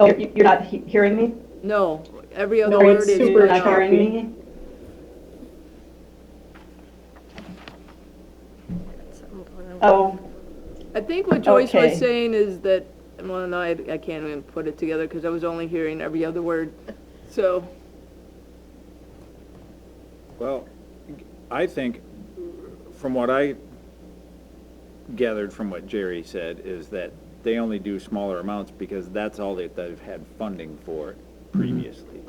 Speaker 3: Oh, you're not hearing me?
Speaker 1: No, every other
Speaker 5: No,
Speaker 1: word
Speaker 5: it's
Speaker 1: is
Speaker 5: super
Speaker 3: You're
Speaker 1: in and
Speaker 3: not
Speaker 1: out.
Speaker 3: hearing me?
Speaker 4: Something going on.
Speaker 3: Oh,
Speaker 1: I think what Joyce
Speaker 3: Okay.
Speaker 1: was saying is that, well, no, I can't even put it together because I was only hearing every other word. So,
Speaker 9: Well, I think, from what I gathered from what Jerry said, is that they only do smaller amounts because that's all that they've had funding for previously.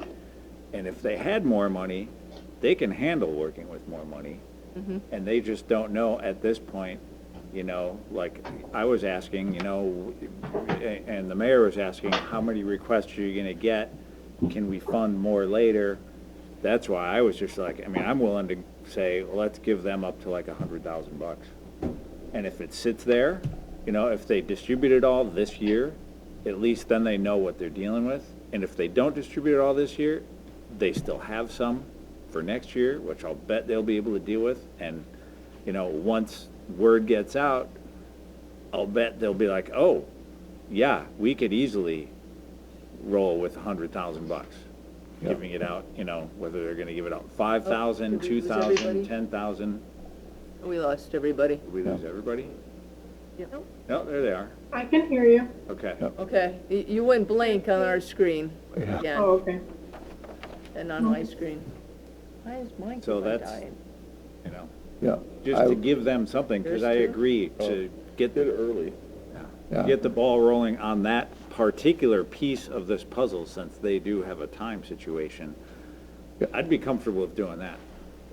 Speaker 9: And if they had more money, they can handle working with more money. And they just don't know at this point, like I was asking, and the mayor was asking, how many requests are you gonna get? Can we fund more later? That's why I was just like, I'm willing to say, well, let's give them up to like $100,000. And if it sits there, if they distribute it all this year, at least then they know what they're dealing with. And if they don't distribute it all this year, they still have some for next year, which I'll bet they'll be able to deal with. And, once word gets out, I'll bet they'll be like, oh, yeah, we could easily roll with $100,000.
Speaker 8: Yeah.
Speaker 9: giving it out, you know, whether they're gonna give it out 5,000,
Speaker 1: did we lose
Speaker 9: 2,000,
Speaker 1: everybody?
Speaker 9: 10,000.
Speaker 1: We lost everybody.
Speaker 9: Did we lose everybody?
Speaker 1: Yep.
Speaker 9: No, there they are.
Speaker 5: I can hear you.
Speaker 9: Okay.
Speaker 8: Yep.
Speaker 1: Okay, you went blank on our screen
Speaker 8: Yeah.
Speaker 1: again,
Speaker 5: Oh, okay.
Speaker 1: and on my screen. Why is mine
Speaker 9: So
Speaker 1: keep on
Speaker 9: that's-
Speaker 1: dying?
Speaker 9: You know,
Speaker 8: Yeah.
Speaker 9: just
Speaker 8: I-
Speaker 9: to give them something, because
Speaker 1: There's
Speaker 9: I
Speaker 1: two.
Speaker 9: agree to get
Speaker 7: Did it
Speaker 9: the,
Speaker 7: early.
Speaker 8: Yeah.
Speaker 9: get the ball rolling on that particular piece of this puzzle, since they do have a time situation.
Speaker 8: Yeah.
Speaker 9: I'd be comfortable with doing that.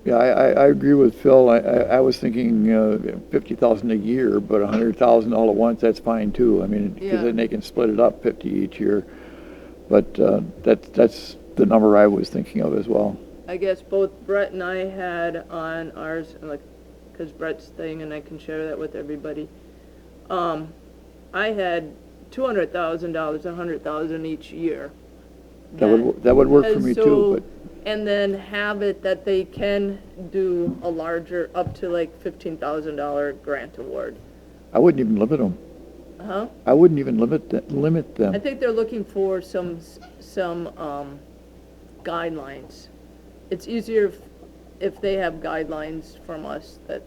Speaker 8: Yeah, I agree with Phil. I was thinking 50,000 a year, but 100,000 all at once, that's fine too. I mean, because
Speaker 1: Yeah.
Speaker 8: then they can split it up 50 each year. But that's the number I was thinking of as well.
Speaker 1: I guess both Brett and I had on ours, like, because Brett's thing, and I can share that with everybody. I had $200,000, 100,000 each year.
Speaker 8: That would work for
Speaker 1: And
Speaker 8: me
Speaker 1: so-
Speaker 8: too, but.
Speaker 1: And then have it that they can do a larger, up to like $15,000 grant award.
Speaker 8: I wouldn't even limit them.
Speaker 1: Huh?
Speaker 8: I wouldn't even limit
Speaker 1: I
Speaker 8: them.
Speaker 1: think they're looking for some guidelines. It's easier if they have guidelines from us that,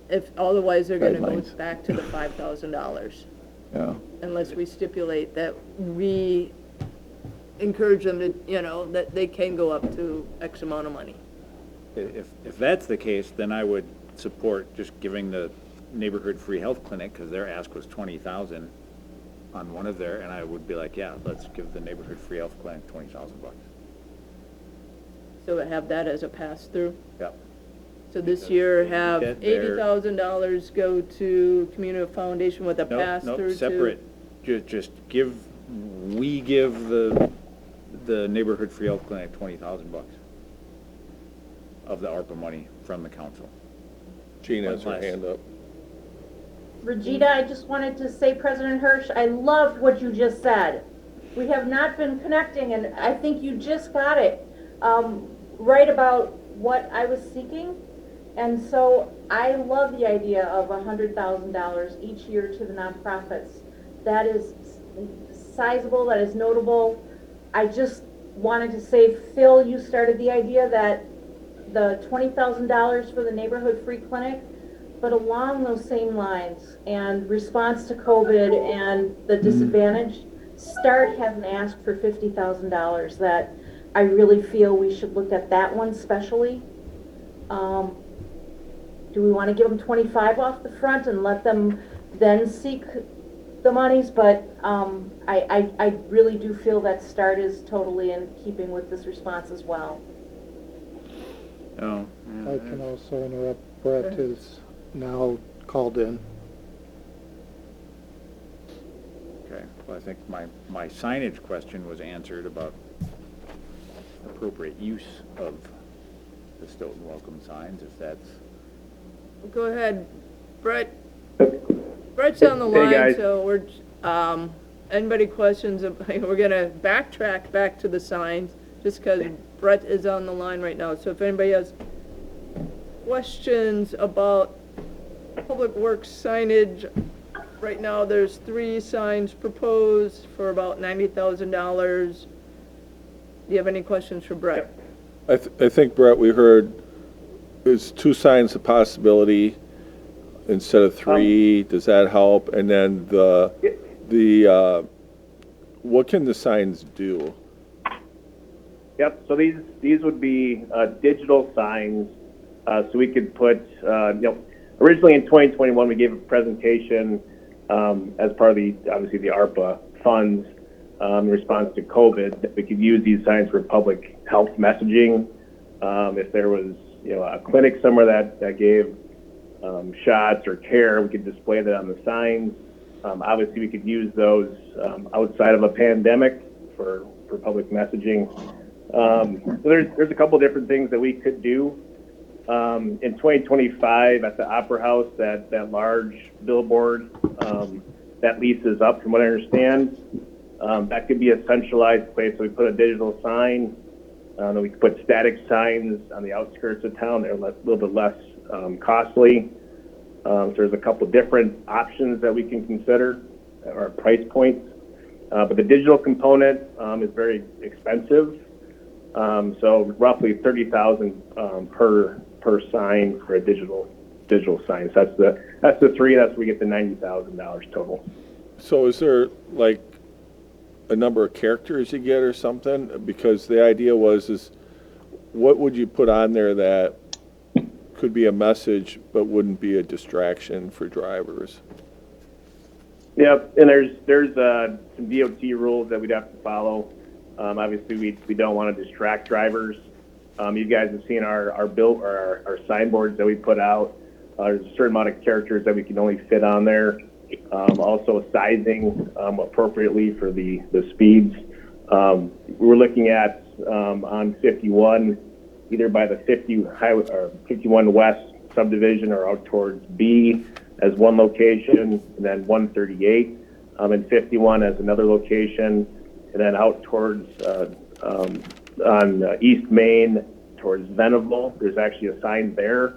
Speaker 1: if, otherwise they're gonna go
Speaker 8: Guidelines.
Speaker 1: back to the $5,000.
Speaker 8: Yeah.
Speaker 1: Unless we stipulate that we encourage them to, you know, that they can go up to X amount of money.
Speaker 9: If that's the case, then I would support just giving the neighborhood free health clinic, because their ask was 20,000 on one of their, and I would be like, yeah, let's give the neighborhood free health clinic 20,000 bucks.
Speaker 1: So have that as a pass-through.
Speaker 9: Yep.
Speaker 1: So this year have
Speaker 9: Get their-
Speaker 1: $80,000 go to Community Foundation with a
Speaker 9: Nope,
Speaker 1: pass-through
Speaker 9: nope,
Speaker 1: to.
Speaker 9: separate. Just give, we give the neighborhood free health clinic 20,000 bucks of the ARPA money from the council.
Speaker 7: Jean has her
Speaker 9: Less.
Speaker 7: hand up.
Speaker 6: Regina, I just wanted to say, President Hirsch, I loved what you just said. We have not been connecting, and I think you just got it right about what I was seeking. And so I love the idea of $100,000 each year to the nonprofits. That is sizable, that is notable. I just wanted to say, Phil, you started the idea that the $20,000 for the neighborhood free clinic, but along those same lines, and response to COVID and the disadvantaged, START hasn't asked for $50,000. That I really feel we should look at that one specially. Do we want to give them 25 off the front and let them then seek the monies? But I really do feel that START is totally in keeping with this response as well.
Speaker 9: Oh.
Speaker 2: I can also interrupt. Brett is now called in.
Speaker 9: Okay, well, I think my signage question was answered about appropriate use of the Stoughton welcome signs, if that's.
Speaker 1: Go ahead, Brett. Brett's on the
Speaker 12: Hey,
Speaker 1: line,
Speaker 12: guys.
Speaker 1: so we're, anybody questions, we're gonna backtrack back to the signs, just because Brett is on the line right now. So if anybody has questions about public works signage, right now there's 3 signs proposed for about $90,000. Do you have any questions for Brett?
Speaker 7: I think, Brett, we heard, is 2 signs a possibility instead of 3? Does that help? And then what can the signs do?
Speaker 12: Yep, so these would be digital signs, so we could put, originally in 2021, we gave a presentation as part of obviously the ARPA funds in response to COVID, that we could use these signs for public health messaging. If there was, a clinic somewhere that gave shots or care, we could display that on the signs. Obviously, we could use those outside of a pandemic for public messaging. So there's a couple different things that we could do. In 2025 at the Opera House, that large billboard, that lease is up from what I understand. That could be a centralized place, so we put a digital sign. Then we could put static signs on the outskirts of town. They're a little bit less costly. So there's a couple different options that we can consider, or price points. But the digital component is very expensive. So roughly 30,000 per sign for a digital sign. So that's the three. That's where we get the $90,000 total.
Speaker 7: So is there like a number of characters you get or something? Because the idea is what would you put on there that could be a message but wouldn't be a distraction for drivers?
Speaker 12: Yep, and there's some DOT rules that we'd have to follow. Obviously, we don't want to distract drivers. You guys have seen our signboards that we put out. There's a certain amount of characters that we can only fit on there. Also sizing appropriately for the speeds. We're looking at on 51, either by the 51 West subdivision or out towards B as one location, and then 138 and 51 as another location, and then out towards on East Main towards Venable. There's actually a sign there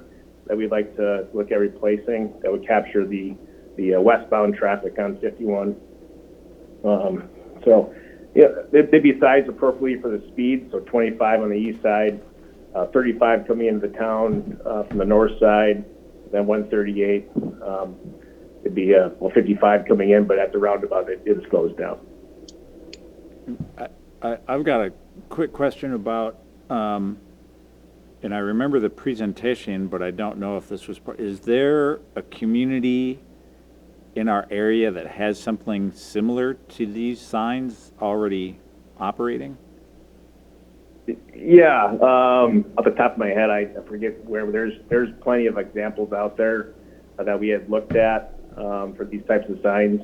Speaker 12: that we'd like to look at replacing that would capture the westbound traffic on 51. So yeah, they'd be sized appropriately for the speed. So 25 on the east side, 35 coming into the town from the north side, then 138. It'd be 55 coming in, but at the roundabout it slows down.
Speaker 9: I've got a quick question about, and I remember the presentation, but I don't know if this was part. Is there a community in our area that has something similar to these signs already operating?
Speaker 12: Yeah, off the top of my head, I forget where. There's plenty of examples out there that we had looked at for these types of signs.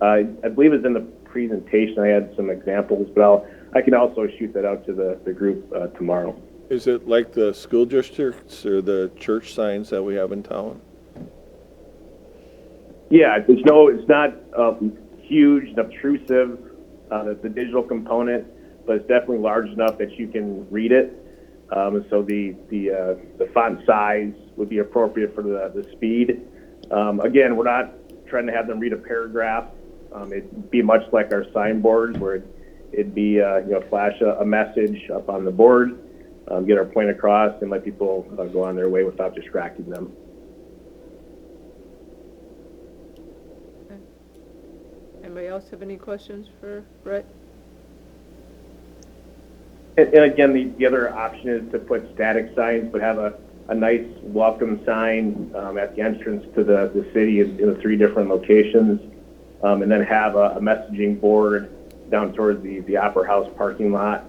Speaker 12: I believe it's in the presentation. I had some examples, but I can also shoot that out to the group tomorrow.
Speaker 7: Is it like the school districts or the church signs that we have in town?
Speaker 12: Yeah, it's not huge and obtrusive, the digital component, but it's definitely large enough that you can read it. So the font size would be appropriate for the speed. Again, we're not trying to have them read a paragraph. It'd be much like our signboards, where it'd be flash a message up on the board, get our point across, and let people go on their way without distracting them.
Speaker 1: Anybody else have any questions for Brett?
Speaker 12: And again, the other option is to put static signs, but have a nice welcome sign at the entrance to the city in the 3 different locations, and then have a messaging board down towards the Opera House parking lot.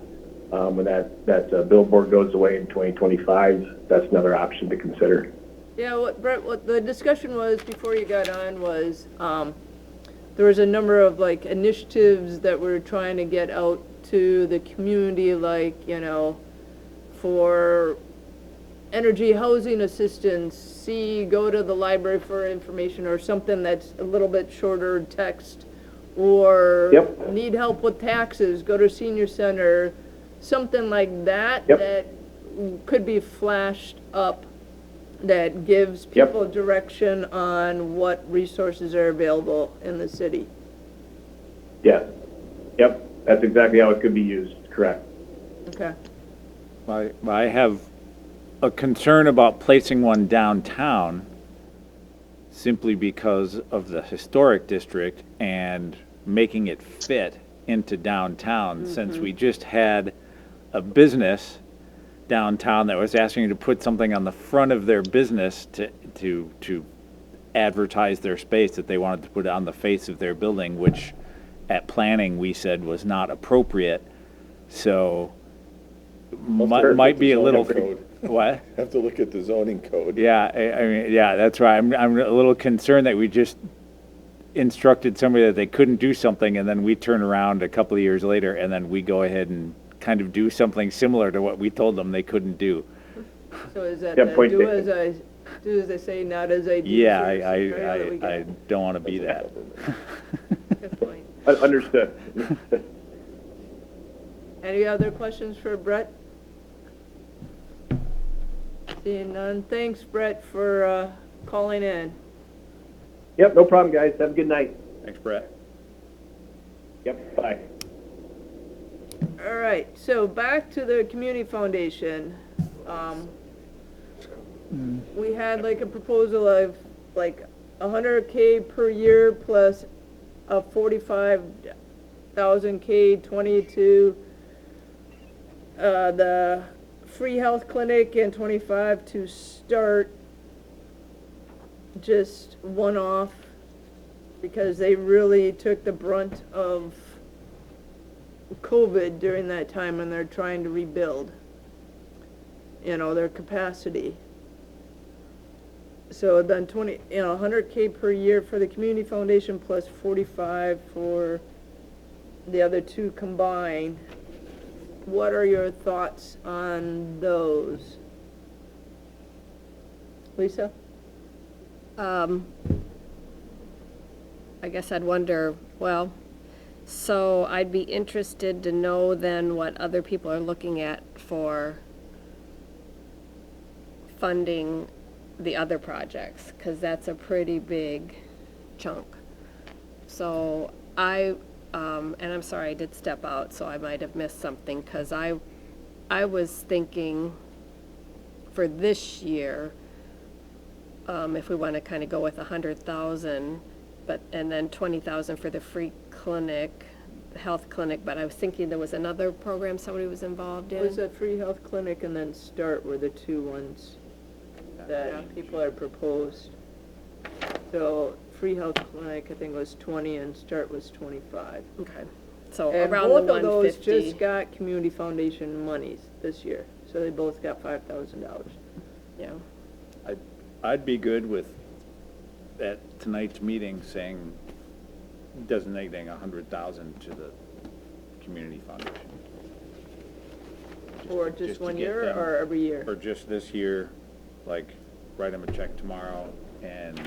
Speaker 12: When that billboard goes away in 2025, that's another option to consider.
Speaker 1: Yeah, Brett, what the discussion was before you got on was there was a number of like initiatives that we're trying to get out to the community, like, for energy housing assistance, go to the library for information, or something that's a little bit shorter text, or
Speaker 12: Yep.
Speaker 1: need help with taxes, go to senior center, something like that.
Speaker 12: Yep.
Speaker 1: That could be flashed up, that gives
Speaker 12: Yep.
Speaker 1: people direction on what resources are available in the city.
Speaker 12: Yes. Yep. That's exactly how it could be used. Correct.
Speaker 1: Okay.
Speaker 9: I have a concern about placing one downtown simply because of the historic district and making it fit into downtown, since we just had a business downtown that was asking you to put something on the front of their business to advertise their space that they wanted to put on the face of their building, which at planning we said was not appropriate. So might be a little what?
Speaker 7: Have to look at the zoning code.
Speaker 9: Yeah, I mean, yeah, that's right. I'm a little concerned that we just instructed somebody that they couldn't do something, and then we turn around a couple of years later and then we go ahead and kind of do something similar to what we told them they couldn't do.
Speaker 1: So is that
Speaker 12: Yeah,
Speaker 1: the
Speaker 12: point
Speaker 1: do
Speaker 12: taken.
Speaker 1: as I say, not as I do?
Speaker 9: Yeah,
Speaker 1: sort of scenario that we
Speaker 9: I
Speaker 1: got?
Speaker 9: don't want to be that.
Speaker 1: Good point.
Speaker 12: Understood.
Speaker 1: Any other questions for Brett? Seeing none, thanks Brett for calling in.
Speaker 12: Yep. No problem, guys. Have a good night.
Speaker 9: Thanks, Brett.
Speaker 12: Yep, bye.
Speaker 1: All right, so back to the community foundation. We had like a proposal of like 100K per year plus a 45,000K 22, the free health clinic and 25 to start just one-off because they really took the brunt of COVID during that time and they're trying to rebuild, their capacity. So then 100K per year for the community foundation plus 45 for the other two combined. What are your thoughts on those? Lisa?
Speaker 4: I guess I'd wonder, well, so I'd be interested to know then what other people are looking at for funding the other projects, because that's a pretty big chunk. So and I'm sorry, I did step out, so I might have missed something, because I was thinking for this year, if we want to kind of go with 100,000, and then 20,000 for the free clinic, health clinic, but I was thinking there was another program somebody was involved
Speaker 1: It was
Speaker 4: in.
Speaker 1: a free health clinic and then START were the two ones that people had proposed. So free health clinic, I think, was 20 and START was 25.
Speaker 4: Okay, so
Speaker 1: And
Speaker 4: around the
Speaker 1: both of those
Speaker 4: 150.
Speaker 1: just got community foundation monies this year, so they both got $5,000.
Speaker 4: Yeah,
Speaker 9: I'd be good with at tonight's meeting saying, designating 100,000 to the community foundation.
Speaker 1: Or
Speaker 9: just
Speaker 1: just
Speaker 9: to
Speaker 1: one
Speaker 9: get
Speaker 1: year
Speaker 9: them-
Speaker 1: or every year?
Speaker 9: Or just this year, like, write them a check tomorrow, and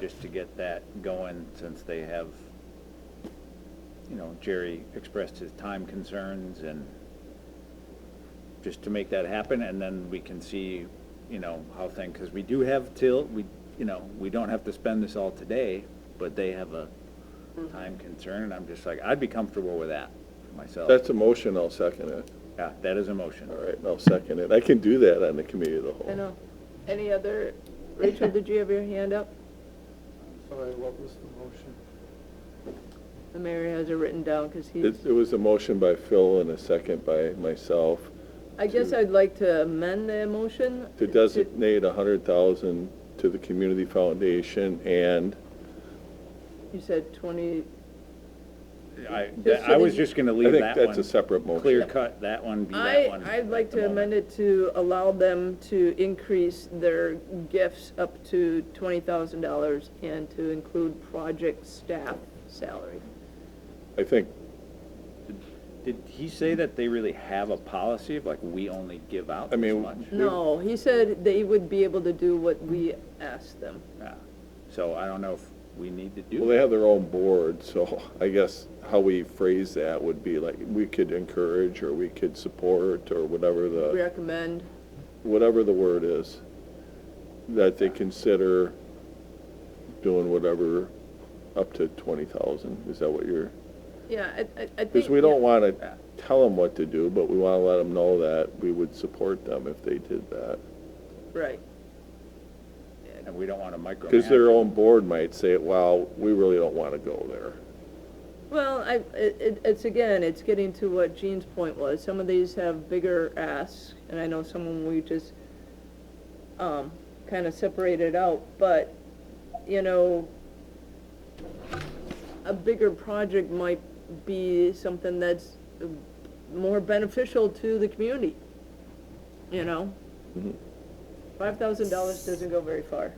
Speaker 9: just to get that going, since they have, Jerry expressed his time concerns, and just to make that happen, and then we can see, how things, because we do have we don't have to spend this all today, but they have a time concern, and I'm just like, I'd be comfortable with that for myself.
Speaker 7: That's a motion, I'll second it.
Speaker 9: Yeah, that is a motion.
Speaker 7: All right, I'll second it. I can do that on the committee of the whole.
Speaker 1: I know. Any other, Rachel, did you have your hand up?
Speaker 2: Sorry, what was the motion?
Speaker 1: The mayor has it written down because he's,
Speaker 7: It was a motion by Phil and a second by myself
Speaker 1: I guess I'd like to amend the motion.
Speaker 7: to designate 100,000 to the community foundation and
Speaker 1: You said 20,
Speaker 9: I
Speaker 1: Just so
Speaker 9: was
Speaker 1: that
Speaker 9: just gonna
Speaker 7: I
Speaker 9: leave
Speaker 7: think
Speaker 9: that
Speaker 7: that's a
Speaker 9: one,
Speaker 7: separate motion.
Speaker 9: clear cut, that one be that one.
Speaker 1: I'd like
Speaker 9: at the
Speaker 1: to amend
Speaker 9: moment.
Speaker 1: it to allow them to increase their gifts up to $20,000 and to include project staff salary.
Speaker 7: I think,
Speaker 9: Did he say that they really have a policy of, like, we only give out
Speaker 7: I
Speaker 9: this
Speaker 7: mean,
Speaker 9: much?
Speaker 1: No, he said they would be able to do what we asked them.
Speaker 9: Yeah. So I don't know if we need to do
Speaker 7: well, they have their own board, so I guess how we phrase that would be like, we could encourage, or we could support, or whatever
Speaker 1: Recommend.
Speaker 7: whatever the word is, that they consider doing whatever up to 20,000. Is that what you're?
Speaker 1: Yeah, I think.
Speaker 7: Because we don't want to tell them what to do, but we want to let them know that we would support them if they did that.
Speaker 1: Right.
Speaker 9: And we don't want to micromanage.
Speaker 7: Because their own board might say, well, we really don't want to go there.
Speaker 1: Well, it's again, it's getting to what Jean's point was. Some of these have bigger asks, and I know some of them we just kind of separated out, but, a bigger project might be something that's more beneficial to the community,
Speaker 7: Mhm.
Speaker 1: $5,000 doesn't go very far.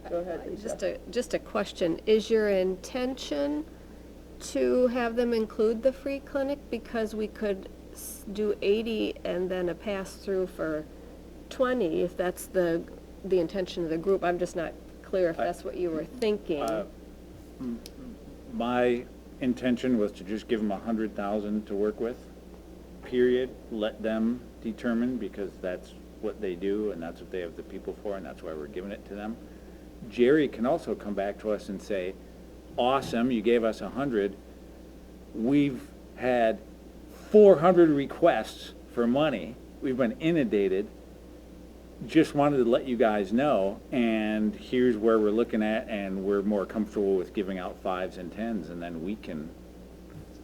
Speaker 1: Go ahead, Lisa.
Speaker 4: Just a question, is your intention to have them include the free clinic? Because we could do 80 and then a pass-through for 20, if that's the intention of the group. I'm just not clear if that's what you were thinking.
Speaker 9: My intention was to just give them 100,000 to work with, period. Let them determine, because that's what they do, and that's what they have the people for, and that's why we're giving it to them. Jerry can also come back to us and say, awesome, you gave us 100. we've had 400 requests for money. We've been inundated. Just wanted to let you guys know, and here's where we're looking at, and we're more comfortable with giving out 5s and 10s, and then we can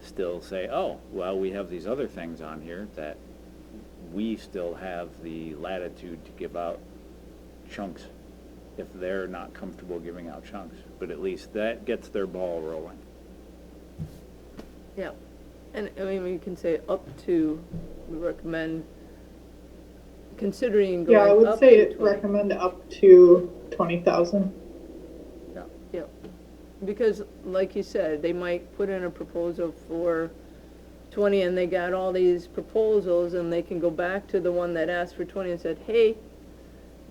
Speaker 9: still say, oh, well, we have these other things on here that we still have the latitude to give out chunks if they're not comfortable giving out chunks. But at least that gets their ball rolling.
Speaker 1: Yeah, and I mean, we can say up to, we recommend considering going
Speaker 5: Yeah, I
Speaker 1: up
Speaker 5: would say
Speaker 1: to 20.
Speaker 5: recommend up to 20,000.
Speaker 1: Yeah, because like you said, they might put in a proposal for 20 and they got all these proposals and they can go back to the one that asked for 20 and said, hey,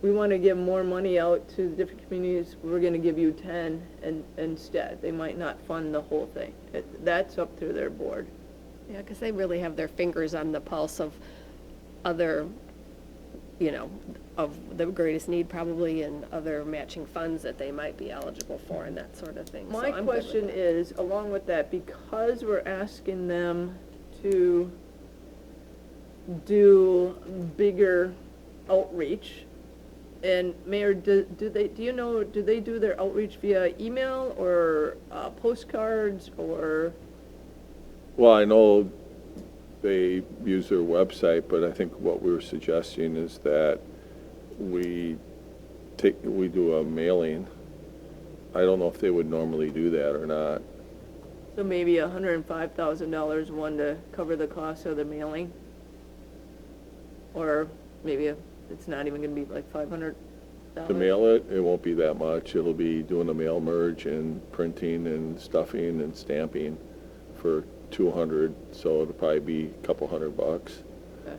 Speaker 1: we want to give more money out to the different communities, we're going to give you 10 and instead. They might not fund the whole thing. That's up to their board.
Speaker 4: Yeah, because they really have their fingers on the pulse of other, of the greatest need probably, and other matching funds that they might be eligible for and that sort of thing. So
Speaker 1: My
Speaker 4: I'm good with
Speaker 1: question
Speaker 4: that.
Speaker 1: is, along with that, because we're asking them to do bigger outreach, and Mayor, do they do their outreach via email or postcards or?
Speaker 7: Well, I know they use their website, but I think what we were suggesting is that we do a mailing. I don't know if they would normally do that or not.
Speaker 1: So maybe $105,000 one to cover the cost of the mailing? Or maybe it's not even gonna be like $500?
Speaker 7: To mail it, it won't be that much. It'll be doing a mail merge and printing and stuffing and stamping for 200, so it'll probably be a couple $100.
Speaker 1: Okay.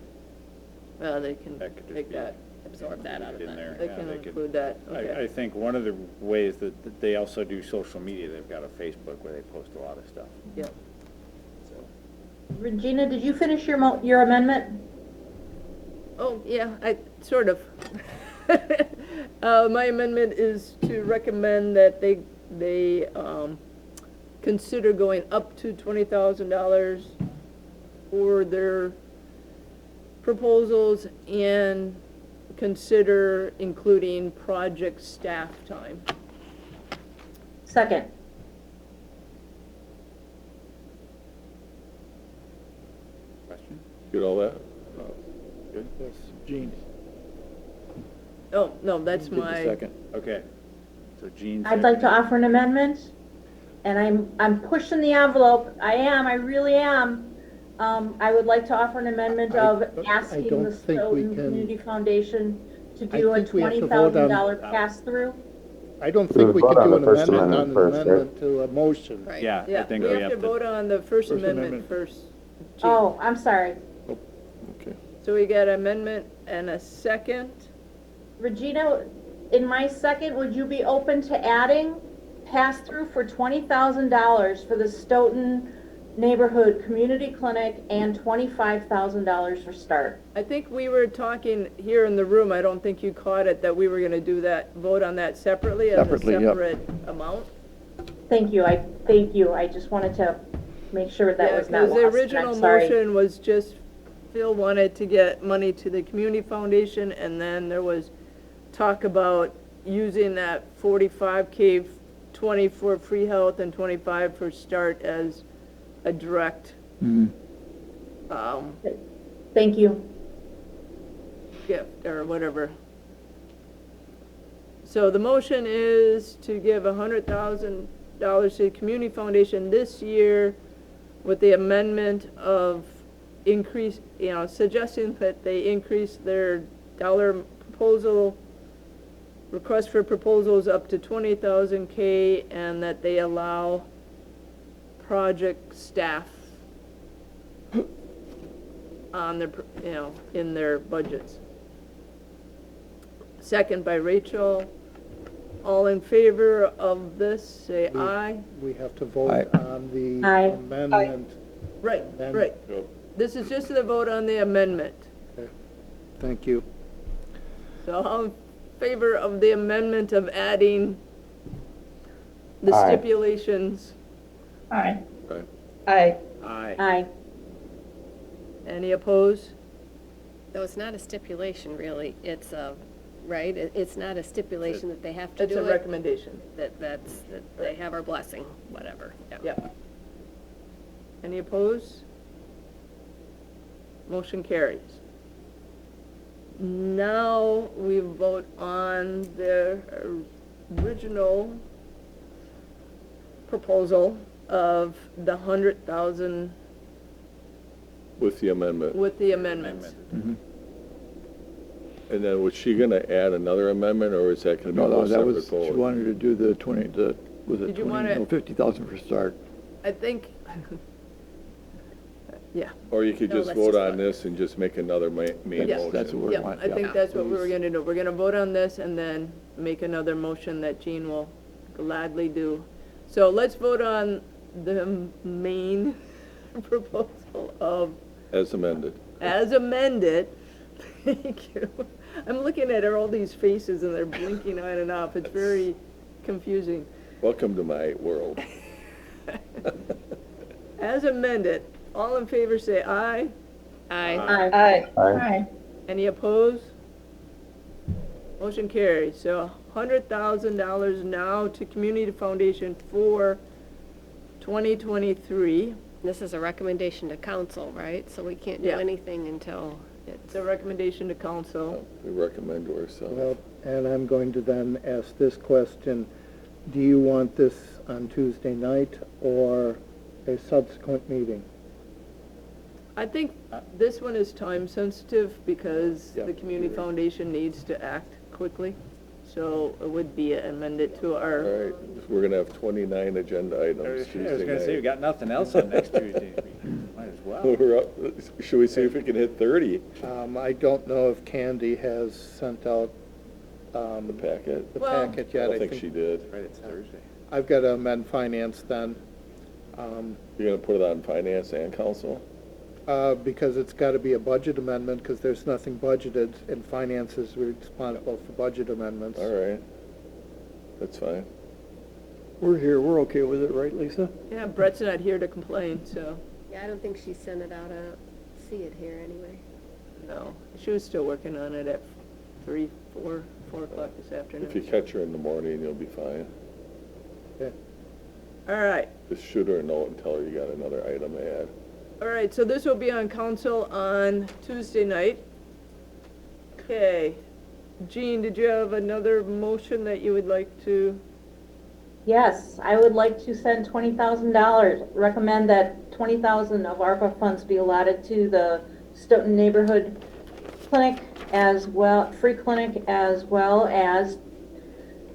Speaker 1: Well, they can
Speaker 9: That could just
Speaker 1: make
Speaker 9: be
Speaker 1: that,
Speaker 4: Absorb that out of
Speaker 9: in
Speaker 4: that.
Speaker 9: there.
Speaker 1: they
Speaker 9: Yeah,
Speaker 1: can
Speaker 9: they could-
Speaker 1: include that, okay.
Speaker 9: I think one of the ways that they also do social media, they've got a Facebook where they post a lot of stuff.
Speaker 1: Yeah.
Speaker 6: Regina, did you finish your amendment?
Speaker 1: Oh, yeah, sort of. My amendment is to recommend that they consider going up to $20,000 for their proposals and consider including project staff time.
Speaker 6: Second.
Speaker 9: Question?
Speaker 7: Get all that?
Speaker 9: Good?
Speaker 2: Yes, Gene.
Speaker 1: Oh, no, that's
Speaker 8: Did the
Speaker 1: my,
Speaker 8: second.
Speaker 9: Okay. So Jean
Speaker 6: I'd like to
Speaker 9: seconded.
Speaker 6: offer an amendment, and I'm pushing the envelope. I really am. I would like to offer an amendment of
Speaker 2: I
Speaker 6: asking
Speaker 2: don't
Speaker 6: the
Speaker 2: think we
Speaker 6: Stoughton
Speaker 2: can-
Speaker 6: Community Foundation to
Speaker 2: I
Speaker 6: do a
Speaker 2: think we have to vote on-
Speaker 6: $20,000 pass-through.
Speaker 2: I don't think we
Speaker 10: vote
Speaker 2: can
Speaker 10: on
Speaker 2: do
Speaker 10: the
Speaker 2: an
Speaker 10: first
Speaker 2: amendment on
Speaker 10: amendment
Speaker 2: an
Speaker 10: first, right?
Speaker 2: amendment to a motion.
Speaker 4: Right.
Speaker 9: Yeah, I
Speaker 1: yeah,
Speaker 9: think
Speaker 1: we
Speaker 9: we
Speaker 1: have to vote on the First
Speaker 2: First
Speaker 1: Amendment
Speaker 2: Amendment.
Speaker 1: first. Gene.
Speaker 6: Oh, I'm sorry.
Speaker 7: Okay.
Speaker 1: So we got amendment and a second.
Speaker 6: Regina, in my second, would you be open to adding pass-through for $20,000 for the Stoughton Neighborhood Community Clinic and $25,000 for START?
Speaker 1: I think we were talking here in the room, I don't think you caught it, that we were gonna do that, vote on that separately as a
Speaker 8: Separately, yep.
Speaker 1: separate amount.
Speaker 6: Thank you. I just wanted to make sure that
Speaker 1: Yeah,
Speaker 6: was not
Speaker 1: because the
Speaker 6: lost, and
Speaker 1: original
Speaker 6: I'm sorry.
Speaker 1: motion was just, Phil wanted to get money to the community foundation, and then there was talk about using that 45K, 20 for free health and 25 for START as a direct,
Speaker 6: Thank you.
Speaker 1: gift or whatever. So the motion is to give $100,000 to the community foundation this year with the amendment of increase, suggesting that they increase their dollar proposal, request for proposals up to 20,000 K, and that they allow project staff on their, in their budgets. Second by Rachel. All in favor of this, say aye.
Speaker 2: We have to vote
Speaker 8: Aye.
Speaker 2: on the
Speaker 6: Aye.
Speaker 2: amendment.
Speaker 1: Right,
Speaker 2: Then-
Speaker 1: right. This is just the vote on the amendment.
Speaker 2: Thank you.
Speaker 1: So all in favor of the amendment of adding the
Speaker 10: Aye.
Speaker 1: stipulations?
Speaker 6: Aye.
Speaker 7: Okay.
Speaker 3: Aye.
Speaker 9: Aye.
Speaker 6: Aye.
Speaker 1: Any opposed?
Speaker 4: No, it's not a stipulation, really. It's a, right? It's not a stipulation that they have to
Speaker 1: It's
Speaker 4: do
Speaker 1: a
Speaker 4: it.
Speaker 1: recommendation.
Speaker 4: That they have our blessing, whatever. Yeah.
Speaker 1: Yep. Any opposed? Motion carries. Now we vote on the original proposal of the 100,000
Speaker 7: With the amendment.
Speaker 1: with the amendments.
Speaker 7: And then was she gonna add another amendment, or is that gonna be
Speaker 8: No,
Speaker 7: one
Speaker 8: that
Speaker 7: separate
Speaker 8: was, she
Speaker 7: vote?
Speaker 8: wanted to do the 20, was it
Speaker 1: Did you
Speaker 8: 20,
Speaker 1: wanna-
Speaker 8: no, 50,000 for start.
Speaker 1: I think, yeah.
Speaker 7: Or you could
Speaker 4: No,
Speaker 7: just
Speaker 4: let's
Speaker 7: vote
Speaker 4: just
Speaker 7: on
Speaker 4: vote.
Speaker 7: this and just make another main
Speaker 1: Yes,
Speaker 7: motion?
Speaker 8: that's what we
Speaker 1: Yeah,
Speaker 8: want,
Speaker 1: I think
Speaker 8: yeah.
Speaker 1: that's what we were gonna do. We're gonna vote on this and then make another motion that Jean will gladly do. So let's vote on the main proposal of,
Speaker 7: As amended.
Speaker 1: as amended. Thank you. I'm looking at all these faces and they're blinking on and off. It's very confusing.
Speaker 7: Welcome to my world.
Speaker 1: As amended, all in favor say aye.
Speaker 4: Aye.
Speaker 3: Aye.
Speaker 5: Aye.
Speaker 1: Any opposed? Motion carries. So $100,000 now to Community Foundation for 2023.
Speaker 4: This is a recommendation to council, right? So we can't do
Speaker 1: Yeah.
Speaker 4: anything until it's,
Speaker 1: It's a recommendation to council.
Speaker 7: We recommend to ourselves.
Speaker 2: Well, and I'm going to then ask this question. Do you want this on Tuesday night or a subsequent meeting?
Speaker 1: I think this one is time sensitive because
Speaker 7: Yeah,
Speaker 1: the Community
Speaker 7: you're right.
Speaker 1: Foundation needs to act quickly. So it would be amended to
Speaker 7: All
Speaker 1: our,
Speaker 7: right, we're gonna have 29 agenda
Speaker 9: I
Speaker 7: items
Speaker 9: was
Speaker 7: Tuesday
Speaker 9: gonna say, we
Speaker 7: night.
Speaker 9: got nothing else on next Tuesday. Might as well.
Speaker 7: We're up, should we see if we can hit 30,
Speaker 2: I don't know if Candy has sent out
Speaker 7: the packet?
Speaker 2: the
Speaker 1: Well-
Speaker 2: packet
Speaker 7: I
Speaker 2: yet.
Speaker 7: don't think she did.
Speaker 9: Right, it's Thursday.
Speaker 2: I've got to amend finance then,
Speaker 7: You're gonna put it on finance and council?
Speaker 2: because it's got to be a budget amendment, because there's nothing budgeted, and finance is responsible for budget amendments.
Speaker 7: All right, that's fine.
Speaker 8: We're here, we're okay with it, right, Lisa?
Speaker 1: yeah, Brett's not here to complain, so,
Speaker 4: yeah, I don't think she sent it out. I don't see it here anyway.
Speaker 1: no. She was still working on it at 4 o'clock this afternoon.
Speaker 7: If you catch her in the morning, you'll be fine.
Speaker 1: All right.
Speaker 7: Just shoot her a note and tell her you got another item to add.
Speaker 1: All right, so this will be on council on Tuesday night. Okay. Jean, did you have another motion that you would like to?
Speaker 6: Yes, I would like to send $20,000, recommend that 20,000 of ARPA funds be allotted to the Stoughton Neighborhood Clinic as well, free clinic, as well as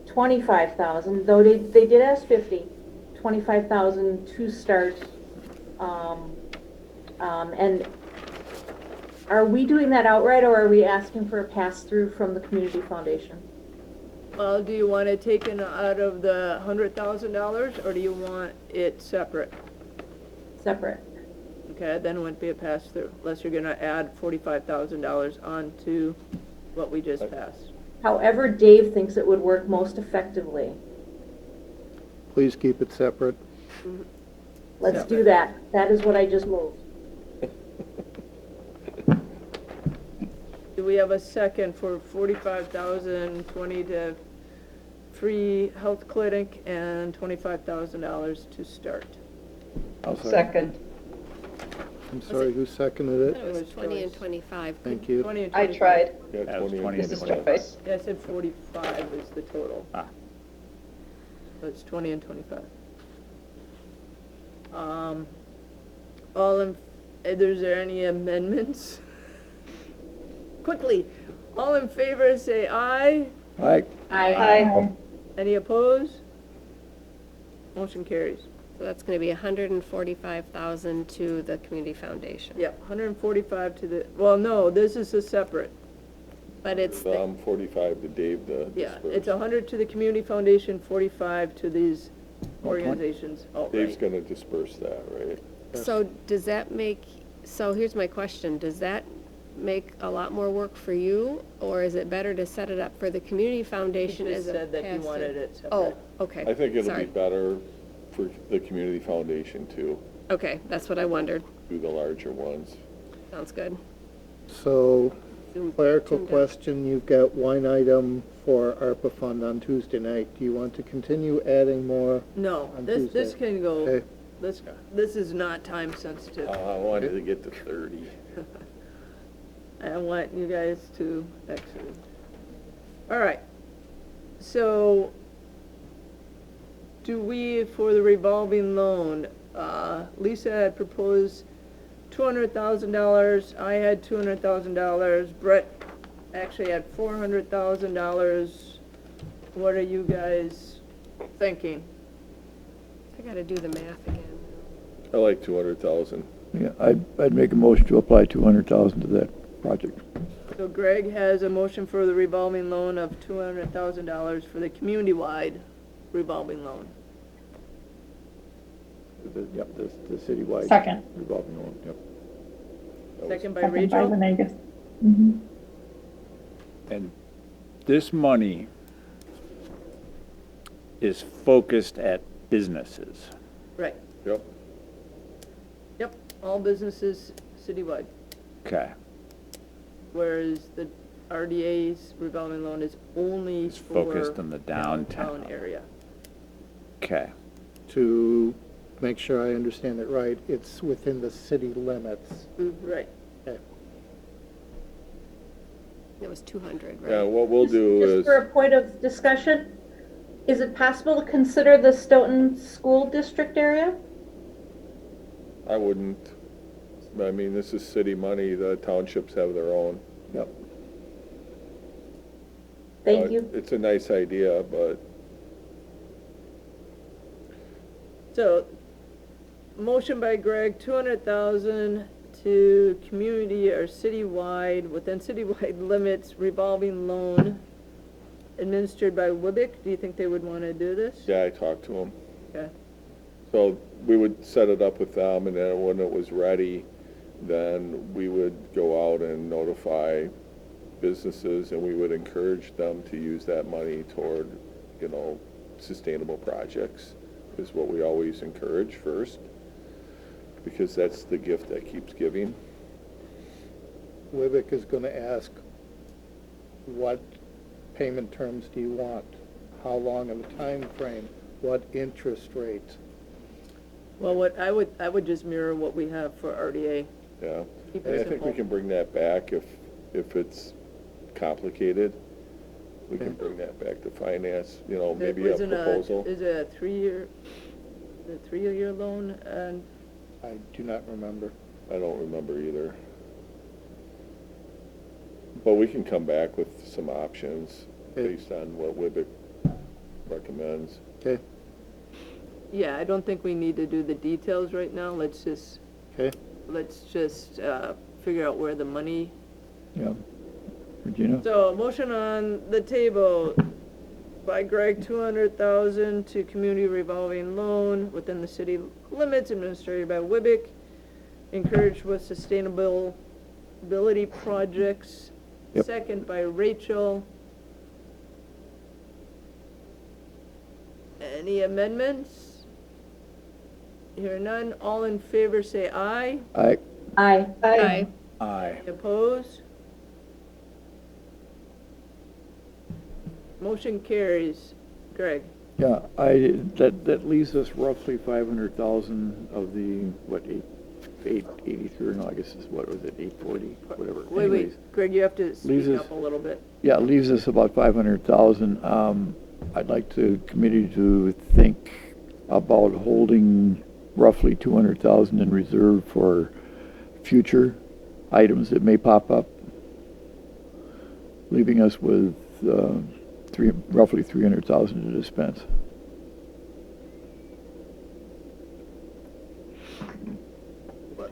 Speaker 6: 25,000, though they did ask 50, 25,000 to start. And are we doing that outright, or are we asking for a pass-through from the Community Foundation?
Speaker 1: Well, do you want it taken out of the $100,000 or do you want it separate?
Speaker 6: Separate.
Speaker 1: Okay, then it wouldn't be a pass-through, unless you're gonna add $45,000 onto what we just passed.
Speaker 6: However Dave thinks it would work most effectively.
Speaker 2: Please keep it separate.
Speaker 6: Let's do that. That is what I just moved.
Speaker 1: Do we have a second for 45,000, 20 to free health clinic and $25,000 to start?
Speaker 8: I'll second.
Speaker 3: Second.
Speaker 2: I'm sorry, who seconded
Speaker 4: I thought
Speaker 2: it?
Speaker 4: it was 20 and 25.
Speaker 2: Thank you.
Speaker 1: 20 and
Speaker 3: I
Speaker 1: 25.
Speaker 3: tried.
Speaker 7: Yeah,
Speaker 9: That was
Speaker 7: 20
Speaker 9: 20
Speaker 7: and
Speaker 3: This is
Speaker 7: 25.
Speaker 3: Joyce.
Speaker 1: Yeah, I said 45 is the total.
Speaker 9: Ah.
Speaker 1: So it's 20 and 25. All in, is there any amendments? Quickly, all in favor say aye.
Speaker 8: All right,
Speaker 3: Aye.
Speaker 1: Any opposed? Motion carries.
Speaker 4: So that's going to be 145,000 to the Community Foundation.
Speaker 1: Yep, 145 to the, well, no, this is a separate.
Speaker 4: But it's, the-
Speaker 7: 45 to Dave to
Speaker 1: Yeah,
Speaker 7: disperse.
Speaker 1: it's 100 to the Community Foundation, 45 to these organizations
Speaker 7: Dave's
Speaker 1: outright.
Speaker 7: gonna disperse that, right?
Speaker 4: so does that make, so here's my question. Does that make a lot more work for you? Or is it better to set it up for the Community
Speaker 1: He
Speaker 4: Foundation
Speaker 1: just
Speaker 4: as a
Speaker 1: said that he
Speaker 4: pass-through?
Speaker 1: wanted it separate.
Speaker 4: Oh, okay.
Speaker 7: I think it'll be
Speaker 4: Sorry.
Speaker 7: better for the community foundation too.
Speaker 4: Okay, that's what I wondered.
Speaker 7: do the larger ones.
Speaker 4: Sounds good.
Speaker 2: So,
Speaker 4: Zoom-
Speaker 2: clerical
Speaker 4: zoomed in.
Speaker 2: question, you've got one item for ARPA fund on Tuesday night. Do you want to continue adding more?
Speaker 1: No,
Speaker 2: On
Speaker 1: this
Speaker 2: Tuesday.
Speaker 1: can go,
Speaker 2: Okay.
Speaker 1: this is not time sensitive.
Speaker 7: I wanted to get to 30.
Speaker 1: I want you guys to actually. All right. So, do we, for the revolving loan, Lisa had proposed $200,000, I had $200,000, Brett actually had $400,000. What are you guys thinking?
Speaker 4: I gotta do the math again.
Speaker 7: I like 200,000.
Speaker 8: Yeah, I'd make a motion to apply 200,000 to that project.
Speaker 1: So Greg has a motion for the revolving loan of $200,000 for the community-wide revolving loan.
Speaker 8: Yep, the citywide.
Speaker 6: Second.
Speaker 8: Revolving loan, yep.
Speaker 1: Second by
Speaker 6: Second by
Speaker 1: Rachel.
Speaker 6: Venegas. Mhm.
Speaker 9: And this money is focused at businesses.
Speaker 1: Right,
Speaker 7: Yep.
Speaker 1: yep, all businesses citywide,
Speaker 9: Okay.
Speaker 1: whereas the RDA's revolving loan is only
Speaker 9: It's
Speaker 1: for
Speaker 9: focused on the downtown.
Speaker 1: area.
Speaker 9: Okay.
Speaker 2: To make sure I understand it right, it's within the city limits.
Speaker 1: Right.
Speaker 2: Okay.
Speaker 4: It was 200, right?
Speaker 7: Yeah, what we'll do
Speaker 6: Just
Speaker 7: is,
Speaker 6: for a point of discussion, is it possible to consider the Stoughton School District area?
Speaker 7: I wouldn't, I mean, this is city money, the townships have their own.
Speaker 8: Yep.
Speaker 6: Thank you.
Speaker 7: It's a nice idea, but
Speaker 1: So, motion by Greg, 200,000 to community or citywide, within citywide limits revolving loan administered by WIBIC. Do you think they would want to do this?
Speaker 7: yeah, I talked to them.
Speaker 1: Okay.
Speaker 7: So we would set it up with them, and then when it was ready, then we would go out and notify businesses, and we would encourage them to use that money toward, sustainable projects, is what we always encourage first, because that's the gift that keeps giving.
Speaker 2: WIBIC is gonna ask, what payment terms do you want? How long of a time frame? What interest rate?
Speaker 1: Well, what I would just mirror what we have for RDA.
Speaker 7: Yeah,
Speaker 1: Keep
Speaker 7: and I
Speaker 1: it
Speaker 7: think we
Speaker 1: simple.
Speaker 7: can bring that back if it's complicated. We can bring that back to finance, maybe a
Speaker 1: Isn't
Speaker 7: proposal.
Speaker 1: Is it a three-year loan? And
Speaker 2: I do not remember.
Speaker 7: I don't remember either. But we can come back with some options
Speaker 2: Okay.
Speaker 7: based on what WIBIC recommends.
Speaker 2: Okay,
Speaker 1: yeah, I don't think we need to do the details right now. Let's just
Speaker 2: okay.
Speaker 1: figure out where the money.
Speaker 8: Yeah. Regina?
Speaker 1: So, motion on the table by Greg, 200,000 to community revolving loan within the city limits administered by WIBIC, encouraged with sustainability projects.
Speaker 8: Yep.
Speaker 1: Second by Rachel. Any amendments? Hear none, all in favor say aye.
Speaker 8: Aye.
Speaker 6: Aye.
Speaker 4: Aye.
Speaker 9: Aye.
Speaker 1: Opposed? Motion carries. Greg?
Speaker 8: Yeah, that leaves us roughly 500,000 of the, what, 883, no, I guess is, what was it, 840, whatever.
Speaker 1: Wait,
Speaker 8: Anyways,
Speaker 1: Greg, you have to speak
Speaker 8: us-
Speaker 1: up a little bit.
Speaker 8: Yeah, it leaves us about 500,000. I'd like the committee to think about holding roughly 200,000 in reserve for future items that may pop up, leaving us with roughly 300,000 to dispense.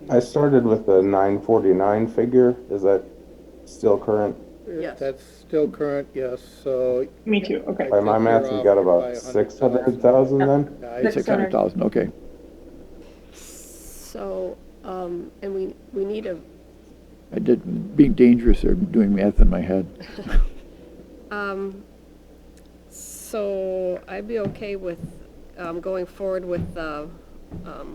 Speaker 10: I started with the 949 figure. Is that still current?
Speaker 1: Yes.
Speaker 2: That's still current, yes, so.
Speaker 6: Me too, okay.
Speaker 10: By my math, we got about 600,000 then?
Speaker 2: Yeah, I-
Speaker 8: 600,000, okay.
Speaker 4: So, and we need a,
Speaker 8: Being dangerous or doing math in my head.
Speaker 4: so I'd be okay with, going forward with the,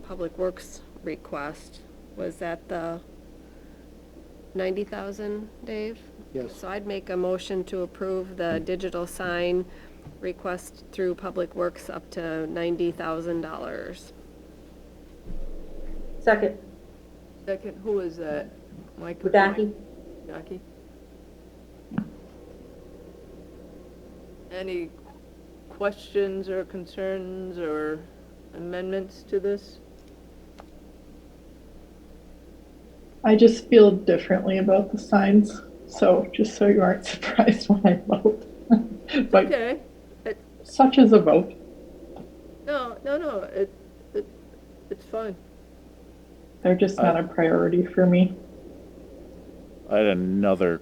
Speaker 4: Public Works request. Was that the 90,000, Dave?
Speaker 2: Yes.
Speaker 4: So I'd make a motion to approve the digital sign request through Public Works up to $90,000.
Speaker 6: Second,
Speaker 1: Second, who is that? Mike?
Speaker 6: Wadaki.
Speaker 1: Wadaki? Any questions or concerns or amendments to this?
Speaker 5: I just feel differently about the signs, so just so you aren't surprised when I vote. But
Speaker 1: Okay.
Speaker 5: such is a vote.
Speaker 1: No, it's fine.
Speaker 5: They're just not a priority for me.
Speaker 9: I had another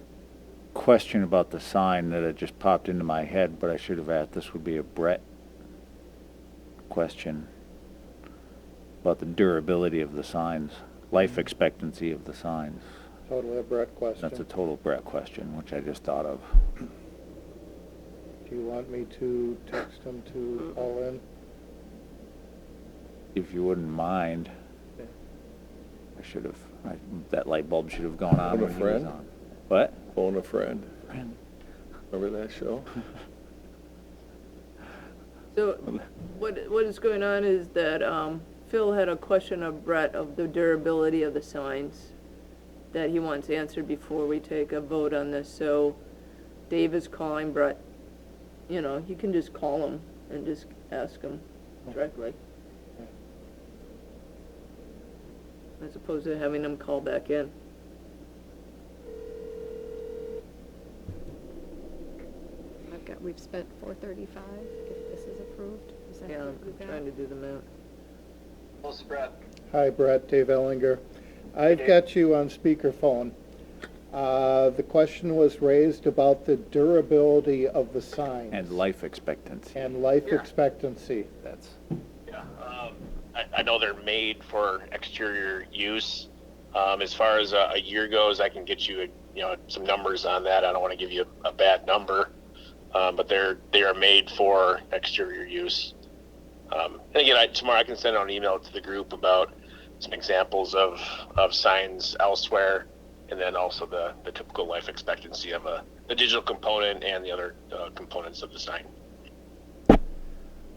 Speaker 9: question about the sign that had just popped into my head, but I should have asked. This would be a Brett question about the durability of the signs, life expectancy of the signs.
Speaker 2: Totally a Brett question.
Speaker 9: That's a total Brett question, which I just thought of.
Speaker 2: Do you want me to text him to call in?
Speaker 9: If you wouldn't mind.
Speaker 2: Okay.
Speaker 9: I should have, that light bulb should have gone on
Speaker 7: Phone a
Speaker 9: when he was
Speaker 7: friend?
Speaker 9: on. What?
Speaker 7: Phone a friend. Remember that show?
Speaker 1: So what is going on is that Phil had a question of Brett of the durability of the signs that he wants answered before we take a vote on this. So Dave is calling Brett. You know, you can just call him and just ask him directly. As opposed to having him call back in.
Speaker 4: We've spent $435 if this is approved. Is that
Speaker 1: Yeah,
Speaker 4: what
Speaker 1: I'm
Speaker 4: we've got?
Speaker 1: trying to do the math.
Speaker 2: Hi, Brett, Dave Ellinger. I've got you on speakerphone. The question was raised about the durability of the signs.
Speaker 9: And life expectancy.
Speaker 2: And life expectancy.
Speaker 9: That's,
Speaker 13: Yeah, I know they're made for exterior use. As far as a year goes, I can get you, some numbers on that. I don't want to give you a bad number, but they are made for exterior use. And again, tomorrow I can send out an email to the group about some examples of signs elsewhere, and then also the typical life expectancy of the digital component and the other components of the sign.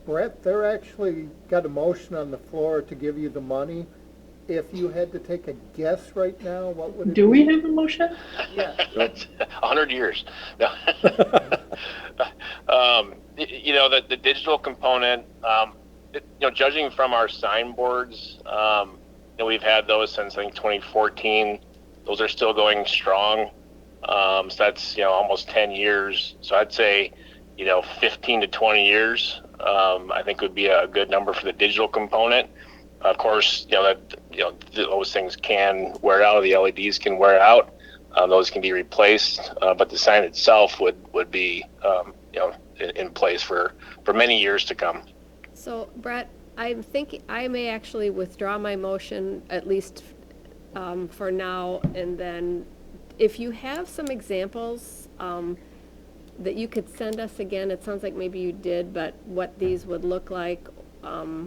Speaker 2: Brett, they're actually got a motion on the floor to give you the money. If you had to take a guess right now, what would it be?
Speaker 5: Do we have a motion?
Speaker 1: Yeah.
Speaker 13: 100 years. No. The digital component, judging from our signboards, we've had those since, I think, 2014. Those are still going strong. So that's, almost 10 years. So I'd say, 15 to 20 years, I think would be a good number for the digital component. Of course, those things can wear out. The LEDs can wear out. Those can be replaced. But the sign itself would be, in place for many years to come.
Speaker 4: So, Brett, I'm thinking I may actually withdraw my motion, at least for now, and then if you have some examples that you could send us again, it sounds like maybe you did, but what these would look like,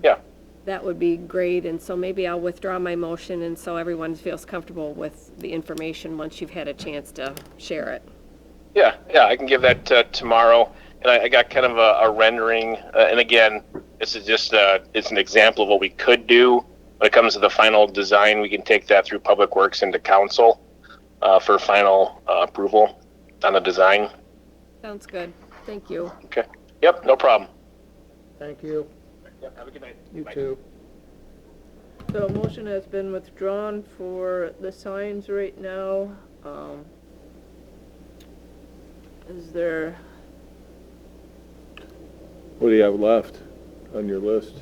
Speaker 13: Yeah.
Speaker 4: that would be great. And so maybe I'll withdraw my motion, and so everyone feels comfortable with the information once you've had a chance to share it.
Speaker 13: Yeah, I can give that tomorrow. And I got kind of a rendering. And again, this is just it's an example of what we could do. When it comes to the final design, we can take that through Public Works into council for final approval on the design.
Speaker 4: Sounds good. Thank you.
Speaker 13: Okay. Yep, no problem.
Speaker 2: Thank you.
Speaker 13: Yep, have a good night.
Speaker 2: You
Speaker 13: Bye.
Speaker 2: too.
Speaker 1: So a motion has been withdrawn for the signs right now. Is there,
Speaker 7: What do you have left on your list?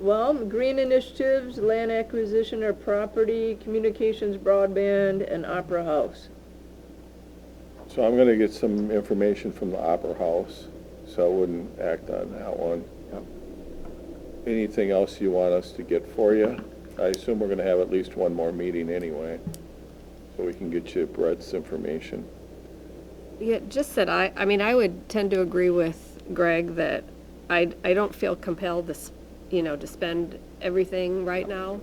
Speaker 1: well, green initiatives, land acquisition or property, communications broadband, and Opera House.
Speaker 7: So I'm gonna get some information from the Opera House, so I wouldn't act on that one. Anything else you want us to get for you? I assume we're gonna have at least one more meeting anyway, so we can get you Brett's information.
Speaker 4: Yeah, just that I mean, I would tend to agree with Greg that I don't feel compelled to to spend everything right now.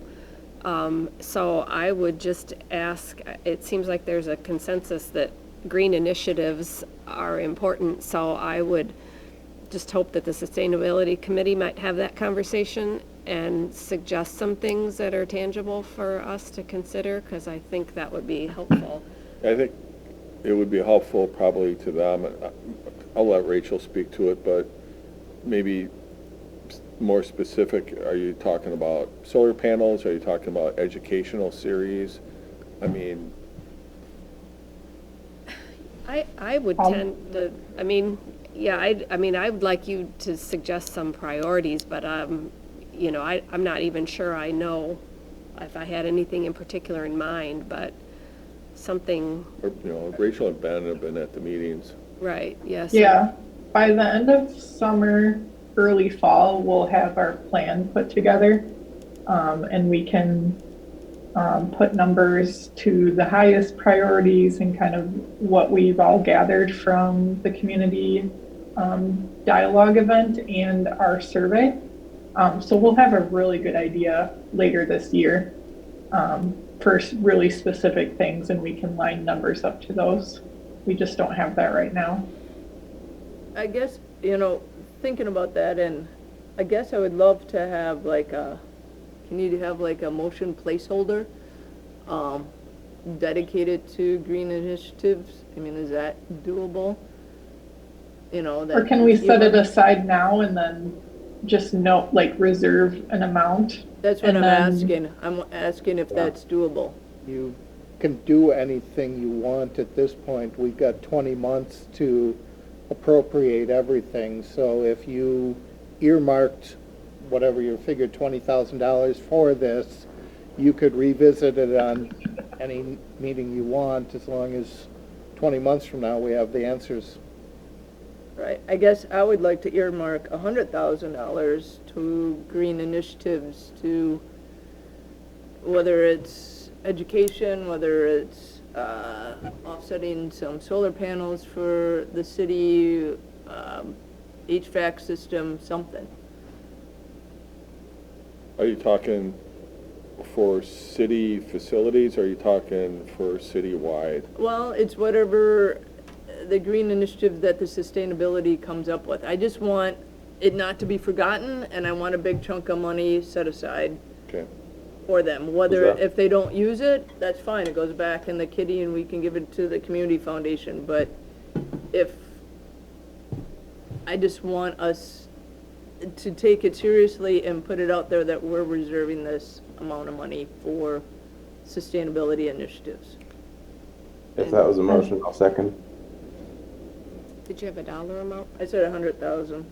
Speaker 4: So I would just ask, it seems like there's a consensus that green initiatives are important, so I would just hope that the Sustainability Committee might have that conversation and suggest some things that are tangible for us to consider, because I think that would be helpful.
Speaker 7: I think it would be helpful probably to them. I'll let Rachel speak to it, but maybe more specific, are you talking about solar panels? Are you talking about educational series? I mean,
Speaker 4: I would tend to, yeah, I would like you to suggest some priorities, but, I'm not even sure I know if I had anything in particular in mind, but something,
Speaker 7: Rachel and Ben have been at the meetings.
Speaker 4: right, yes.
Speaker 5: Yeah, by the end of summer, early fall, we'll have our plan put together, and we can put numbers to the highest priorities and kind of what we've all gathered from the community dialogue event and our survey. So we'll have a really good idea later this year for really specific things, and we can line numbers up to those. We just don't have that right now.
Speaker 1: I guess, thinking about that, and I guess I would love to have can you have a motion placeholder dedicated to green initiatives? I mean, is that doable?
Speaker 5: Or can we set it aside now and then just note, reserve an amount?
Speaker 1: That's what I'm asking. I'm asking if that's doable.
Speaker 2: You can do anything you want at this point. We've got 20 months to appropriate everything. So if you earmarked whatever you figured, $20,000 for this, you could revisit it on any meeting you want, as long as 20 months from now we have the answers.
Speaker 1: Right. I guess I would like to earmark $100,000 to green initiatives, to whether it's education, whether it's offsetting some solar panels for the city, HVAC system, something.
Speaker 7: Are you talking for city facilities, or are you talking for citywide?
Speaker 1: Well, it's whatever the green initiative that the sustainability comes up with. I just want it not to be forgotten, and I want a big chunk of money set aside
Speaker 7: Okay.
Speaker 1: for them. Whether, if they don't use it, that's fine, it goes back in the kitty and we can give it to the community foundation. But I just want us to take it seriously and put it out there that we're reserving this amount of money for sustainability initiatives.
Speaker 10: If that was a motion, I'll second.
Speaker 4: Did you have a dollar amount?
Speaker 1: I said 100,000.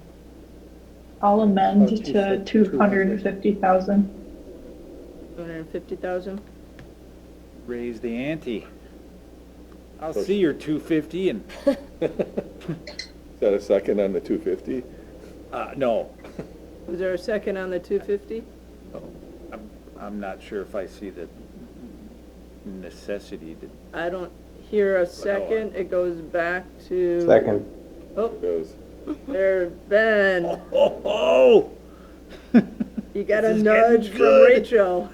Speaker 5: I'll amend
Speaker 2: Oh,
Speaker 5: to 250,000.
Speaker 1: 250,000?
Speaker 9: Raise the ante. I'll see your 250 and,
Speaker 7: Is that a second on the 250?
Speaker 9: no.
Speaker 1: Was there a second on the 250?
Speaker 9: I'm not sure if I see the necessity to.
Speaker 1: I don't hear a second. It goes back to.
Speaker 10: Second.
Speaker 1: Oh,
Speaker 7: Goes.
Speaker 1: there's Ben.
Speaker 9: Oh!
Speaker 1: You got a
Speaker 9: This is
Speaker 1: nudge
Speaker 9: getting
Speaker 1: from
Speaker 9: good.
Speaker 1: Rachel.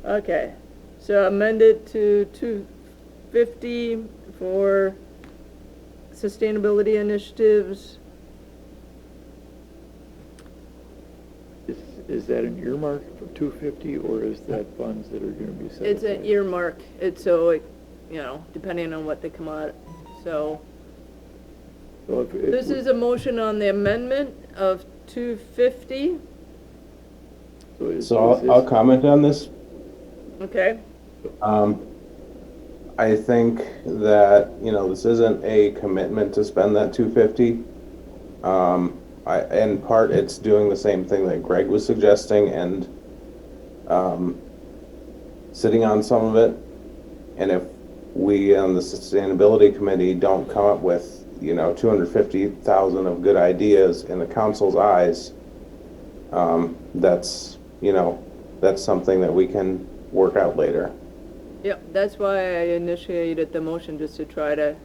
Speaker 1: Okay, so amend it to 250 for sustainability initiatives.
Speaker 8: Is that an earmark for 250, or is that funds that are going to be set
Speaker 1: It's an
Speaker 8: aside?
Speaker 1: earmark. It's so, depending on what they come out. So
Speaker 8: So if
Speaker 1: this
Speaker 8: we-
Speaker 1: is a motion on the amendment of 250.
Speaker 10: So I'll comment on this.
Speaker 1: Okay,
Speaker 10: I think that, this isn't a commitment to spend that 250. In part, it's doing the same thing that Greg was suggesting and sitting on some of it. And if we on the Sustainability Committee don't come up with, 250,000 of good ideas in the council's eyes, that's something that we can work out later.
Speaker 1: yep, that's why I initiated the motion, just to try to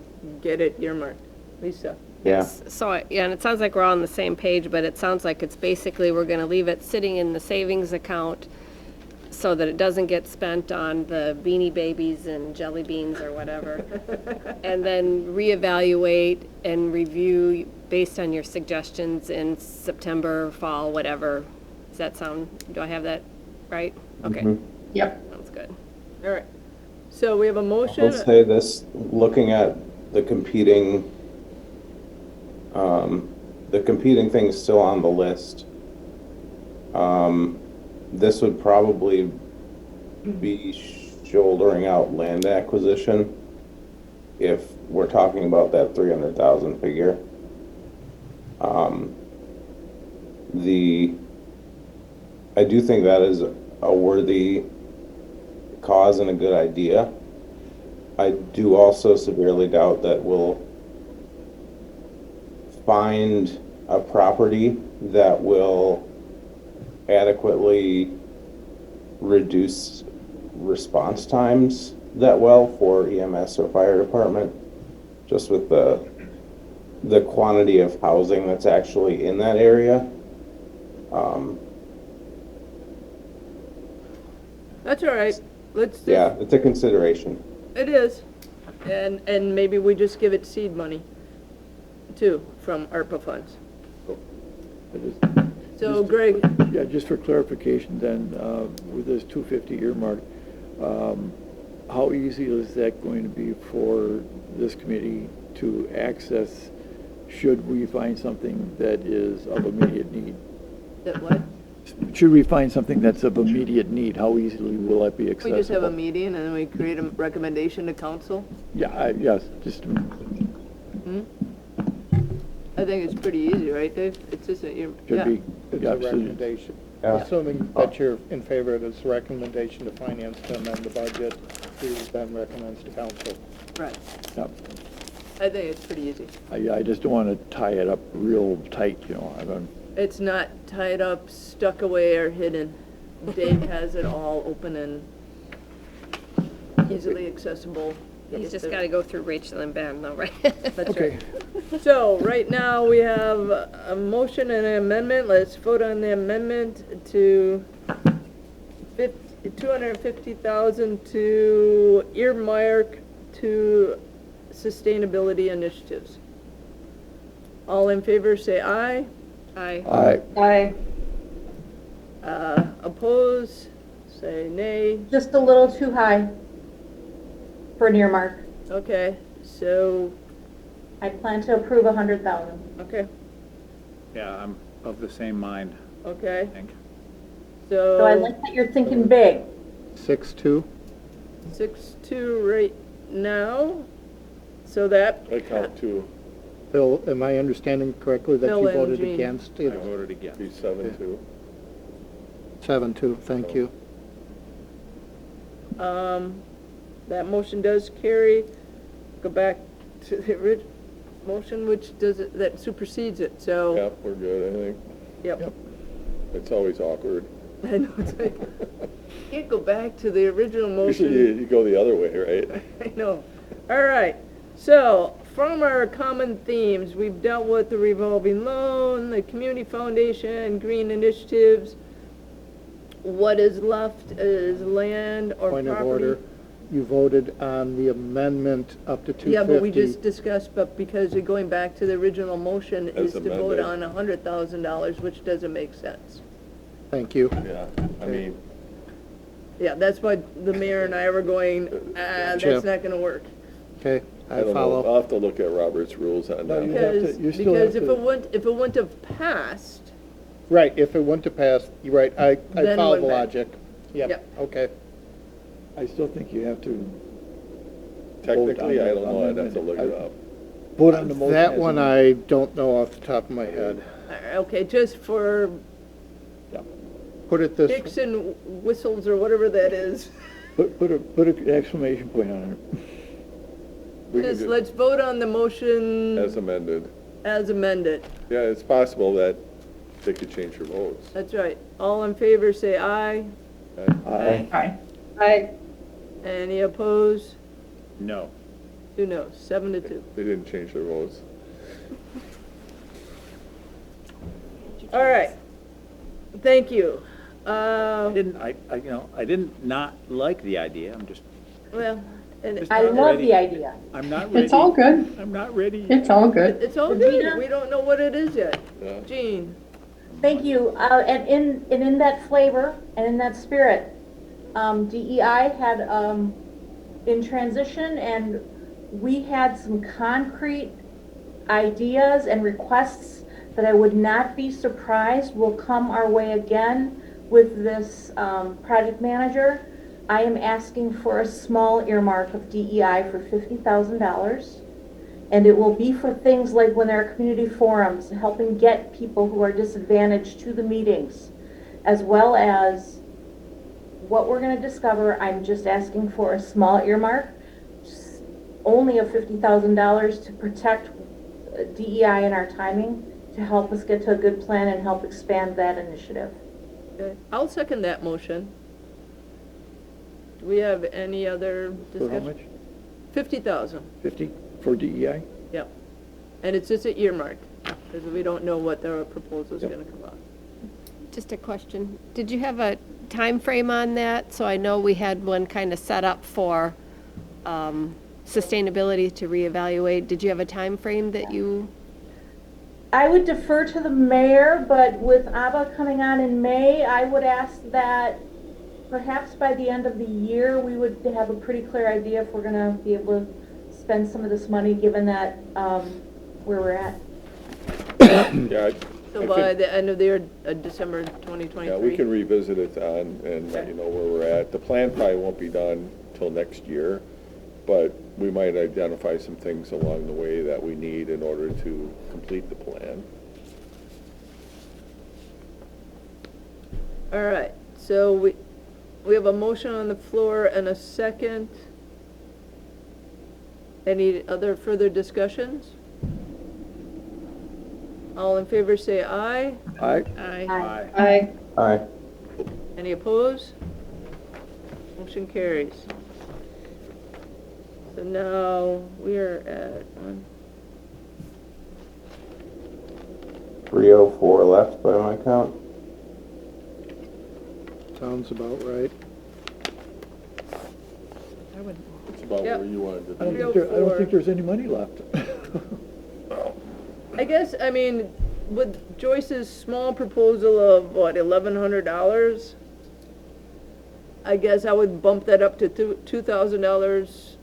Speaker 1: get it earmarked. Lisa?
Speaker 10: Yeah.
Speaker 4: So, yeah, and it sounds like we're all on the same page, but it sounds like it's basically, we're gonna leave it sitting in the savings account so that it doesn't get spent on the Beanie Babies and jelly beans or whatever. And then reevaluate and review based on your suggestions in September, fall, whatever. Does that sound, do I have that right? Okay,
Speaker 3: Yep.
Speaker 4: sounds good.
Speaker 1: All right. So we have a motion.
Speaker 10: I'll say this, looking at the competing things still on the list. This would probably be shouldering out land acquisition if we're talking about that 300,000 figure. I do think that is a worthy cause and a good idea. I do also severely doubt that we'll find a property that will adequately reduce response times that well for EMS or fire department, just with the quantity of housing that's actually in that area.
Speaker 1: That's all right. Let's just,
Speaker 10: Yeah, it's a consideration.
Speaker 1: it is. And maybe we just give it seed money too from ARPA funds.
Speaker 8: I just-
Speaker 1: So Greg,
Speaker 8: Yeah, just for clarification then, with this 250 earmark, how easy is that going to be for this committee to access should we find something that is of immediate need?
Speaker 1: that what?
Speaker 8: Should we find something that's of immediate need, how easily will that be accessible?
Speaker 1: We just have a meeting and then we create a recommendation to council?
Speaker 8: Yeah, yes, just,
Speaker 1: I think it's pretty easy, right, Dave? It's just that you're,
Speaker 8: should
Speaker 1: yeah.
Speaker 8: be.
Speaker 2: It's
Speaker 8: yeah,
Speaker 2: a recommendation.
Speaker 10: Yeah.
Speaker 2: Assuming that you're in favor of this recommendation to finance to amend the budget, who then recommends to council.
Speaker 1: Right.
Speaker 8: Yeah.
Speaker 1: I think it's pretty easy.
Speaker 8: I just don't want to tie it up real tight, you know, I don't,
Speaker 1: It's not tied up, stuck away, or hidden. Dave has it all open and easily accessible.
Speaker 4: He's just gotta go through Rachel and Ben though, right?
Speaker 1: That's
Speaker 8: okay.
Speaker 1: right. So, right now, we have a motion and an amendment. Let's vote on the amendment to 250,000 to earmark to sustainability initiatives. All in favor, say aye.
Speaker 4: Aye.
Speaker 8: Aye.
Speaker 1: Oppose, say nay.
Speaker 6: Just a little too high for an earmark.
Speaker 1: Okay, so,
Speaker 6: I plan to approve 100,000.
Speaker 1: okay,
Speaker 9: Yeah, I'm of the same mind, I
Speaker 1: okay.
Speaker 9: think.
Speaker 6: So I like that you're thinking big.
Speaker 2: 6-2?
Speaker 1: 6-2 right now, so that,
Speaker 7: I count two,
Speaker 2: Phil, am I understanding correctly that
Speaker 1: Phil
Speaker 2: you
Speaker 1: and
Speaker 2: voted
Speaker 1: Jean.
Speaker 2: against
Speaker 9: I
Speaker 2: it?
Speaker 9: voted against.
Speaker 7: be 7-2.
Speaker 2: 7-2, thank you.
Speaker 1: that motion does carry. Go back to the original motion, which does it, that supersedes it, so,
Speaker 7: Yep, we're good, I think.
Speaker 1: yep.
Speaker 7: It's always awkward.
Speaker 1: I know, it's like, can't go back to the original
Speaker 7: Usually
Speaker 1: motion.
Speaker 7: you go the other way, right?
Speaker 1: I know. All right, so from our common themes, we've dealt with the revolving loan, the community foundation, green initiatives. What is left is land or property.
Speaker 2: Point of order, you voted on the amendment up to 250.
Speaker 1: Yeah, but we just discussed, but because you're going back to the original motion is
Speaker 7: As
Speaker 1: to vote
Speaker 7: amended.
Speaker 1: on $100,000, which doesn't make sense.
Speaker 2: Thank you.
Speaker 7: Yeah, I mean,
Speaker 1: Yeah, that's why the mayor and I were going, that's
Speaker 2: Chip.
Speaker 1: not gonna work.
Speaker 2: Okay,
Speaker 7: I
Speaker 2: I
Speaker 7: don't know,
Speaker 2: follow.
Speaker 7: I'll have to look at Robert's rules on
Speaker 8: No,
Speaker 7: that.
Speaker 8: you have to-
Speaker 1: Because,
Speaker 8: you still
Speaker 1: because
Speaker 8: have
Speaker 1: if
Speaker 8: to-
Speaker 1: it wouldn't have passed,
Speaker 2: Right, if it went to pass, you're right, I
Speaker 1: Then
Speaker 2: follow
Speaker 1: went
Speaker 2: the
Speaker 1: back.
Speaker 2: logic. Yep,
Speaker 1: Yep.
Speaker 2: okay.
Speaker 8: I still think you have to
Speaker 7: Technically,
Speaker 8: vote
Speaker 7: I
Speaker 8: on
Speaker 7: don't
Speaker 8: the
Speaker 7: know, I'd have to look it
Speaker 8: amendment.
Speaker 7: up.
Speaker 8: vote on the motion.
Speaker 2: That
Speaker 8: as
Speaker 2: one
Speaker 8: amended.
Speaker 2: I don't know off the top of my head.
Speaker 1: okay, just for
Speaker 2: Put it this,
Speaker 1: picks and whistles or whatever that is,
Speaker 8: Put an exclamation point on it.
Speaker 7: We can
Speaker 1: just
Speaker 7: do
Speaker 1: let's vote on the motion
Speaker 7: as amended.
Speaker 1: as amended.
Speaker 7: Yeah, it's possible that they could change their votes.
Speaker 1: That's right. All in favor, say aye.
Speaker 8: Aye.
Speaker 3: Aye.
Speaker 1: Any opposed?
Speaker 9: No.
Speaker 1: 2 noes, 7-2.
Speaker 7: They didn't change their votes.
Speaker 1: All right. Thank you.
Speaker 9: I didn't not like the idea, I'm just,
Speaker 1: Well, and
Speaker 9: Just
Speaker 6: I
Speaker 9: not
Speaker 6: love
Speaker 9: ready.
Speaker 6: the idea.
Speaker 9: I'm not ready.
Speaker 5: It's all good.
Speaker 9: I'm not ready.
Speaker 5: It's all good.
Speaker 1: it's all
Speaker 6: Regina?
Speaker 1: good. We don't know what it is yet.
Speaker 7: Yeah.
Speaker 1: Jean,
Speaker 6: Thank you. And in that flavor and in that spirit, DEI had, in transition, and we had some concrete ideas and requests that I would not be surprised will come our way again with this project manager. I am asking for a small earmark of DEI for $50,000. And it will be for things like when there are community forums, helping get people who are disadvantaged to the meetings, as well as what we're going to discover. I'm just asking for a small earmark, only of $50,000 to protect DEI in our timing, to help us get to a good plan and help expand that initiative.
Speaker 1: okay. I'll second that motion. Do we have any other
Speaker 8: For
Speaker 1: discussion?
Speaker 8: how much?
Speaker 1: 50,000,
Speaker 8: 50 for DEI?
Speaker 1: yep. And it's just an earmark, because we don't know what their proposal's
Speaker 8: Yep.
Speaker 1: gonna come out.
Speaker 4: Just a question. Did you have a time frame on that? So I know we had one kind of set up for sustainability to reevaluate. Did you have a time frame that you?
Speaker 6: I would defer to the mayor, but with ABBA coming on in May, I would ask that perhaps by the end of the year, we would have a pretty clear idea if we're gonna be able to spend some of this money, given that, where we're at.
Speaker 7: Yeah,
Speaker 1: So
Speaker 7: I
Speaker 1: by
Speaker 7: think-
Speaker 1: the end of the year, December 2023?
Speaker 7: yeah, we can revisit it and let you know where we're at. The plan probably won't be done till next year, but we might identify some things along the way that we need in order to complete the plan.
Speaker 1: All right, so we have a motion on the floor and a second. Any other further discussions? All in favor say aye.
Speaker 8: Aye.
Speaker 4: Aye.
Speaker 3: Aye.
Speaker 10: Aye.
Speaker 1: Any opposed? Motion carries. So now we are at
Speaker 10: 304 left by my count.
Speaker 2: Sounds about right.
Speaker 7: It's about
Speaker 1: Yep.
Speaker 7: where you wanted to
Speaker 8: I don't
Speaker 7: be.
Speaker 8: think I don't think there's any money left.
Speaker 1: I guess, I mean, with Joyce's small proposal of, what, $1,100? I guess I would bump that up to $2,000,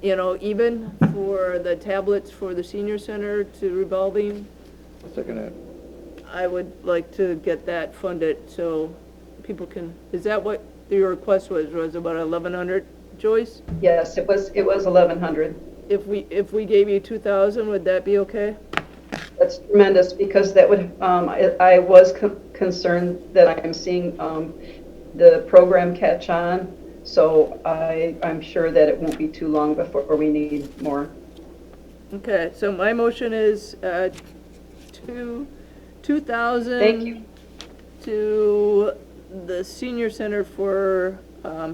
Speaker 1: even for the tablets for the senior center to revolving.
Speaker 8: Second that.
Speaker 1: I would like to get that funded so people can, is that what your request was about 1,100, Joyce?
Speaker 3: Yes, it was 1,100.
Speaker 1: If we gave you 2,000, would that be okay?
Speaker 3: That's tremendous, because that would, I was concerned that I'm seeing the program catch on, so I'm sure that it won't be too long before we need more.
Speaker 1: Okay, so my motion is 2,000.
Speaker 3: Thank you.
Speaker 1: To the senior center for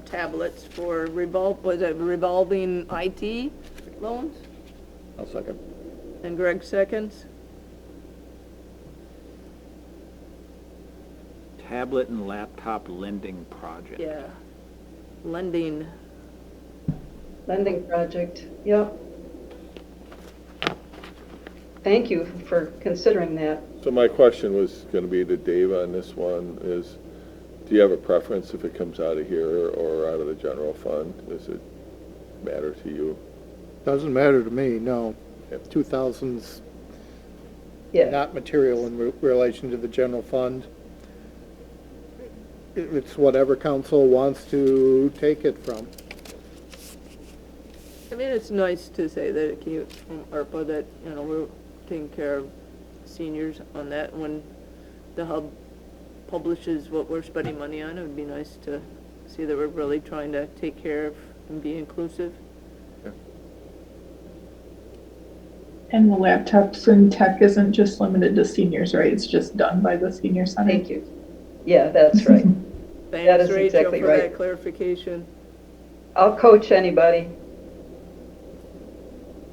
Speaker 1: tablets for revolving IT loans?
Speaker 8: I'll second.
Speaker 1: And Greg seconds.
Speaker 9: Tablet and laptop lending project.
Speaker 1: Yeah. Lending.
Speaker 3: Lending project, yep. Thank you for considering that.
Speaker 7: So my question was gonna be to Dave on this one is, do you have a preference if it comes out of here or out of the general fund? Does it matter to you?
Speaker 2: Doesn't matter to me, no. 2,000's
Speaker 3: Yeah,
Speaker 2: not material in relation to the general fund. It's whatever council wants to take it from.
Speaker 1: I mean, it's nice to say that it came from ARPA, that, we're taking care of seniors on that. When the hub publishes what we're spending money on, it would be nice to see that we're really trying to take care of and be inclusive.
Speaker 5: And the laptops and tech isn't just limited to seniors, right? It's just done by the senior center.
Speaker 3: thank you. Yeah, that's right. That
Speaker 1: Thanks,
Speaker 3: is
Speaker 1: Rachel,
Speaker 3: exactly
Speaker 1: for
Speaker 3: right.
Speaker 1: that clarification.
Speaker 3: I'll coach anybody.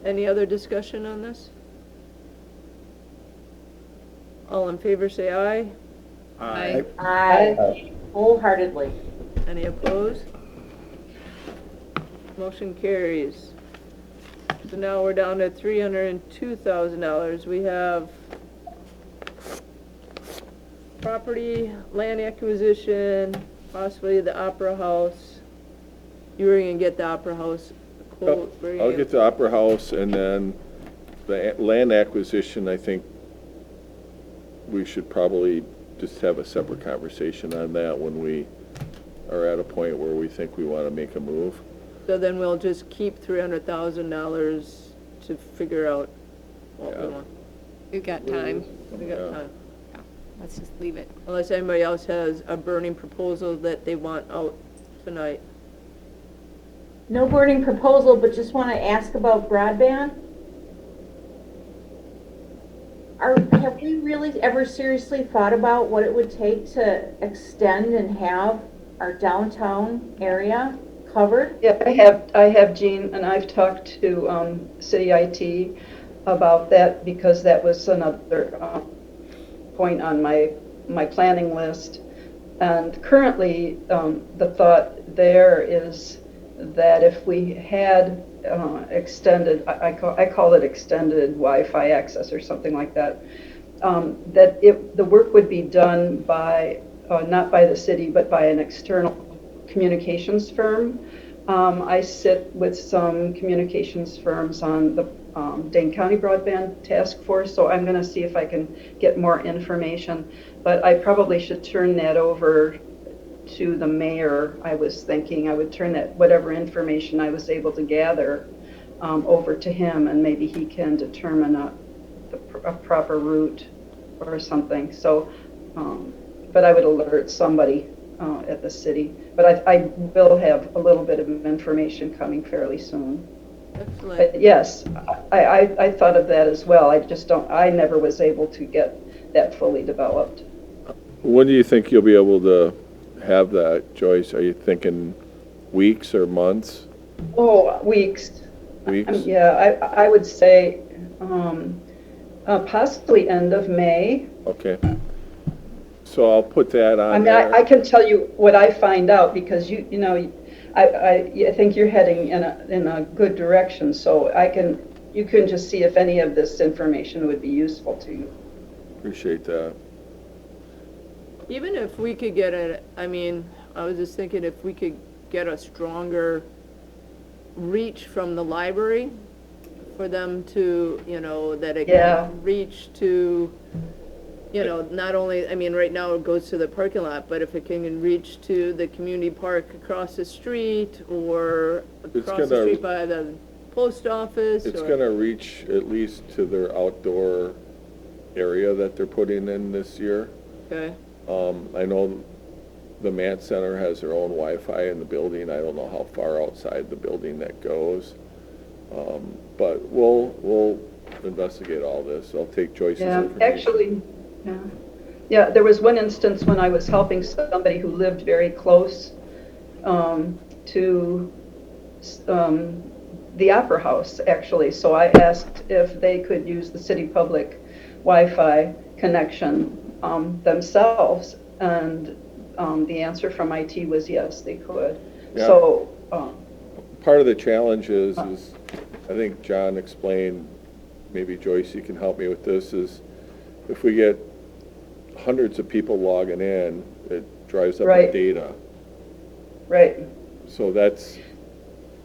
Speaker 1: Any other discussion on this? All in favor, say aye.
Speaker 4: Aye.
Speaker 6: Aye, wholeheartedly.
Speaker 1: Any opposed? Motion carries. So now we're down to $302,000. We have property, land acquisition, possibly the Opera House. You were gonna get the Opera House quote.
Speaker 7: I'll get the Opera House, and then the land acquisition, I think we should probably just have a separate conversation on that when we are at a point where we think we want to make a move.
Speaker 1: So then we'll just keep $300,000 to figure out what we
Speaker 7: Yeah.
Speaker 1: want.
Speaker 4: We've got time.
Speaker 1: We got
Speaker 7: Yeah.
Speaker 1: time.
Speaker 4: Let's just leave it.
Speaker 1: Unless anybody else has a burning proposal that they want out tonight.
Speaker 6: No burning proposal, but just want to ask about broadband. Have we really ever seriously thought about what it would take to extend and have our downtown area covered?
Speaker 3: Yeah, I have, Jean, and I've talked to City IT about that because that was another point on my planning list. And currently, the thought there is that if we had extended, I call it extended Wi-Fi access or something like that, that the work would be done by, not by the city, but by an external communications firm. I sit with some communications firms on the Dane County Broadband Task Force, so I'm going to see if I can get more information. But I probably should turn that over to the mayor. I was thinking I would turn that, whatever information I was able to gather, over to him, and maybe he can determine a proper route or something. So, but I would alert somebody at the city. But I will have a little bit of information coming fairly soon.
Speaker 1: Excellent.
Speaker 3: But yes, I thought of that as well. I never was able to get that fully developed.
Speaker 7: When do you think you'll be able to have that, Joyce? Are you thinking weeks or months?
Speaker 3: Oh, weeks.
Speaker 7: Weeks?
Speaker 3: Yeah, I would say possibly end of May.
Speaker 7: Okay. So I'll put that on
Speaker 3: I mean,
Speaker 7: there.
Speaker 3: I can tell you what I find out because you know, I think you're heading in a good direction. So you can just see if any of this information would be useful to you.
Speaker 7: Appreciate that.
Speaker 1: Even if we could get I was just thinking if we could get a stronger reach from the library for them to, that it can reach to, not only, right now it goes to the parking lot, but if it can reach to the community park across the street or across the street by the post office.
Speaker 7: It's going to reach at least to their outdoor area that they're putting in this year.
Speaker 1: Okay.
Speaker 7: I know the Mann Center has their own Wi-Fi in the building. I don't know how far outside the building that goes. But we'll investigate all this. I'll take Joyce's information.
Speaker 3: Actually, yeah, there was one instance when I was helping somebody who lived very close to the Opera House, actually. So I asked if they could use the city public Wi-Fi connection themselves, and the answer from IT was yes, they could.
Speaker 7: Yeah.
Speaker 3: So
Speaker 7: part of the challenge is I think John explained, maybe Joyce, you can help me with this, is if we get hundreds of people logging in, it drives up the data.
Speaker 3: Right.
Speaker 7: So that's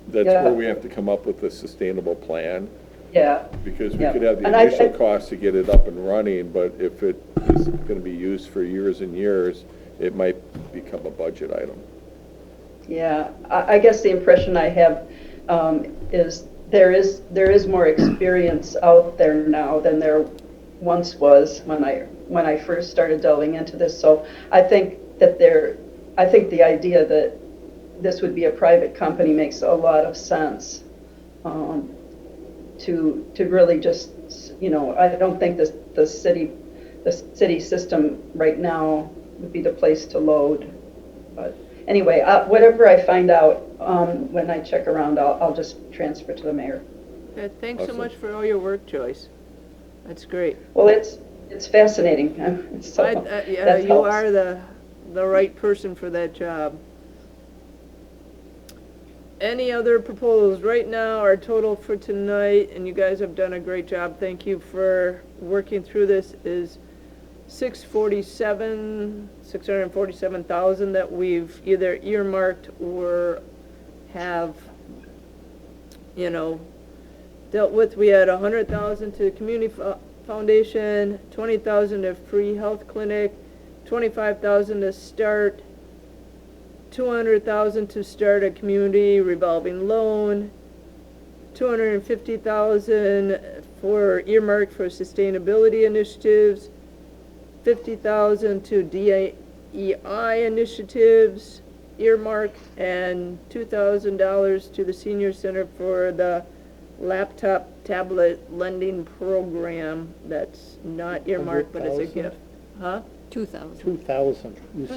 Speaker 7: where we have to come up with a sustainable plan.
Speaker 3: Yeah.
Speaker 7: Because we could have the initial cost to get it up and running, but if it is going to be used for years and years, it might become a budget item.
Speaker 3: Yeah, I guess the impression I have is there is more experience out there now than there once was when I first started delving into this. So I think the idea that this would be a private company makes a lot of sense. To really just, I don't think the city system right now would be the place to load. But anyway, whatever I find out when I check around, I'll just transfer to the mayor.
Speaker 1: Thanks so
Speaker 7: Awesome.
Speaker 1: much for all your work, Joyce. That's great.
Speaker 3: Well, it's fascinating. So
Speaker 1: Yeah,
Speaker 3: that
Speaker 1: you
Speaker 3: helps.
Speaker 1: are the right person for that job. Any other proposals? Right now, our total for tonight, and you guys have done a great job, thank you for working through this, is 647,000 that we've either earmarked or have, dealt with. We had 100,000 to the community foundation, 20,000 to free health clinic, 25,000 to start, 200,000 to start a community revolving loan, 250,000 for earmark for sustainability initiatives, 50,000 to DEI initiatives earmark, and $2,000 to the senior center for the laptop tablet lending program. That's not earmarked, but it's a
Speaker 2: 100,000?
Speaker 1: gift. Huh?
Speaker 4: 2,000.
Speaker 2: 2,000. You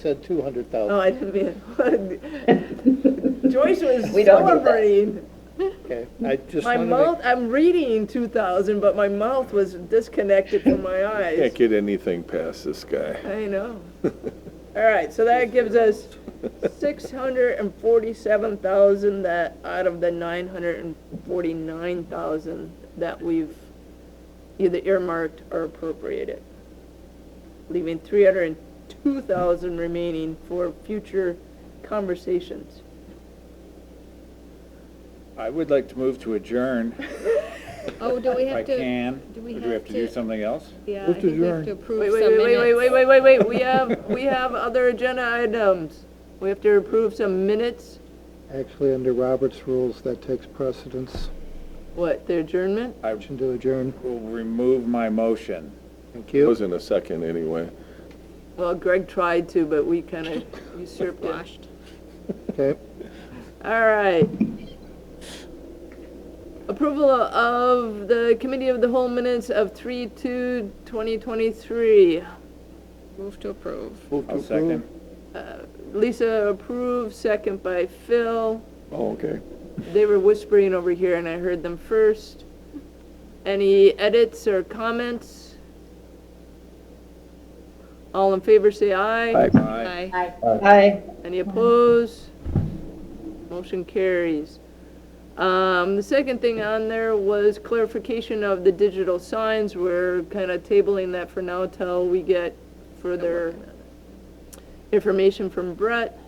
Speaker 2: said 200,000.
Speaker 1: Oh, I didn't mean. Joyce was
Speaker 3: We don't need that.
Speaker 1: celebrating.
Speaker 2: Okay, I just
Speaker 1: My
Speaker 2: wanted to
Speaker 1: mouth, I'm reading 2,000, but my mouth was disconnected from my eyes.
Speaker 7: Can't get anything past this guy.
Speaker 1: I know. All right, so that gives us 647,000 that out of the 949,000 that we've either earmarked or appropriated, leaving 302,000 remaining for future conversations.
Speaker 9: I would like to move to adjourn,
Speaker 4: Oh, do we
Speaker 9: if I
Speaker 4: have to?
Speaker 9: can.
Speaker 4: Do we
Speaker 9: Or do we have to do something else?
Speaker 4: Yeah, I
Speaker 8: Move to
Speaker 4: think we have
Speaker 8: adjourn.
Speaker 4: to approve
Speaker 1: Wait,
Speaker 4: some
Speaker 1: wait, wait, wait,
Speaker 4: minutes.
Speaker 1: wait. We have other agenda items. We have to approve some minutes.
Speaker 2: Actually, under Robert's rules, that takes precedence.
Speaker 1: What, the adjournment?
Speaker 9: I
Speaker 2: Motion to adjourn.
Speaker 9: will remove my motion.
Speaker 2: Thank
Speaker 7: It
Speaker 2: you.
Speaker 7: was in a second anyway.
Speaker 1: Well, Greg tried to, but we kind of usurped it.
Speaker 4: Washed.
Speaker 2: Okay.
Speaker 1: All right. Approval of the Committee of the Whole minutes of 3/2/2023.
Speaker 4: Move to approve.
Speaker 2: Move to
Speaker 9: I'll
Speaker 2: approve.
Speaker 9: second.
Speaker 1: Lisa approved, second by Phil.
Speaker 8: Oh, okay.
Speaker 1: They were whispering over here and I heard them first. Any edits or comments? All in favor say aye.
Speaker 8: Aye.
Speaker 4: Aye.
Speaker 3: Aye.
Speaker 1: Any opposed? Motion carries. The second thing on there was clarification of the digital signs. We're kind of tabling that for now till we get further information from Brett.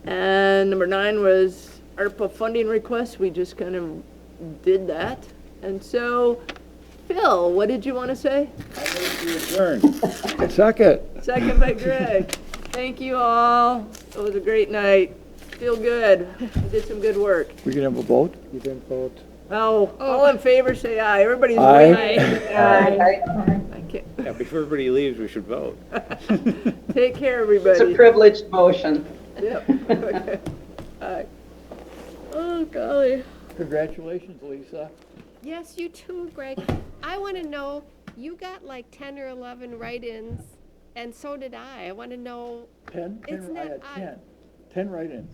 Speaker 1: And number 9 was ARPA funding request. We just kind of did that. And so, Phil, what did you want to say?
Speaker 9: Adjourn.
Speaker 8: Second.
Speaker 1: Second by Greg. Thank you all. It was a great night. Feel good. We did some good work.
Speaker 8: We can have a vote?
Speaker 2: You didn't vote.
Speaker 1: Oh, all in favor, say aye. Everybody's
Speaker 8: Aye.
Speaker 1: waiting.
Speaker 3: Aye.
Speaker 1: I can't.
Speaker 9: Yeah, before everybody leaves, we should vote.
Speaker 1: Take care,
Speaker 3: It's a
Speaker 1: everybody.
Speaker 3: privileged motion.
Speaker 1: Yep. Okay. Aye. Oh, golly.
Speaker 8: Congratulations, Lisa.
Speaker 4: Yes, you too, Greg. I want to know, you got like 10 or 11 write-ins, and so did I. I want to know,
Speaker 8: 10?
Speaker 4: Isn't
Speaker 8: I
Speaker 4: that
Speaker 8: had
Speaker 4: odd?
Speaker 8: 10. 10 write-ins.